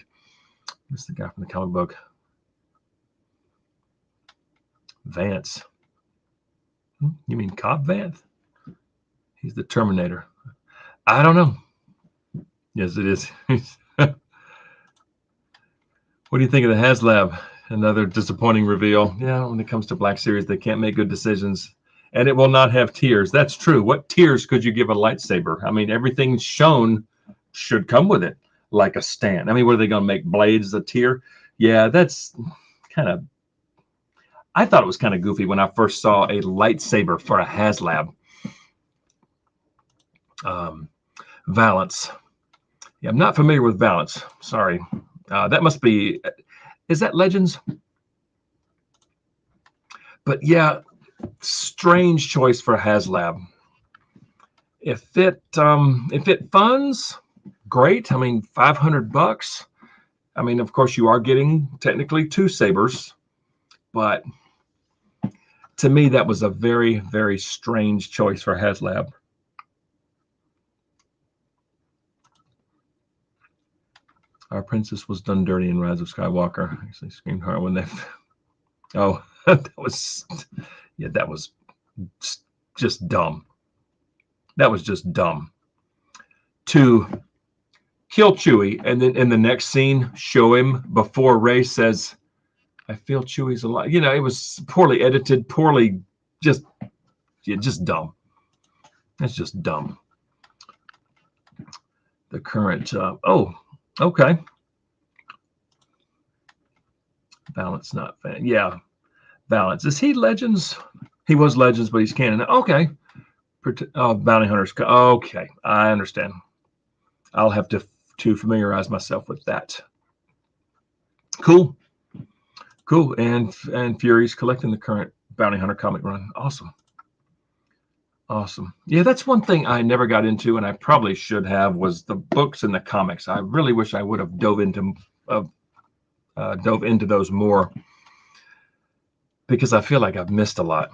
Speaker 1: Who's the guy from the comic book? Vance. You mean Cobb Vanth? He's the Terminator. I don't know. Yes, it is. What do you think of the HasLab? Another disappointing reveal. Yeah, when it comes to Black Series, they can't make good decisions. And it will not have tears. That's true. What tears could you give a lightsaber? I mean, everything shown should come with it, like a stand. I mean, what are they going to make blades a tear? Yeah, that's kind of... I thought it was kind of goofy when I first saw a lightsaber for a HasLab. Valance. Yeah, I'm not familiar with Valance. Sorry. That must be... Is that Legends? But yeah, strange choice for HasLab. If it funds, great. I mean, $500. I mean, of course, you are getting technically 2 sabers, but to me, that was a very, very strange choice for HasLab. Our princess was done dirty in Rise of Skywalker. Actually, screamed hard when they... Oh, that was... Yeah, that was just dumb. That was just dumb. To kill Chewie and then in the next scene show him before Rey says, "I feel Chewie's alive." You know, it was poorly edited, poorly, just dumb. That's just dumb. The current... oh, okay. Valance, not fan. Yeah, Valance. Is he Legends? He was Legends, but he's canon. Okay. Bounty Hunters. Okay, I understand. I'll have to familiarize myself with that. Cool. And Fury's collecting the current Bounty Hunter comic run. Awesome. Yeah, that's one thing I never got into, and I probably should have, was the books and the comics. I really wish I would have dove into those more, because I feel like I've missed a lot.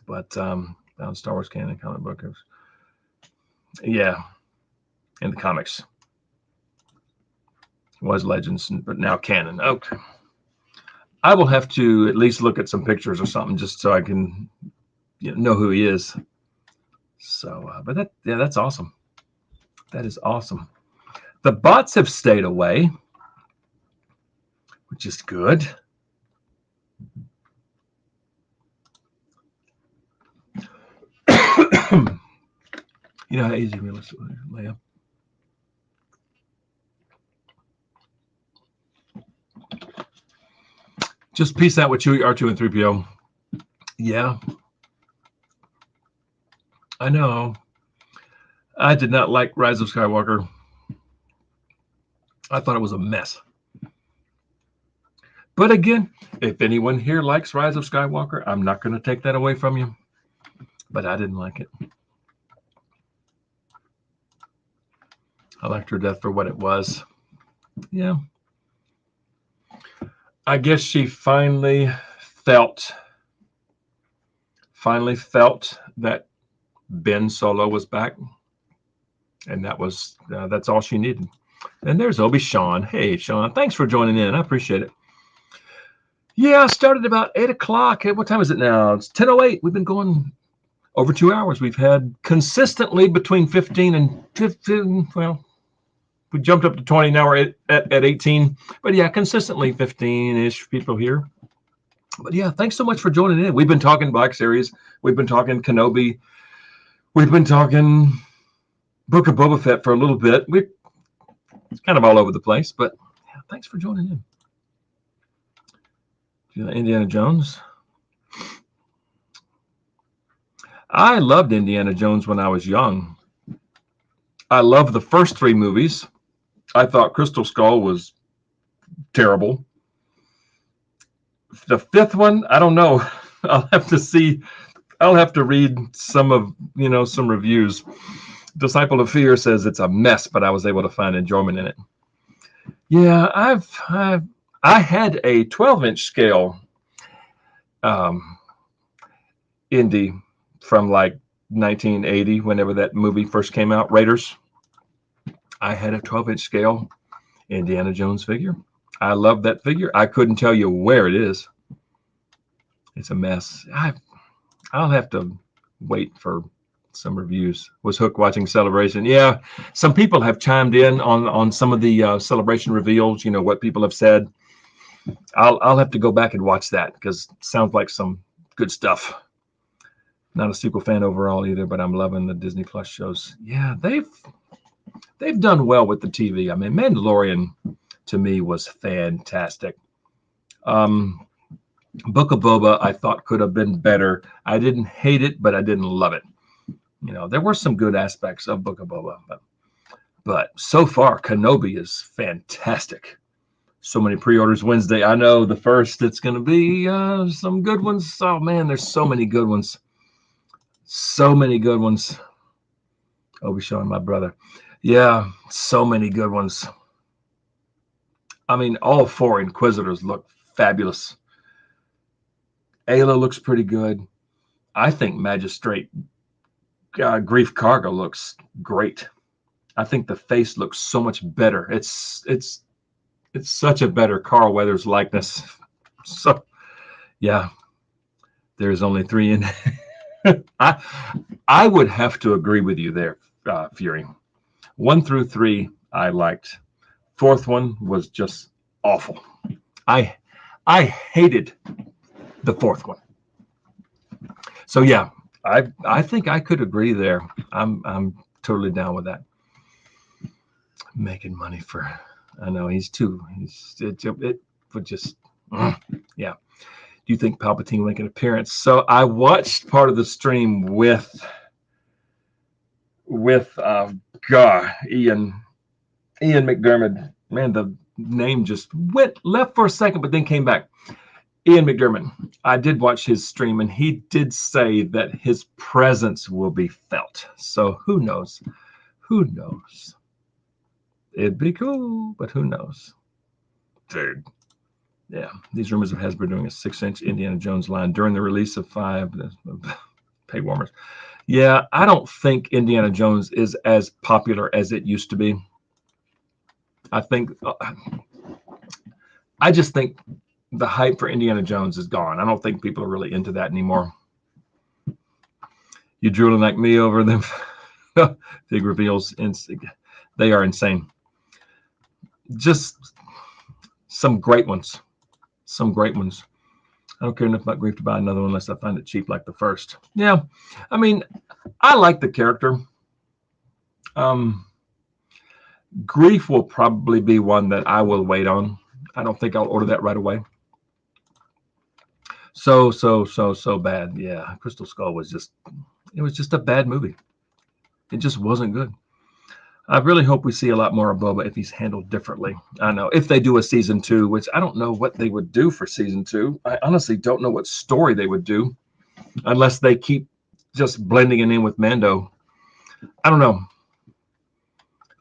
Speaker 1: But Star Wars canon comic books. Yeah, in the comics. Was Legends, but now canon. Okay. I will have to at least look at some pictures or something just so I can know who he is. So, but that's awesome. That is awesome. The bots have stayed away, which is good. You know how easy realistic layup. Just peace out with Chewie, R2, and 3PO. Yeah. I know. I did not like Rise of Skywalker. I thought it was a mess. But again, if anyone here likes Rise of Skywalker, I'm not going to take that away from you. But I didn't like it. I liked her death for what it was. Yeah. I guess she finally felt that Ben Solo was back, and that's all she needed. And there's Obi-Sean. Hey, Sean, thanks for joining in. I appreciate it. Yeah, I started about 8 o'clock. What time is it now? It's 10:08. We've been going over 2 hours. We've had consistently between 15 and 15. Well, we jumped up to 20. Now we're at 18. But yeah, consistently 15-ish people here. But yeah, thanks so much for joining in. We've been talking Black Series. We've been talking Kenobi. We've been talking Book of Boba Fett for a little bit. It's kind of all over the place, but yeah, thanks for joining in. Indiana Jones. I loved Indiana Jones when I was young. I loved the first 3 movies. I thought Crystal Skull was terrible. The 5th one, I don't know. I'll have to see. I'll have to read some reviews. Disciple of Fear says it's a mess, but I was able to find enjoyment in it. Yeah, I had a 12-inch scale Indy from like 1980, whenever that movie first came out, Raiders. I had a 12-inch scale Indiana Jones figure. I love that figure. I couldn't tell you where it is. It's a mess. I'll have to wait for Some reviews. Was hooked watching Celebration. Yeah, some people have chimed in on some of the Celebration reveals. You know what people have said. I'll have to go back and watch that because it sounds like some good stuff. Not a sequel fan overall either, but I'm loving the Disney Plus shows. Yeah, they've done well with the TV. I mean, Mandalorian to me was fantastic. Book of Boba I thought could have been better. I didn't hate it, but I didn't love it. You know, there were some good aspects of Book of Boba, but so far Kenobi is fantastic. So many pre-orders Wednesday. I know the first, it's going to be some good ones. Oh man, there's so many good ones. So many good ones. Obi-Wan, my brother. Yeah, so many good ones. I mean, all 4 Inquisitors look fabulous. Aayla looks pretty good. I think Magistrate Greef Karga looks great. I think the face looks so much better. It's such a better Carl Weathers likeness. So, yeah, there's only 3 in. I would have to agree with you there, Fury. 1 through 3 I liked. 4th one was just awful. I hated the 4th one. So yeah, I think I could agree there. I'm totally down with that. Making money for, I know it would just yeah. Do you think Palpatine will make an appearance? So I watched part of the stream with Ian McDermott. Man, the name just went left for a second, but then came back. Ian McDermott. I did watch his stream, and he did say that his presence will be felt. So who knows? Who knows? It'd be cool, but who knows? Dude. Yeah, these rumors of Hasbro doing a 6-inch Indiana Jones line during the release of 5 pay warmers. Yeah, I don't think Indiana Jones is as popular as it used to be. I just think the hype for Indiana Jones is gone. I don't think people are really into that anymore. You drooling like me over them big reveals. They are insane. Just some great ones. Some great ones. I don't care enough about Greef to buy another one unless I find it cheap like the first. Yeah, I mean, I like the character. Greef will probably be one that I will wait on. I don't think I'll order that right away. So bad. Yeah, Crystal Skull was just a bad movie. It just wasn't good. I really hope we see a lot more of Boba if he's handled differently. I know if they do a season 2, which I don't know what they would do for season 2. I honestly don't know what story they would do unless they keep just blending it in with Mando. I don't know.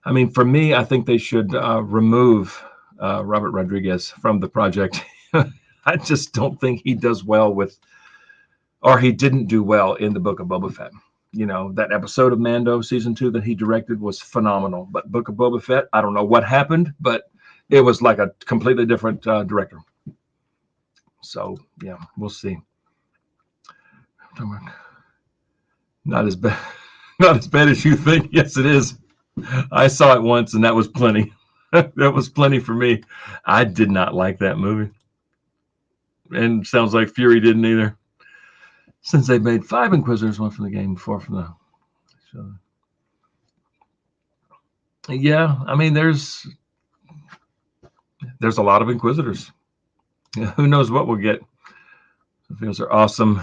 Speaker 1: I mean, for me, I think they should remove Robert Rodriguez from the project. I just don't think he does well with, or he didn't do well in the Book of Boba Fett. You know, that episode of Mando season 2 that he directed was phenomenal. But Book of Boba Fett, I don't know what happened, but it was like a completely different director. So, yeah, we'll see. Not as bad. Not as bad as you think. Yes, it is. I saw it once, and that was plenty. That was plenty for me. I did not like that movie. And sounds like Fury didn't either. Since they've made 5 Inquisitors, 1 from the game, 4 from the show. Yeah, I mean, there's a lot of Inquisitors. Yeah, who knows what we'll get. The videos are awesome.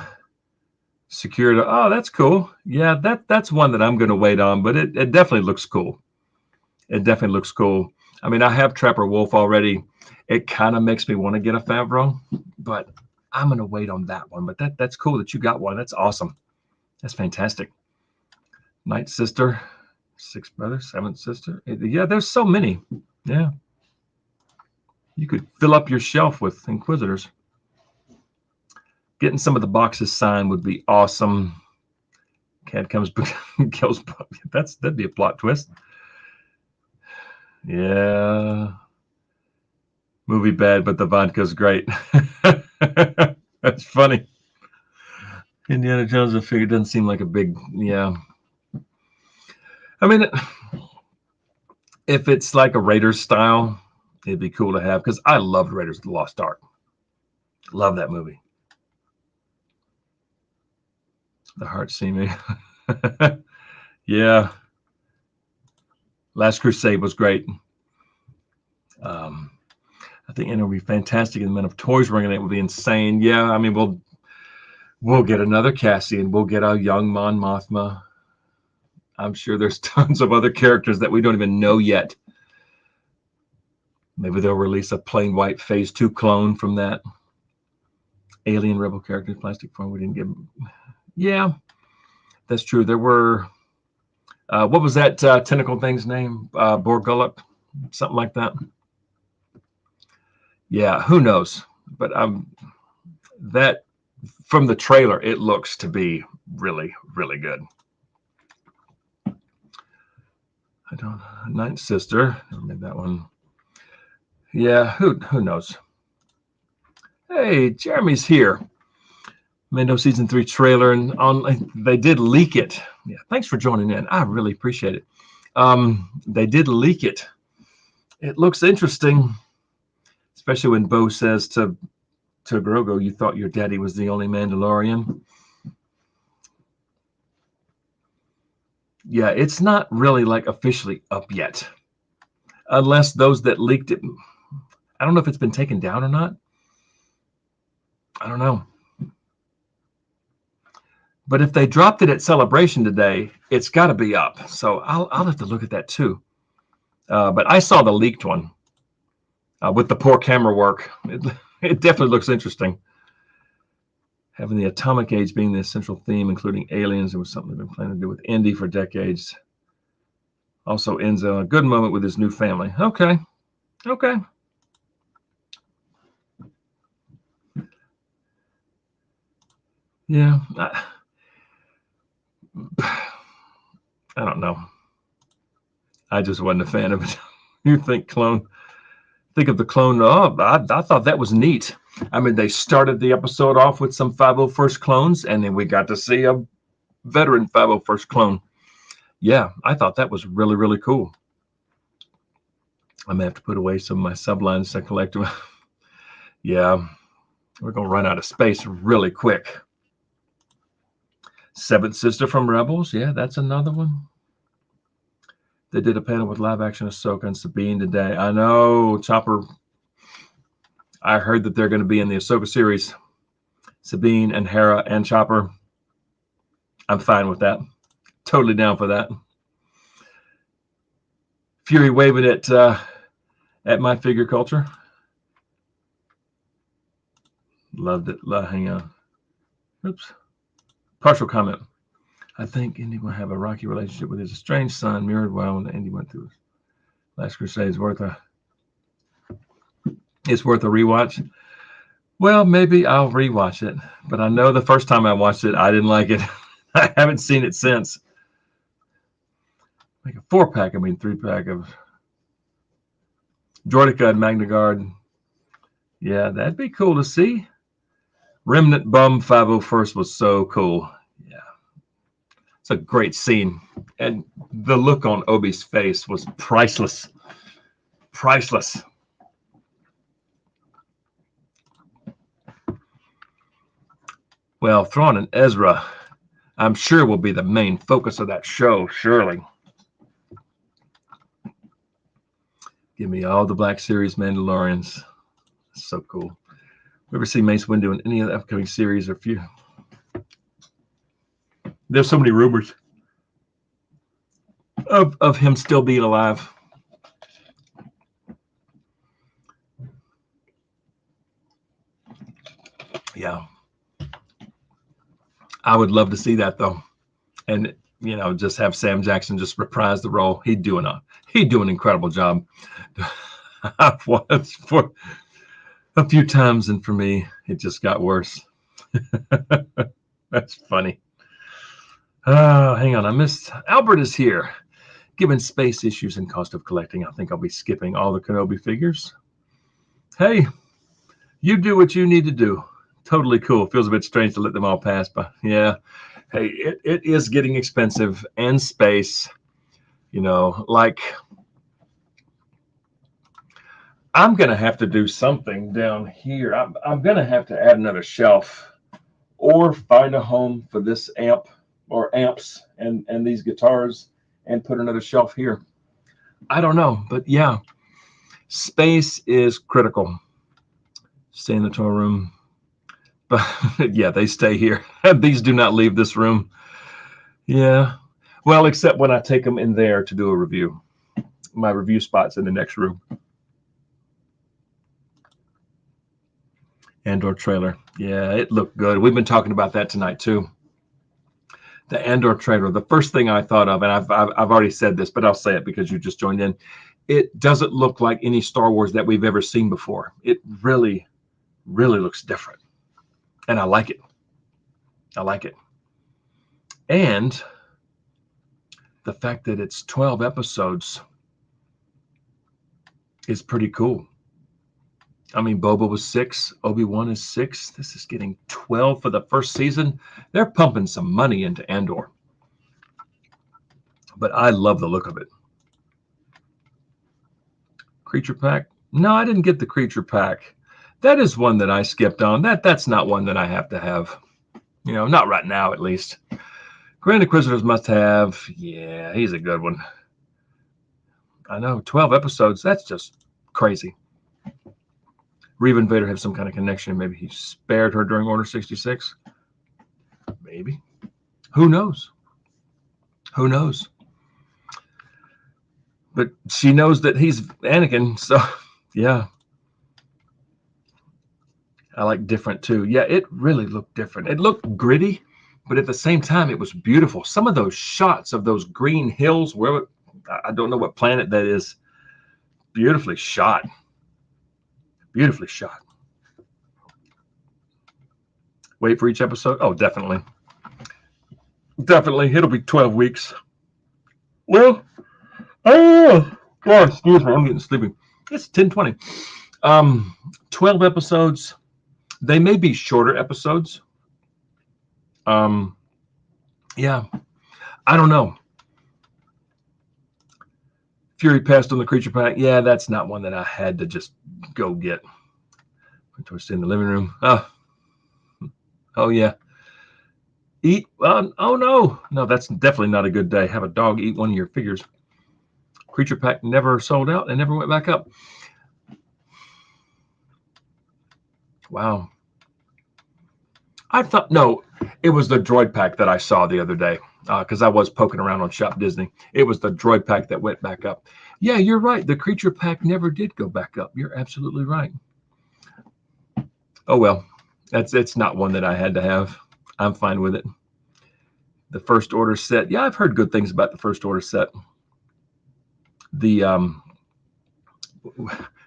Speaker 1: Secura. Oh, that's cool. Yeah, that's one that I'm going to wait on, but it definitely looks cool. It definitely looks cool. I mean, I have Trapper Wolf already. It kind of makes me want to get a Favreau, but I'm going to wait on that one. But that's cool that you got one. That's awesome. That's fantastic. Night Sister, 6 brothers, 7th sister. Yeah, there's so many. Yeah. You could fill up your shelf with Inquisitors. Getting some of the boxes signed would be awesome. Cat comes, kills. That'd be a plot twist. Yeah. Movie bad, but the vodka's great. That's funny. Indiana Jones, I figure, doesn't seem like a big, yeah. I mean, if it's like a Raiders style, it'd be cool to have, because I loved Raiders of the Lost Ark. Love that movie. The heart see me. Yeah. Last Crusade was great. I think it'll be fantastic. And the amount of toys we're gonna get will be insane. Yeah, I mean, we'll get another Cassian. We'll get a young Mon Mothma. I'm sure there's tons of other characters that we don't even know yet. Maybe they'll release a plain white Phase 2 clone from that. Alien Rebel characters, plastic form. We didn't get. Yeah, that's true. There were. What was that tentacle thing's name? Borgullet, something like that. Yeah, who knows? But that from the trailer, it looks to be really, really good. I don't. Ninth Sister. I made that one. Yeah, who knows? Hey, Jeremy's here. Mando season 3 trailer, and they did leak it. Yeah, thanks for joining in. I really appreciate it. They did leak it. It looks interesting, especially when Bo says to Grogu, "You thought your daddy was the only Mandalorian." Yeah, it's not really like officially up yet, unless those that leaked it. I don't know if it's been taken down or not. I don't know. But if they dropped it at Celebration today, it's got to be up. So I'll have to look at that too. But I saw the leaked one with the poor camera work. It definitely looks interesting. Having the atomic age being the essential theme, including aliens, it was something they've been planning to do with Indy for decades. Also ends on a good moment with his new family. Okay. Yeah. I don't know. I just wasn't a fan of it. You think of the clone. Oh, I thought that was neat. I mean, they started the episode off with some 501st clones, and then we got to see a veteran 501st clone. Yeah, I thought that was really, really cool. I may have to put away some of my sublines to collect them. Yeah, we're going to run out of space really quick. Seventh Sister from Rebels. Yeah, that's another one. They did a panel with live action Ahsoka and Sabine today. I know, Chopper. I heard that they're going to be in the Ahsoka series. Sabine and Hera and Chopper. I'm fine with that. Totally down for that. Fury waving it at my figure culture. Loved it. Hang on. Oops. Partial comment. I think Indy will have a rocky relationship with his estranged son, mirrored well when Indy went through Last Crusade. It's worth a rewatch. Well, maybe I'll rewatch it, but I know the first time I watched it, I didn't like it. I haven't seen it since. Like a 4-pack, 3-pack of Droideka and Magna Guard. Yeah, that'd be cool to see. Remnant Bum 501st was so cool. Yeah. It's a great scene. And the look on Obi's face was priceless. Priceless. Well, Thrawn and Ezra, I'm sure, will be the main focus of that show, surely. Give me all the Black Series Mandalorians. So cool. We ever see Mace Windu in any of the upcoming series or few? There's so many rumors of him still being alive. Yeah. I would love to see that, though. And, just have Sam Jackson just reprise the role. He'd do an incredible job. I've watched for a few times, and for me, it just got worse. That's funny. Oh, hang on. I missed. Albert is here. Given space issues and cost of collecting, I think I'll be skipping all the Kenobi figures. Hey, you do what you need to do. Totally cool. Feels a bit strange to let them all pass, but yeah. Hey, it is getting expensive, and space. You know, like I'm going to have to do something down here. I'm going to have to add another shelf or find a home for this amp or amps and these guitars and put another shelf here. I don't know, but yeah, space is critical. Stay in the toy room. But yeah, they stay here. These do not leave this room. Yeah. Well, except when I take them in there to do a review. My review spot's in the next room. Andor trailer. Yeah, it looked good. We've been talking about that tonight too. The Andor trailer. The first thing I thought of, and I've already said this, but I'll say it because you just joined in. It doesn't look like any Star Wars that we've ever seen before. It really, really looks different, and I like it. I like it. And the fact that it's 12 episodes is pretty cool. I mean, Boba was 6. Obi-Wan is 6. This is getting 12 for the first season. They're pumping some money into Andor. But I love the look of it. Creature pack? No, I didn't get the creature pack. That is one that I skipped on. That's not one that I have to have. You know, not right now, at least. Grand Inquisitors must have. Yeah, he's a good one. I know, 12 episodes. That's just crazy. Reva and Vader have some kind of connection. Maybe he spared her during Order 66. Maybe. Who knows? Who knows? But she knows that he's Anakin, so yeah. I like different too. Yeah, it really looked different. It looked gritty, but at the same time, it was beautiful. Some of those shots of those green hills, where I don't know what planet that is, beautifully shot. Beautifully shot. Wait for each episode? Oh, definitely. Definitely. It'll be 12 weeks. Well, oh, God, excuse me. I'm getting sleepy. It's 10:20. 12 episodes. They may be shorter episodes. Yeah. I don't know. Fury passed on the creature pack. Yeah, that's not one that I had to just go get. To stay in the living room. Oh yeah. Eat. Oh no, that's definitely not a good day. Have a dog eat one of your figures. Creature pack never sold out and never went back up. Wow. I thought no, it was the droid pack that I saw the other day because I was poking around on Shop Disney. It was the droid pack that went back up. Yeah, you're right. The creature pack never did go back up. You're absolutely right. Oh well, it's not one that I had to have. I'm fine with it. The First Order set. Yeah, I've heard good things about the First Order set. The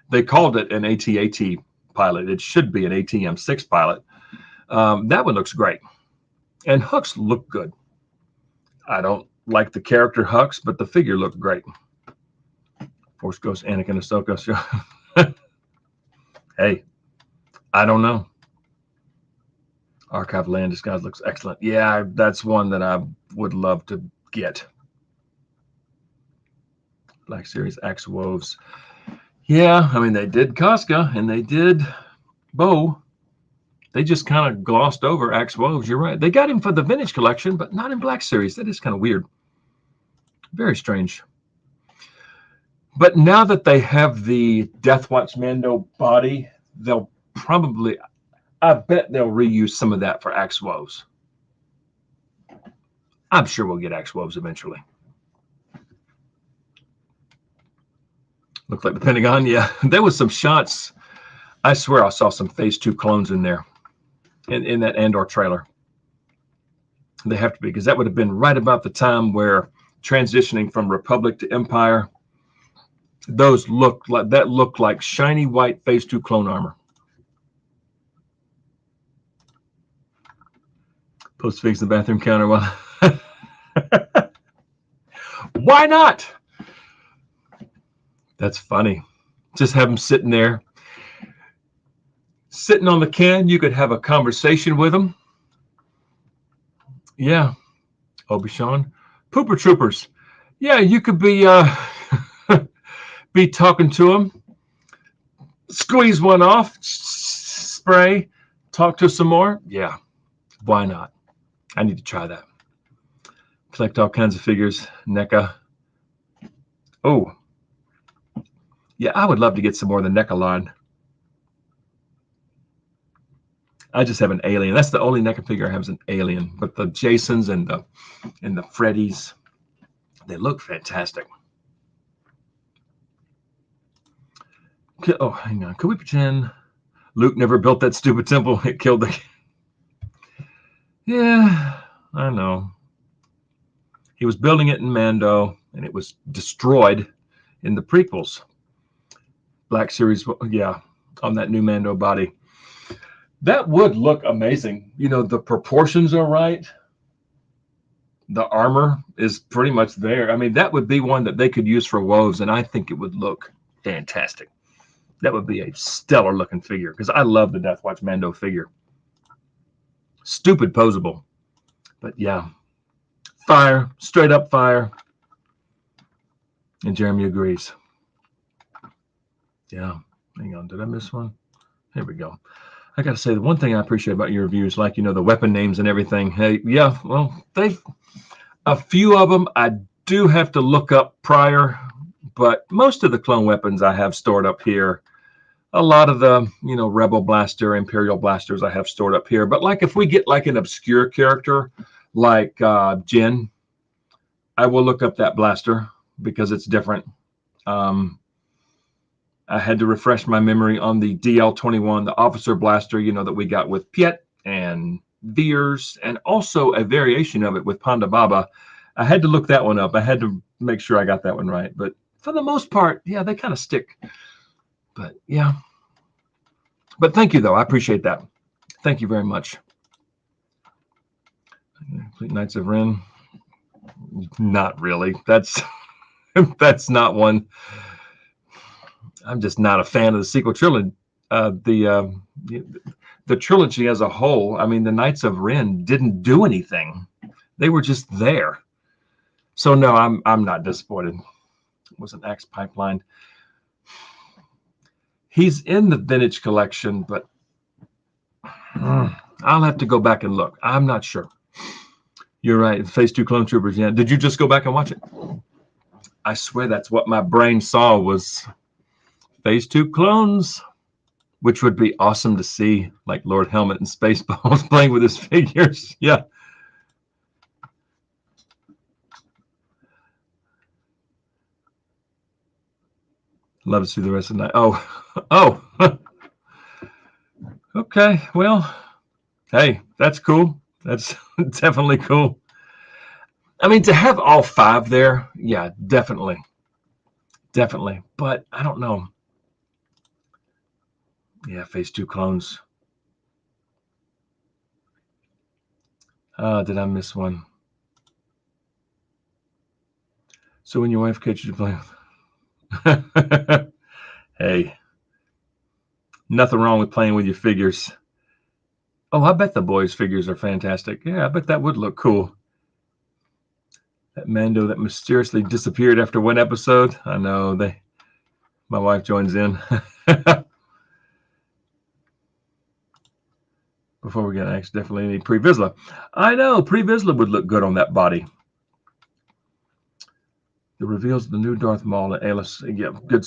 Speaker 1: they called it an AT-AT pilot. It should be an ATM-6 pilot. That one looks great. And Hux look good. I don't like the character Hux, but the figure looked great. Force Ghost Anakin Ahsoka. Hey, I don't know. Archive Land Disguise looks excellent. Yeah, that's one that I would love to get. Black Series Axe Woves. Yeah, I mean, they did Casca and they did Bo. They just kind of glossed over Axe Woves. You're right. They got him for the Vintage Collection, but not in Black Series. That is kind of weird. Very strange. But now that they have the Death Watch Mando body, they'll probably, I bet they'll reuse some of that for Axe Woves. I'm sure we'll get Axe Woves eventually. Looks like the Pentagon. Yeah, there was some shots. I swear I saw some Phase 2 clones in there, in that Andor trailer. They have to be, because that would have been right about the time where transitioning from Republic to Empire, those looked like shiny white Phase 2 clone armor. Post figs in the bathroom counter. Well, why not? That's funny. Just have them sitting there, sitting on the can. You could have a conversation with them. Yeah. Obi-Wan. Pooper Troopers. Yeah, you could be be talking to him, squeeze one off, spray, talk to some more. Yeah, why not? I need to try that. Collect all kinds of figures. NECA. Oh, yeah, I would love to get some more of the NECA line. I just have an alien. That's the only NECA figure I have is an alien. But the Jasons and the Freddys, they look fantastic. Oh, hang on. Could we pretend Luke never built that stupid temple? It killed the. Yeah, I know. He was building it in Mando, and it was destroyed in the prequels. Black Series, yeah, on that new Mando body. That would look amazing. You know, the proportions are right. The armor is pretty much there. I mean, that would be one that they could use for woves, and I think it would look fantastic. That would be a stellar looking figure because I love the Death Watch Mando figure. Stupid posable, but yeah, fire, straight up fire. And Jeremy agrees. Yeah, hang on, did I miss one? Here we go. I got to say, the one thing I appreciate about your reviews, like, you know, the weapon names and everything. Hey, yeah, well, a few of them I do have to look up prior, but most of the clone weapons I have stored up here. A lot of the, you know, Rebel Blaster, Imperial Blasters I have stored up here. But like if we get like an obscure character like Jin, I will look up that blaster because it's different. I had to refresh my memory on the DL-21, the Officer Blaster, you know, that we got with Piet and Veers, and also a variation of it with Ponda Baba. I had to look that one up. I had to make sure I got that one right. But for the most part, yeah, they kind of stick. But yeah. But thank you, though. I appreciate that. Thank you very much. Complete Knights of Ren. Not really. That's not one. I'm just not a fan of the sequel trilogy. The trilogy as a whole. I mean, the Knights of Ren didn't do anything. They were just there. So no, I'm not disappointed. It was an Axe Pipeline. He's in the vintage collection, but I'll have to go back and look. I'm not sure. You're right. Phase 2 Clone Troopers. Yeah. Did you just go back and watch it? I swear that's what my brain saw was Phase 2 clones, which would be awesome to see, like Lord Helmet and Spaceballs playing with his figures. Yeah. Love to see the rest of the night. Oh. Okay. Well, hey, that's cool. That's definitely cool. I mean, to have all 5 there, yeah, definitely. Definitely. But I don't know. Yeah, Phase 2 clones. Did I miss one? So when your wife catches you playing with... Hey, nothing wrong with playing with your figures. Oh, I bet the boys' figures are fantastic. Yeah, I bet that would look cool. That Mando that mysteriously disappeared after one episode. I know. My wife joins in. Before we get next, definitely need Pre Vizsla. I know, Pre Vizsla would look good on that body. The reveals of the new Darth Maul and Aayla. Yeah, good.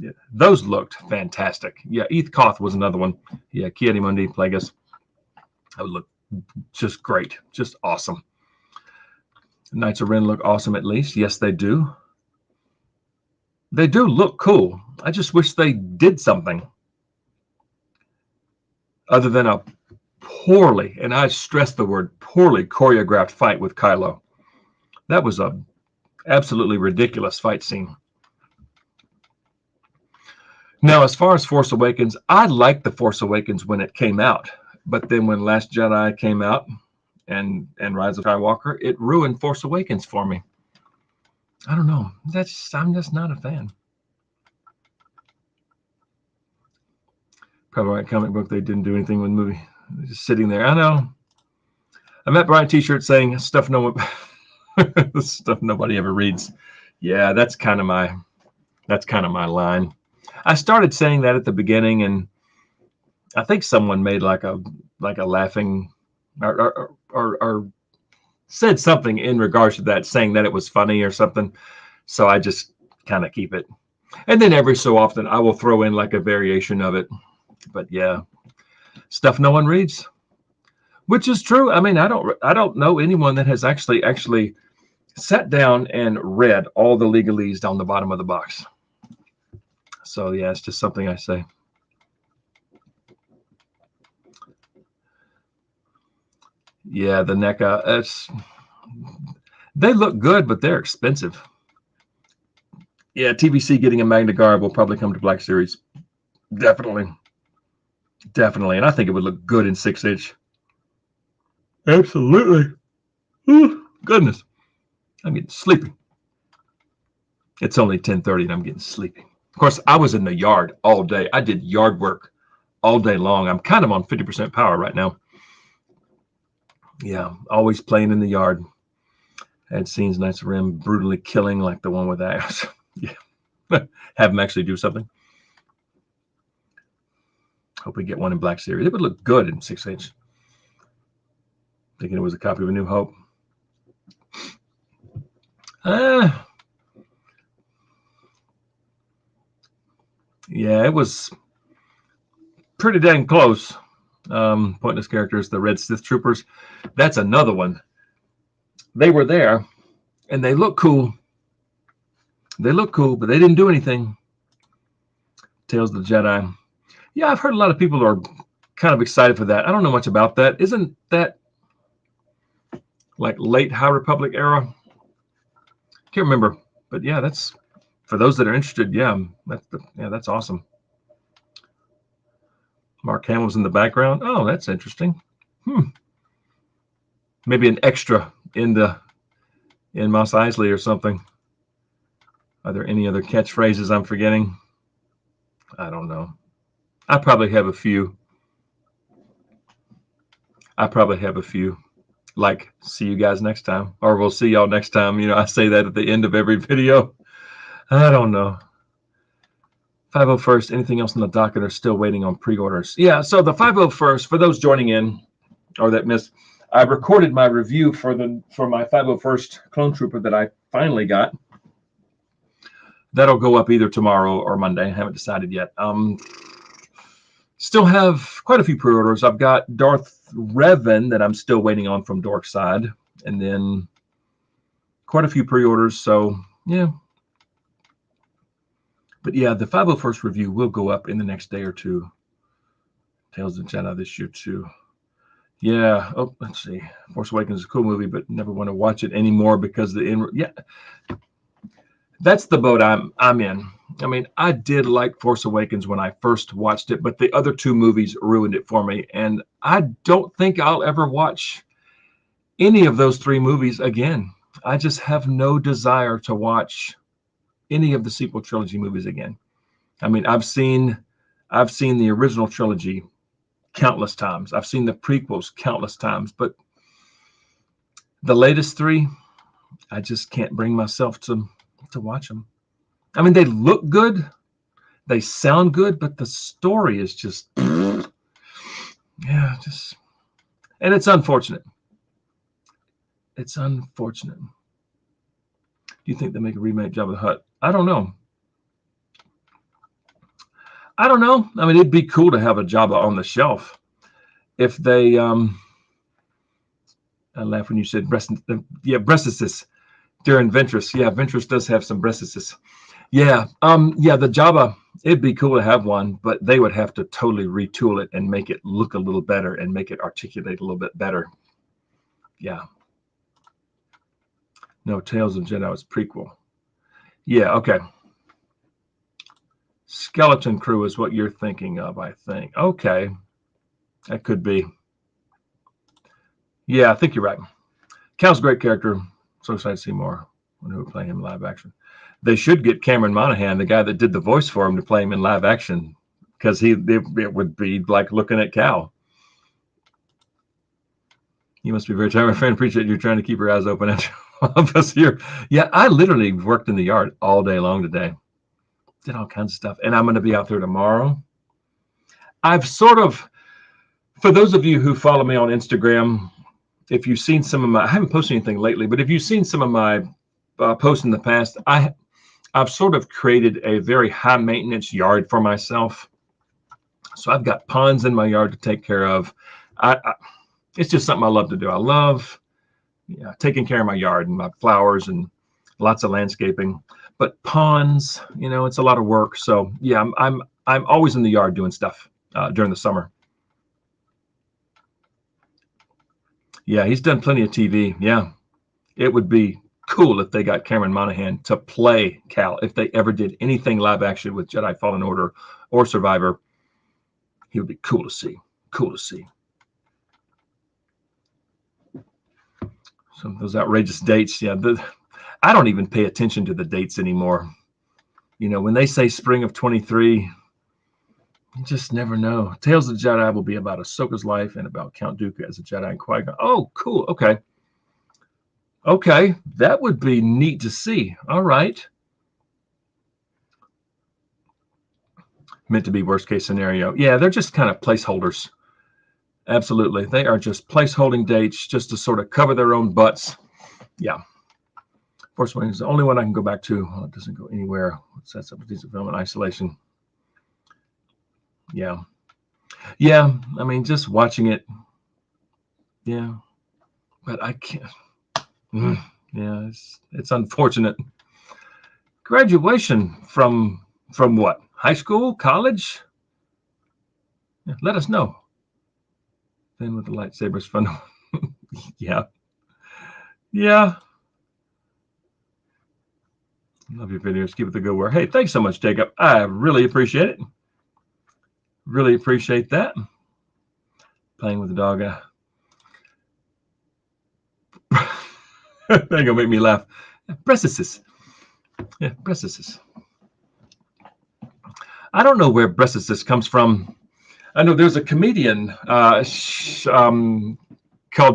Speaker 1: Yeah, those looked fantastic. Yeah, Eth Koth was another one. Yeah, Ki-Adi-Mundi, Plagueis. That would look just great, just awesome. Knights of Ren look awesome at least. Yes, they do. They do look cool. I just wish they did something other than a poorly, and I stress the word poorly, choreographed fight with Kylo. That was a absolutely ridiculous fight scene. Now, as far as Force Awakens, I liked the Force Awakens when it came out, but then when Last Jedi came out and Rise of Skywalker, it ruined Force Awakens for me. I don't know. I'm just not a fan. Probably right comic book. They didn't do anything with the movie. They're just sitting there. I know. I met Brian T-shirt saying stuff no one. Stuff nobody ever reads. Yeah, that's kind of my line. I started saying that at the beginning, and I think someone made like a laughing or said something in regards to that, saying that it was funny or something. So I just kind of keep it. And then every so often I will throw in like a variation of it. But yeah, stuff no one reads, which is true. I mean, I don't know anyone that has actually sat down and read all the legalese down the bottom of the box. So yeah, it's just something I say. Yeah, the NECA, they look good, but they're expensive. Yeah, TBC getting a Magna Guard will probably come to Black Series. Definitely. And I think it would look good in 6-inch. Absolutely. Ooh, goodness. I'm getting sleepy. It's only 10:30 and I'm getting sleepy. Of course, I was in the yard all day. I did yard work all day long. I'm kind of on 50% power right now. Yeah, always playing in the yard. Had scenes nights of him brutally killing like the one with ass. Yeah. Have him actually do something. Hope we get one in Black Series. It would look good in 6-inch. Thinking it was a copy of A New Hope. Yeah, it was pretty dang close. Pointless characters, the Red Sith Troopers. That's another one. They were there, and they look cool. They look cool, but they didn't do anything. Tales of the Jedi. Yeah, I've heard a lot of people are kind of excited for that. I don't know much about that. Isn't that like late High Republic era? Can't remember, but yeah, that's for those that are interested. Yeah, that's awesome. Mark Hamill's in the background. Oh, that's interesting. Maybe an extra in Mos Eisley or something. Are there any other catchphrases I'm forgetting? I don't know. I probably have a few. Like, see you guys next time, or we'll see y'all next time. You know, I say that at the end of every video. I don't know. 501st, anything else on the docket or still waiting on pre-orders? Yeah, so the 501st, for those joining in or that missed, I recorded my review for my 501st Clone Trooper that I finally got. That'll go up either tomorrow or Monday. I haven't decided yet. Still have quite a few pre-orders. I've got Darth Revan that I'm still waiting on from Dorkside, and then quite a few pre-orders. So yeah. But yeah, the 501st review will go up in the next day or two. Tales of the Jedi this year too. Yeah. Oh, let's see. Force Awakens is a cool movie, but never want to watch it anymore because that's the boat I'm in. I mean, I did like Force Awakens when I first watched it, but the other two movies ruined it for me. And I don't think I'll ever watch any of those three movies again. I just have no desire to watch any of the sequel trilogy movies again. I mean, I've seen the original trilogy countless times. I've seen the prequels countless times, but the latest three, I just can't bring myself to watch them. I mean, they look good, they sound good, but the story is just, and it's unfortunate. It's unfortunate. Do you think they make a remake Jabba the Hutt? I don't know. I mean, it'd be cool to have a Jabba on the shelf. If they, I laugh when you said breastises during Ventress. Yeah, Ventress does have some breastises. Yeah, the Jabba, it'd be cool to have one, but they would have to totally retool it and make it look a little better and make it articulate a little bit better. Yeah. No, Tales of Jedi was prequel. Yeah, okay. Skeleton Crew is what you're thinking of, I think. Okay. That could be. Yeah, I think you're right. Cal's a great character. So excited to see more when we play him live action. They should get Cameron Monaghan, the guy that did the voice for him, to play him in live action, because it would be like looking at Cal. You must be very tired, my friend. Appreciate you trying to keep your eyes open. of us here. Yeah, I literally worked in the yard all day long today. Did all kinds of stuff. And I'm going to be out there tomorrow. I've sort of, for those of you who follow me on Instagram, if you've seen some of my, I haven't posted anything lately, but if you've seen some of my posts in the past, I've sort of created a very high maintenance yard for myself. So I've got ponds in my yard to take care of. It's just something I love to do. I love taking care of my yard and my flowers and lots of landscaping. But ponds, it's a lot of work. So yeah, I'm always in the yard doing stuff during the summer. Yeah, he's done plenty of TV. Yeah, it would be cool if they got Cameron Monaghan to play Cal. If they ever did anything live action with Jedi Fallen Order or Survivor, he would be cool to see. Cool to see. Some of those outrageous dates. Yeah, I don't even pay attention to the dates anymore. When they say spring of 23, you just never know. Tales of the Jedi will be about Ahsoka's life and about Count Dooku as a Jedi and Qui-Gon. Oh, cool. Okay. Okay, that would be neat to see. All right. Meant to be worst case scenario. Yeah, they're just kind of placeholders. Absolutely. They are just placeholding dates just to sort of cover their own butts. Yeah. Force Awakens is the only one I can go back to. Well, it doesn't go anywhere. It sets up a decent film in isolation. Yeah. Yeah. I mean, just watching it. Yeah. But I can't. Yeah, it's unfortunate. Graduation from what? High school? College? Yeah, let us know. Then with the lightsabers fun. Yeah. Yeah. Love your videos. Keep it the good work. Hey, thanks so much, Jacob. I really appreciate it. Really appreciate that. Playing with the dog. They're gonna make me laugh. Breastises. Yeah, breastises. I don't know where breastises comes from. I know there's a comedian called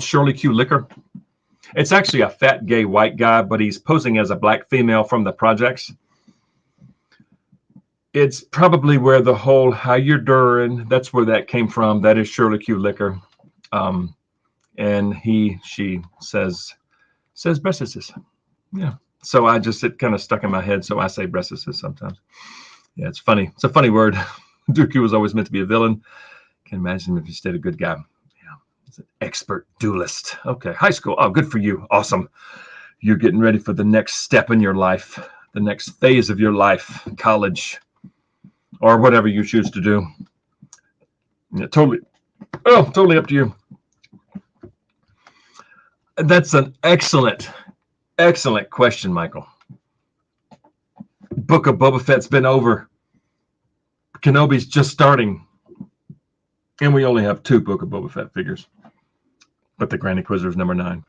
Speaker 1: Shirley Q. Liquor. It's actually a fat gay white guy, but he's posing as a black female from the projects. It's probably where the whole "how you're doing," that's where that came from. That is Shirley Q. Liquor. And she says breastises. Yeah. So it kind of stuck in my head. So I say breastises sometimes. Yeah, it's funny. It's a funny word. Dooku was always meant to be a villain. Can't imagine him if he stayed a good guy. Yeah, he's an expert duelist. Okay, high school. Oh, good for you. Awesome. You're getting ready for the next step in your life, the next phase of your life, college, or whatever you choose to do. Yeah, totally up to you. That's an excellent question, Michael. Book of Boba Fett's been over. Kenobi's just starting. And we only have 2 Book of Boba Fett figures. But the Grand Inquisitor is number 9.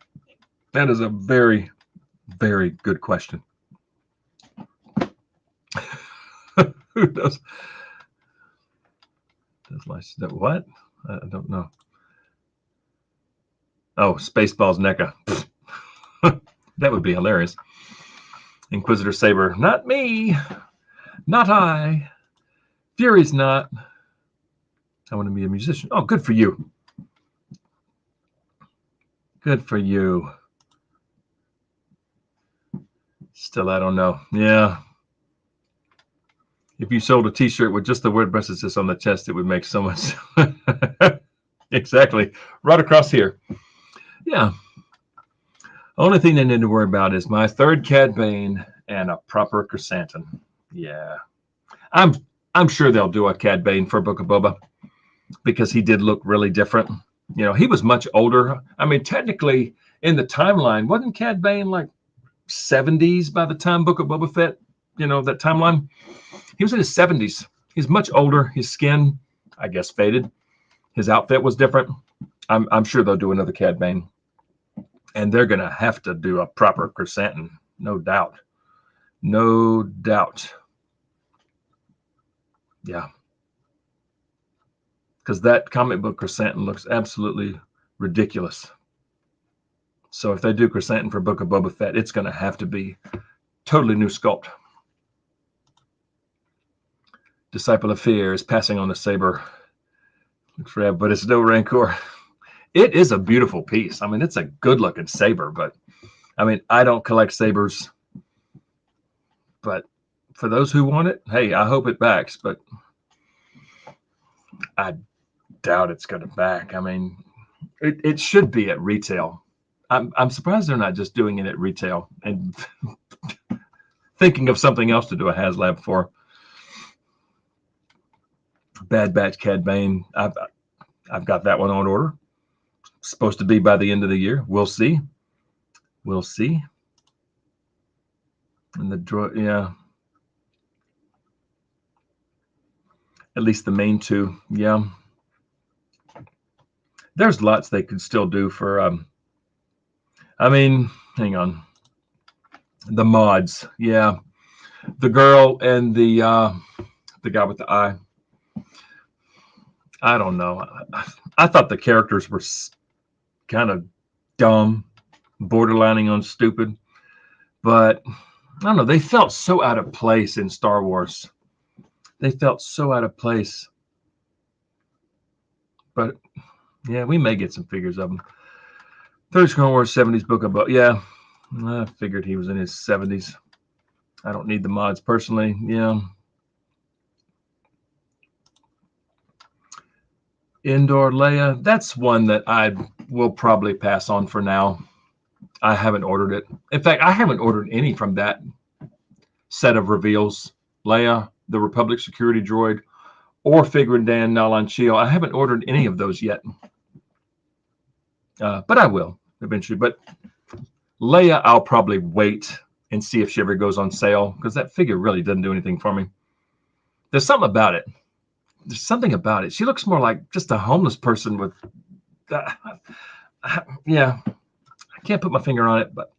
Speaker 1: That is a very, very good question. Who does? What? I don't know. Oh, Spaceballs NECA. That would be hilarious. Inquisitor Saber. Not me. Not I. Fury's not. I want to be a musician. Oh, good for you. Good for you. Still, I don't know. Yeah. If you sold a t-shirt with just the word breastises on the chest, it would make so much. Exactly. Right across here. Yeah. Only thing they need to worry about is my 3rd Cad Bane and a proper chrysanthemum. Yeah. I'm sure they'll do a Cad Bane for Book of Boba because he did look really different. He was much older. I mean, technically, in the timeline, wasn't Cad Bane like 70s by the time Book of Boba Fett, that timeline? He was in his 70s. He's much older. His skin, I guess, faded. His outfit was different. I'm sure they'll do another Cad Bane. And they're going to have to do a proper chrysanthemum, no doubt. No doubt. Yeah. Because that comic book chrysanthemum looks absolutely ridiculous. So if they do Chrysanthemum for Book of Boba Fett, it's going to have to be totally new sculpt. Disciple of Fear is passing on the saber. Looks red, but it's no Rancor. It is a beautiful piece. I mean, it's a good-looking saber, but I mean, I don't collect sabers. But for those who want it, hey, I hope it backs, but I doubt it's going to back. I mean, it should be at retail. I'm surprised they're not just doing it at retail and thinking of something else to do a HasLab for. Bad Batch Cad Bane. I've got that one on order. Supposed to be by the end of the year. We'll see. We'll see. And the droid, yeah. At least the main two, yeah. There's lots they could still do for. I mean, hang on. The mods, yeah. The girl and the guy with the eye. I don't know. I thought the characters were kind of dumb, borderlining on stupid, but I don't know. They felt so out of place in Star Wars. They felt so out of place. But yeah, we may get some figures of them. Third Clone Wars 70s Book of Boba. Yeah, I figured he was in his 70s. I don't need the mods personally. Yeah. Indoor Leia. That's one that I will probably pass on for now. I haven't ordered it. In fact, I haven't ordered any from that set of reveals. Leia, the Republic security droid, or Figrin Dan Nalan Chio. I haven't ordered any of those yet. But I will eventually. But Leia, I'll probably wait and see if she ever goes on sale, because that figure really doesn't do anything for me. There's something about it. There's something about it. She looks more like just a homeless person with, yeah, I can't put my finger on it, but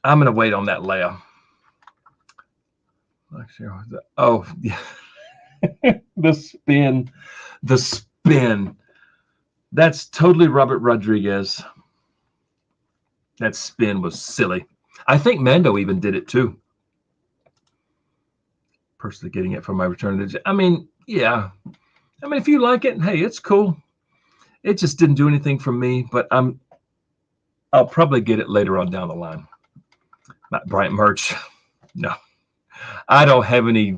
Speaker 1: I'm going to wait on that Leia. Oh, yeah. The spin. That's totally Robert Rodriguez. That spin was silly. I think Mando even did it too. Personally getting it from my return to, I mean, yeah. I mean, if you like it, hey, it's cool. It just didn't do anything for me, but I'll probably get it later on down the line. Matt Bryant merch. No. I don't have any.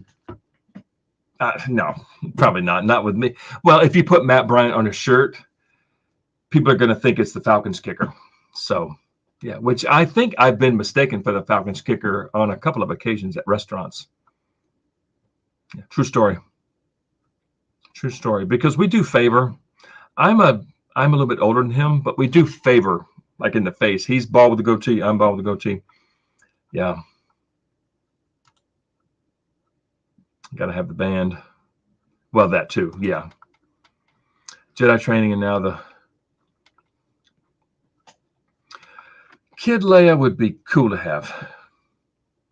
Speaker 1: No, probably not. Not with me. Well, if you put Matt Bryant on a shirt, people are going to think it's the Falcons kicker. So, yeah, which I think I've been mistaken for the Falcons kicker on a couple of occasions at restaurants. Yeah, true story. True story. Because we do favor. I'm a little bit older than him, but we do favor, like in the face. He's bald with the goatee. I'm bald with the goatee. Yeah. Got to have the band. Well, that too. Yeah. Jedi training, and now the Kid Leia would be cool to have.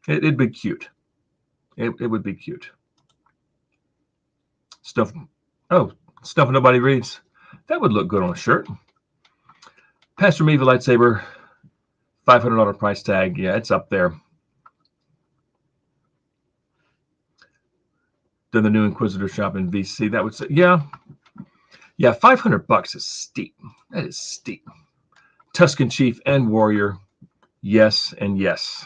Speaker 1: It'd be cute. It would be cute. Stuff nobody reads. That would look good on a shirt. Pastor Meva lightsaber, $500 price tag. Yeah, it's up there. Then the new Inquisitor shop in VC. That would say, yeah, $500 is steep. That is steep. Tusken Chief and Warrior, yes and yes.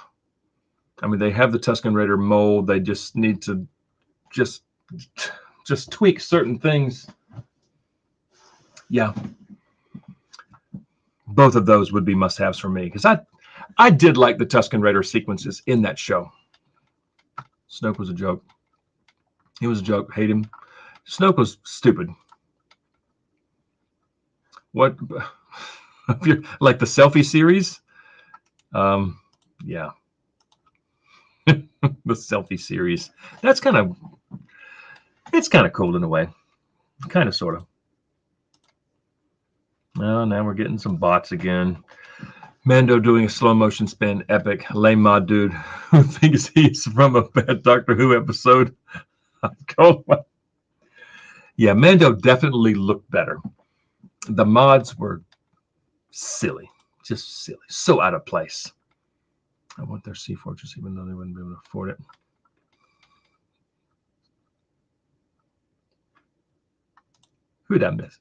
Speaker 1: I mean, they have the Tusken Raider mold. They just need to just tweak certain things. Yeah. Both of those would be must-haves for me, because I did like the Tusken Raider sequences in that show. Snoke was a joke. He was a joke. Hate him. Snoke was stupid. What? Like the selfie series? Yeah. The selfie series. It's kind of cool in a way. Kind of, sort of. Oh, now we're getting some bots again. Mando doing a slow motion spin, epic. Lame mod dude who thinks he's from a bad Doctor Who episode. Yeah, Mando definitely looked better. The mods were silly. Just silly. So out of place. I want their Sea Fortress, even though they wouldn't be able to afford it. Who did I miss?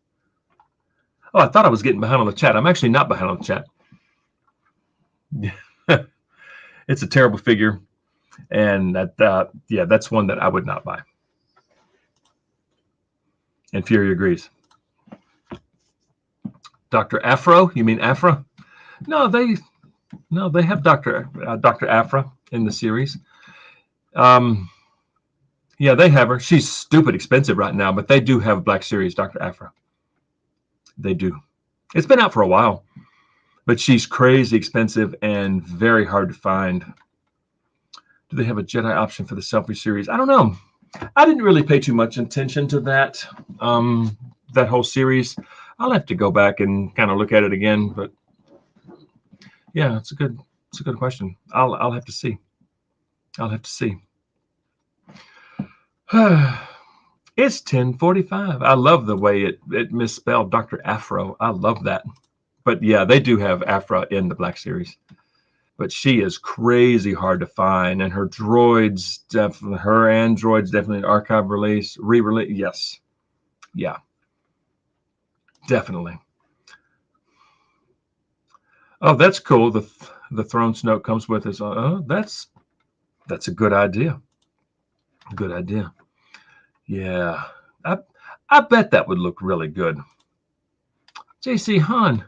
Speaker 1: Oh, I thought I was getting behind on the chat. I'm actually not behind on the chat. It's a terrible figure. And that, yeah, that's one that I would not buy. And Fury agrees. Dr. Afro? You mean Afra? No, they have Dr. Afra in the series. Yeah, they have her. She's stupid expensive right now, but they do have Black Series Dr. Afra. They do. It's been out for a while, but she's crazy expensive and very hard to find. Do they have a Jedi option for the selfie series? I don't know. I didn't really pay too much attention to that that whole series. I'll have to go back and kind of look at it again, but yeah, it's a good question. I'll have to see. I'll have to see. It's 10:45. I love the way it misspelled Dr. Afro. I love that. But yeah, they do have Afra in the Black Series. But she is crazy hard to find, and her droids definitely, her androids definitely archive release, re-release. Yes, yeah, definitely. Oh, that's cool. The Throne Snoke comes with us. Oh, that's a good idea. Good idea. Yeah, I bet that would look really good. JC Han,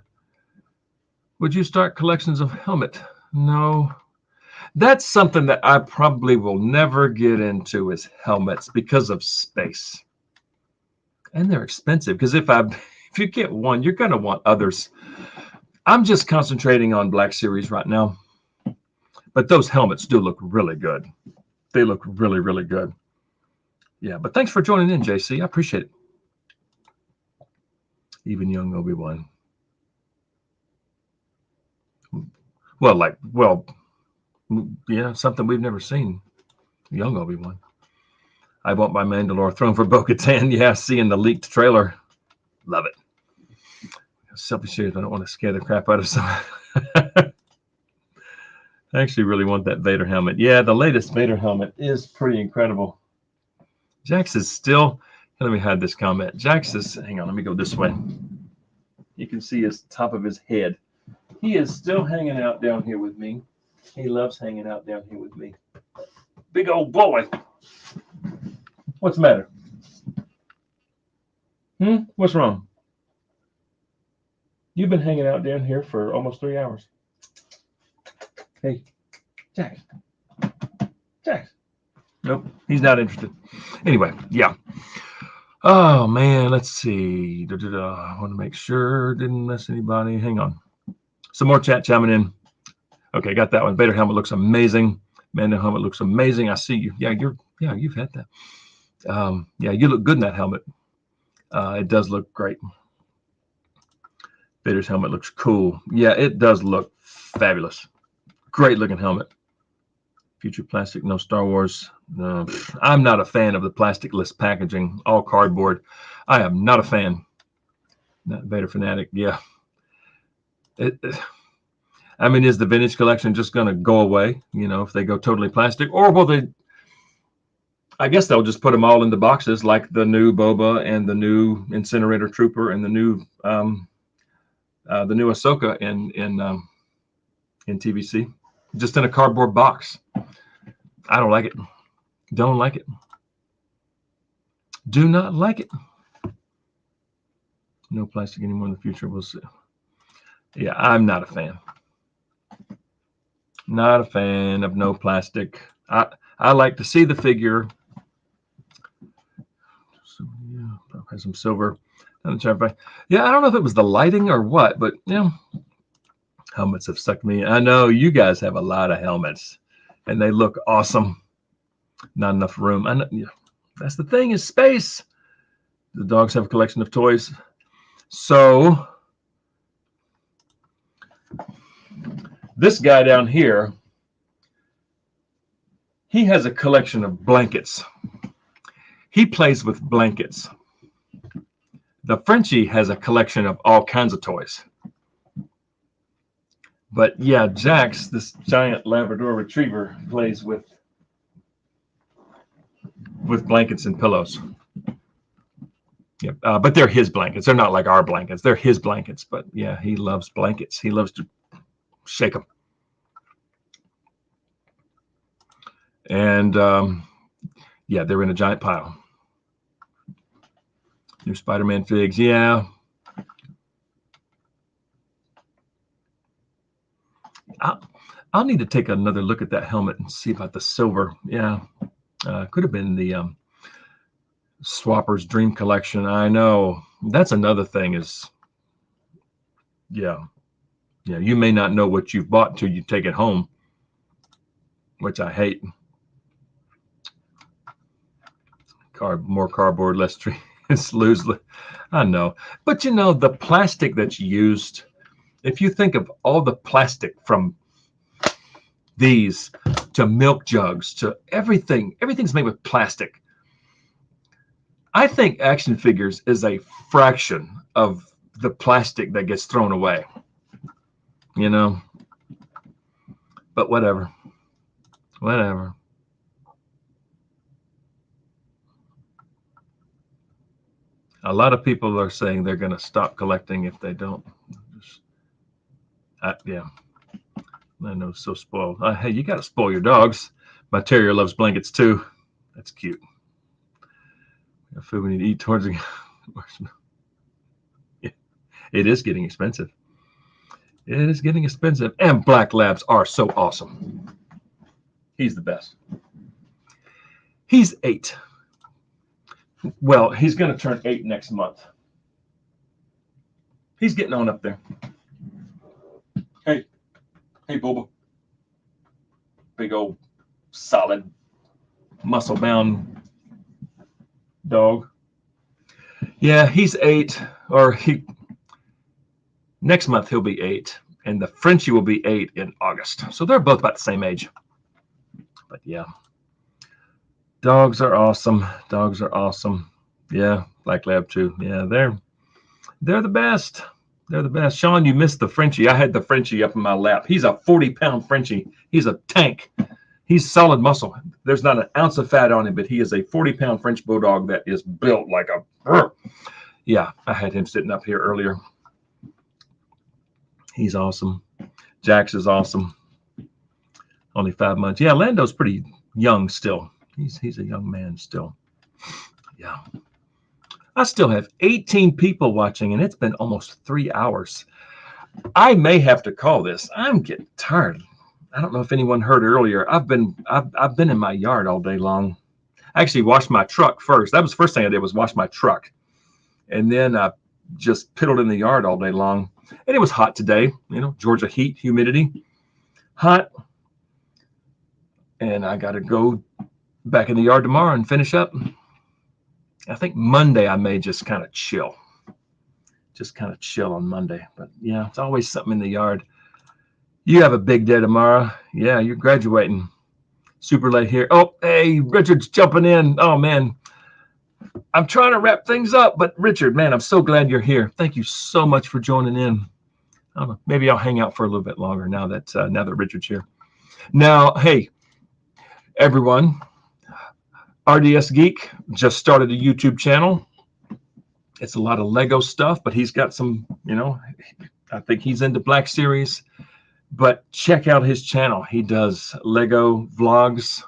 Speaker 1: would you start collections of helmet? No. That's something that I probably will never get into is helmets because of space. And they're expensive because if you get one, you're going to want others. I'm just concentrating on Black Series right now. But those helmets do look really good. They look really, really good. Yeah, but thanks for joining in, JC. I appreciate it. Even young Obi-Wan. Well, yeah, something we've never seen. Young Obi-Wan. I want my Mandalore throne for Bo-Katan. Yeah, seeing the leaked trailer. Love it. Selfie series, I don't want to scare the crap out of someone. I actually really want that Vader helmet. Yeah, the latest Vader helmet is pretty incredible. Jax is still, let me hide this comment. Jax is, hang on, let me go this way. You can see his top of his head. He is still hanging out down here with me. He loves hanging out down here with me. Big old boy. What's the matter? What's wrong? You've been hanging out down here for almost 3 hours. Hey, Jax. Jax. Nope, he's not interested. Anyway, yeah. Oh, man, let's see. I want to make sure didn't miss anybody. Hang on. Some more chat chiming in. Okay, got that one. Vader helmet looks amazing. Mando helmet looks amazing. I see you. Yeah, you've had that. Yeah, you look good in that helmet. It does look great. Vader's helmet looks cool. Yeah, it does look fabulous. Great looking helmet. Future plastic, no Star Wars. No, I'm not a fan of the plastic-less packaging, all cardboard. I am not a fan. Not Vader fanatic. Yeah. I mean, is the vintage collection just going to go away? You know, if they go totally plastic, or will they? I guess they'll just put them all in the boxes, like the new Boba and the new Incinerator Trooper and the new Ahsoka in TVC, just in a cardboard box. I don't like it. Don't like it. Do not like it. No plastic anymore in the future. We'll see. Yeah, I'm not a fan. Not a fan of no plastic. I like to see the figure. So, yeah, probably some silver. Yeah, I don't know if it was the lighting or what, but helmets have sucked me. I know you guys have a lot of helmets, and they look awesome. Not enough room. I know, that's the thing is space. The dogs have a collection of toys. So this guy down here, he has a collection of blankets. He plays with blankets. The Frenchie has a collection of all kinds of toys. But yeah, Jax, this giant Labrador Retriever, plays with blankets and pillows. Yep. But they're his blankets. They're not like our blankets. They're his blankets. But yeah, he loves blankets. He loves to shake them. And yeah, they're in a giant pile. New Spider-Man figs. Yeah. I'll need to take another look at that helmet and see about the silver. Yeah. Could have been the Swapper's Dream Collection. I know. That's another thing is, yeah. Yeah, you may not know what you've bought until you take it home, which I hate. More cardboard, less tree. It's lose. I know. But you know, the plastic that's used, if you think of all the plastic from these to milk jugs to everything, everything's made with plastic. I think action figures is a fraction of the plastic that gets thrown away, you know, but whatever. A lot of people are saying they're going to stop collecting if they don't. Yeah, I know, so spoiled. Hey, you got to spoil your dogs. My terrier loves blankets too. That's cute. Food we need to eat towards the. It is getting expensive. It is getting expensive. And black labs are so awesome. He's the best. He's 8. Well, he's going to turn 8 next month. He's getting on up there. Hey, Boba. Big old solid muscle-bound dog. Yeah, he's 8, or next month he'll be 8, and the Frenchie will be 8 in August. So they're both about the same age. But yeah, dogs are awesome. Dogs are awesome. Yeah, Black Lab too. Yeah, they're the best. They're the best. Sean, you missed the Frenchie. I had the Frenchie up in my lap. He's a 40-pound Frenchie. He's a tank. He's solid muscle. There's not an ounce of fat on him, but he is a 40-pound French bulldog that is built like a. Yeah, I had him sitting up here earlier. He's awesome. Jax is awesome. Only 5 months. Yeah, Lando's pretty young still. He's a young man still. Yeah. I still have 18 people watching, and it's been almost 3 hours. I may have to call this. I'm getting tired. I don't know if anyone heard earlier. I've been in my yard all day long. I actually washed my truck first. That was the first thing I did was wash my truck. And then I just piddled in the yard all day long. And it was hot today, you know, Georgia heat, humidity, hot. And I got to go back in the yard tomorrow and finish up. I think Monday I may just kind of chill. Just kind of chill on Monday. But yeah, it's always something in the yard. You have a big day tomorrow. Yeah, you're graduating. Super late here. Oh, hey, Richard's jumping in. Oh, man. I'm trying to wrap things up, but Richard, man, I'm so glad you're here. Thank you so much for joining in. I don't know. Maybe I'll hang out for a little bit longer now that Richard's here. Now, hey, everyone, RDS Geek just started a YouTube channel. It's a lot of Lego stuff, but he's got some, you know, I think he's into Black Series. But check out his channel. He does Lego vlogs.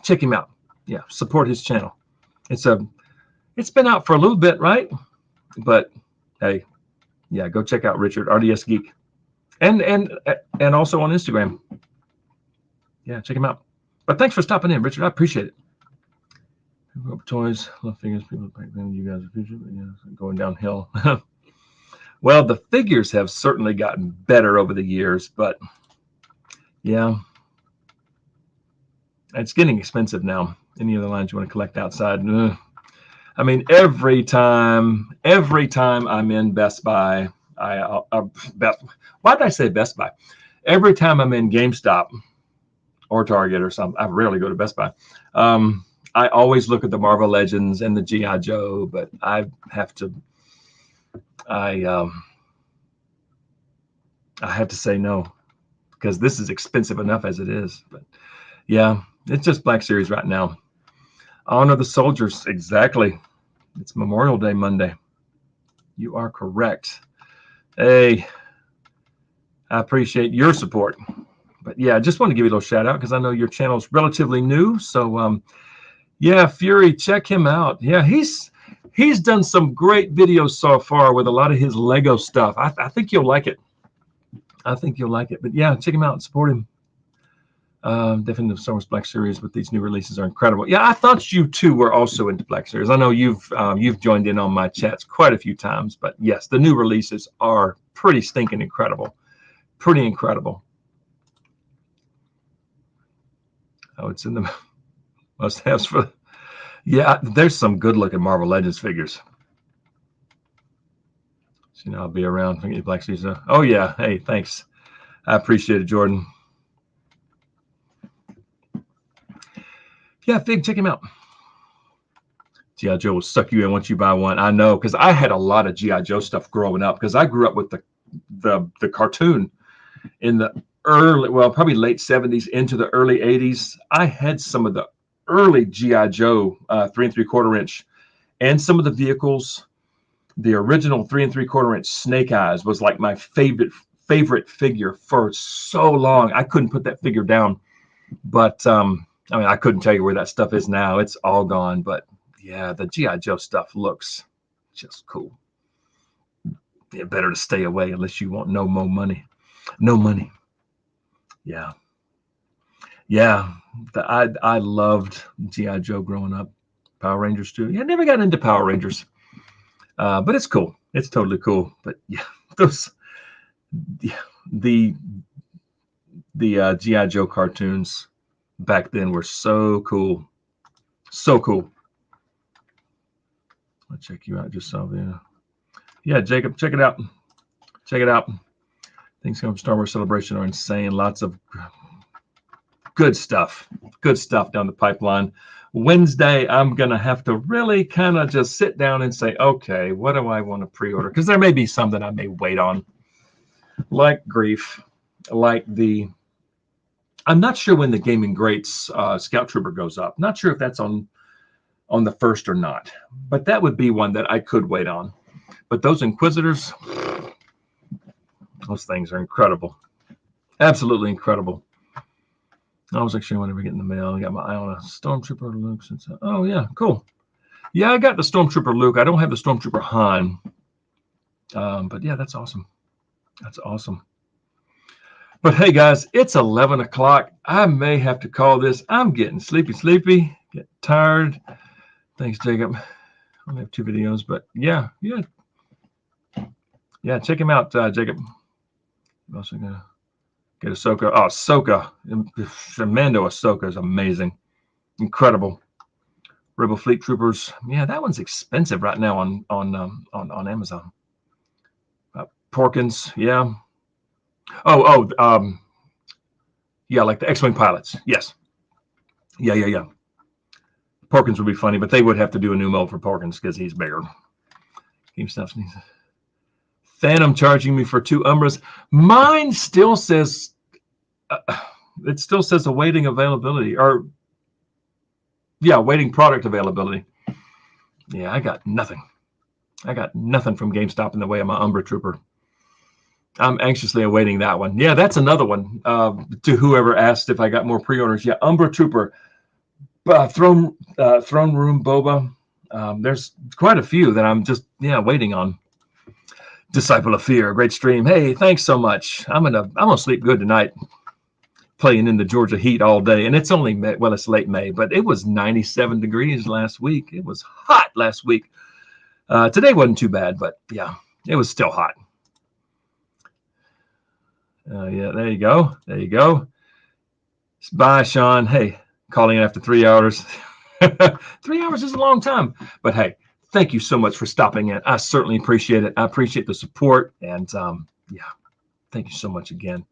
Speaker 1: Check him out. Yeah, support his channel. It's been out for a little bit, right? But hey, yeah, go check out Richard, RDS Geek. And also on Instagram. Yeah, check him out. But thanks for stopping in, Richard. I appreciate it. Toys, love figures, people back then, you guys appreciate it. Yeah, going downhill. Well, the figures have certainly gotten better over the years, but yeah, it's getting expensive now. Any other lines you want to collect outside? I mean, every time I'm in Best Buy, why did I say Best Buy? Every time I'm in GameStop or Target or something, I rarely go to Best Buy. I always look at the Marvel Legends and the G.I. Joe, but I I have to say no, because this is expensive enough as it is. But yeah, it's just Black Series right now. Honor the soldiers. Exactly. It's Memorial Day Monday. You are correct. Hey, I appreciate your support. But yeah, I just want to give you a little shout out because I know your channel is relatively new. So yeah, Fury, check him out. Yeah, he's done some great videos so far with a lot of his Lego stuff. I think you'll like it. I think you'll like it. But yeah, check him out and support him. Definitely the Star Wars Black Series with these new releases are incredible. Yeah, I thought you too were also into Black Series. I know you've joined in on my chats quite a few times, but yes, the new releases are pretty stinking incredible. Pretty incredible. Oh, it's in the must-haves for. Yeah, there's some good-looking Marvel Legends figures. So, I'll be around for Black Series. Oh yeah, hey, thanks. I appreciate it, Jordan. Yeah, Fig, check him out. G.I. Joe will suck you in once you buy one. I know, because I had a lot of G.I. Joe stuff growing up, because I grew up with the cartoon in the early, well, probably late 70s into the early 80s. I had some of the early G.I. Joe 3 3/4 inch, and some of the vehicles. The original 3 3/4 inch Snake Eyes was like my favorite figure for so long. I couldn't put that figure down, but I mean, I couldn't tell you where that stuff is now. It's all gone, but yeah, the G.I. Joe stuff looks just cool. Yeah, better to stay away unless you want no more money. No money. Yeah. Yeah. I loved G.I. Joe growing up. Power Rangers too. Yeah, I never got into Power Rangers. But it's cool. It's totally cool. But yeah, those the G.I. Joe cartoons back then were so cool. So cool. I'll check you out. Just saw the yeah, Jacob, check it out. Check it out. Things coming from Star Wars Celebration are insane. Lots of good stuff. Good stuff down the pipeline. Wednesday, I'm going to have to really kind of just sit down and say, okay, what do I want to pre-order? Because there may be some that I may wait on. Like Greef, like I'm not sure when the Gaming Greats Scout Trooper goes up. Not sure if that's on the 1st or not. But that would be one that I could wait on. But those Inquisitors, those things are incredible. Absolutely incredible. I was actually whenever get in the mail. I got my eye on a Stormtrooper Luke. Oh yeah, cool. Yeah, I got the Stormtrooper Luke. I don't have the Stormtrooper Han. But yeah, that's awesome. That's awesome. But hey guys, it's 11 o'clock. I may have to call this. I'm getting sleepy, get tired. Thanks, Jacob. I only have 2 videos, but yeah. Check him out, Jacob. I'm also gonna get Ahsoka. Oh, Ahsoka. Mando Ahsoka is amazing. Incredible. Rebel Fleet Troopers. Yeah, that one's expensive right now on Amazon. Porkins, yeah. Yeah, like the X-Wing pilots. Yes. Yeah. Porkins would be funny, but they would have to do a new mold for Porkins because he's bigger. Game stuff. Phantom charging me for 2 Umbras. Mine still says it still says awaiting availability, or yeah, waiting product availability. Yeah, I got nothing. I got nothing from GameStop in the way of my Umbra Trooper. I'm anxiously awaiting that one. Yeah, that's another one. To whoever asked if I got more pre-orders. Yeah, Umbra Trooper, Throne Room Boba. There's quite a few that I'm just waiting on. Disciple of Fear, great stream. Hey, thanks so much. I'm gonna sleep good tonight. Playing in the Georgia heat all day, and it's only May, well, it's late May, but it was 97 degrees last week. It was hot last week. Today wasn't too bad, but yeah, it was still hot. Yeah, there you go. There you go. Bye, Sean. Hey, calling in after 3 hours. 3 hours is a long time, but hey, thank you so much for stopping in. I certainly appreciate it. I appreciate the support, and yeah, thank you so much again.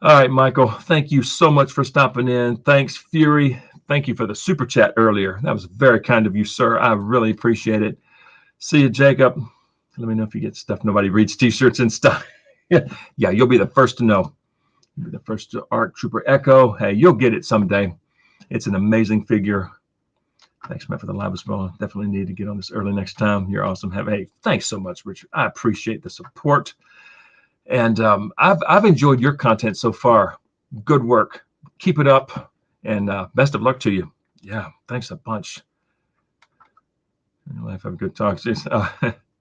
Speaker 1: All right, Michael, thank you so much for stopping in. Thanks, Fury. Thank you for the super chat earlier. That was very kind of you, sir. I really appreciate it. See you, Jacob. Let me know if you get stuff. Nobody reads T-shirts and stuff. Yeah, you'll be the first to know. You'll be the first to ARC Trooper Echo. Hey, you'll get it someday. It's an amazing figure. Thanks, Matt, for the live as well. Definitely need to get on this early next time. You're awesome. Hey, thanks so much, Richard. I appreciate the support. And I've enjoyed your content so far. Good work. Keep it up. And best of luck to you. Yeah, thanks a bunch. Have a good talk.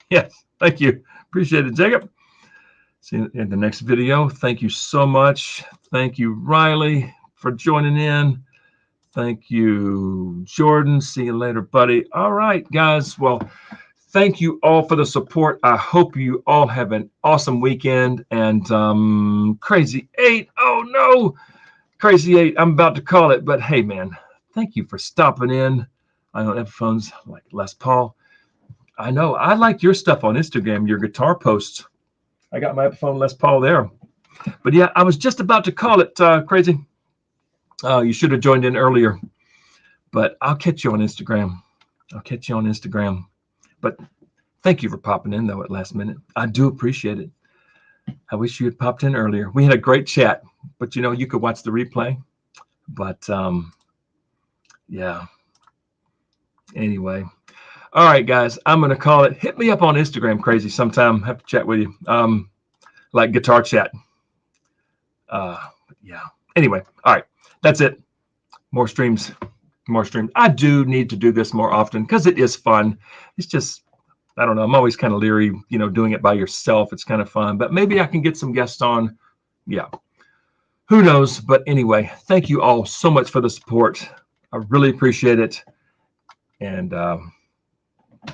Speaker 1: Yes, thank you. Appreciate it, Jacob. See you in the next video. Thank you so much. Thank you, Riley, for joining in. Thank you, Jordan. See you later, buddy. All right, guys. Well, thank you all for the support. I hope you all have an awesome weekend. And Crazy 8. Oh, no. Crazy 8. I'm about to call it. But, hey, man, thank you for stopping in. I know Epiphones like Les Paul. I know. I like your stuff on Instagram, your guitar posts. I got my Epiphone Les Paul there. But, yeah, I was just about to call it, Crazy. You should have joined in earlier. But I'll catch you on Instagram. But thank you for popping in, though, at last minute. I do appreciate it. I wish you had popped in earlier. We had a great chat. But, you could watch the replay. But, yeah. Anyway. All right, guys. I'm going to call it. Hit me up on Instagram, Crazy, sometime. Have to chat with you. Like guitar chat. Yeah. Anyway. All right. That's it. More streams. I do need to do this more often because it is fun. It's just, I don't know. I'm always kind of leery, doing it by yourself. It's kind of fun. But maybe I can get some guests on. Yeah. Who knows? But anyway, thank you all so much for the support. I really appreciate it. And,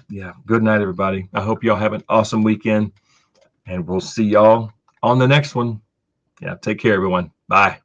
Speaker 1: yeah, good night, everybody. I hope y'all have an awesome weekend, and we'll see y'all on the next one. Yeah, take care, everyone. Bye.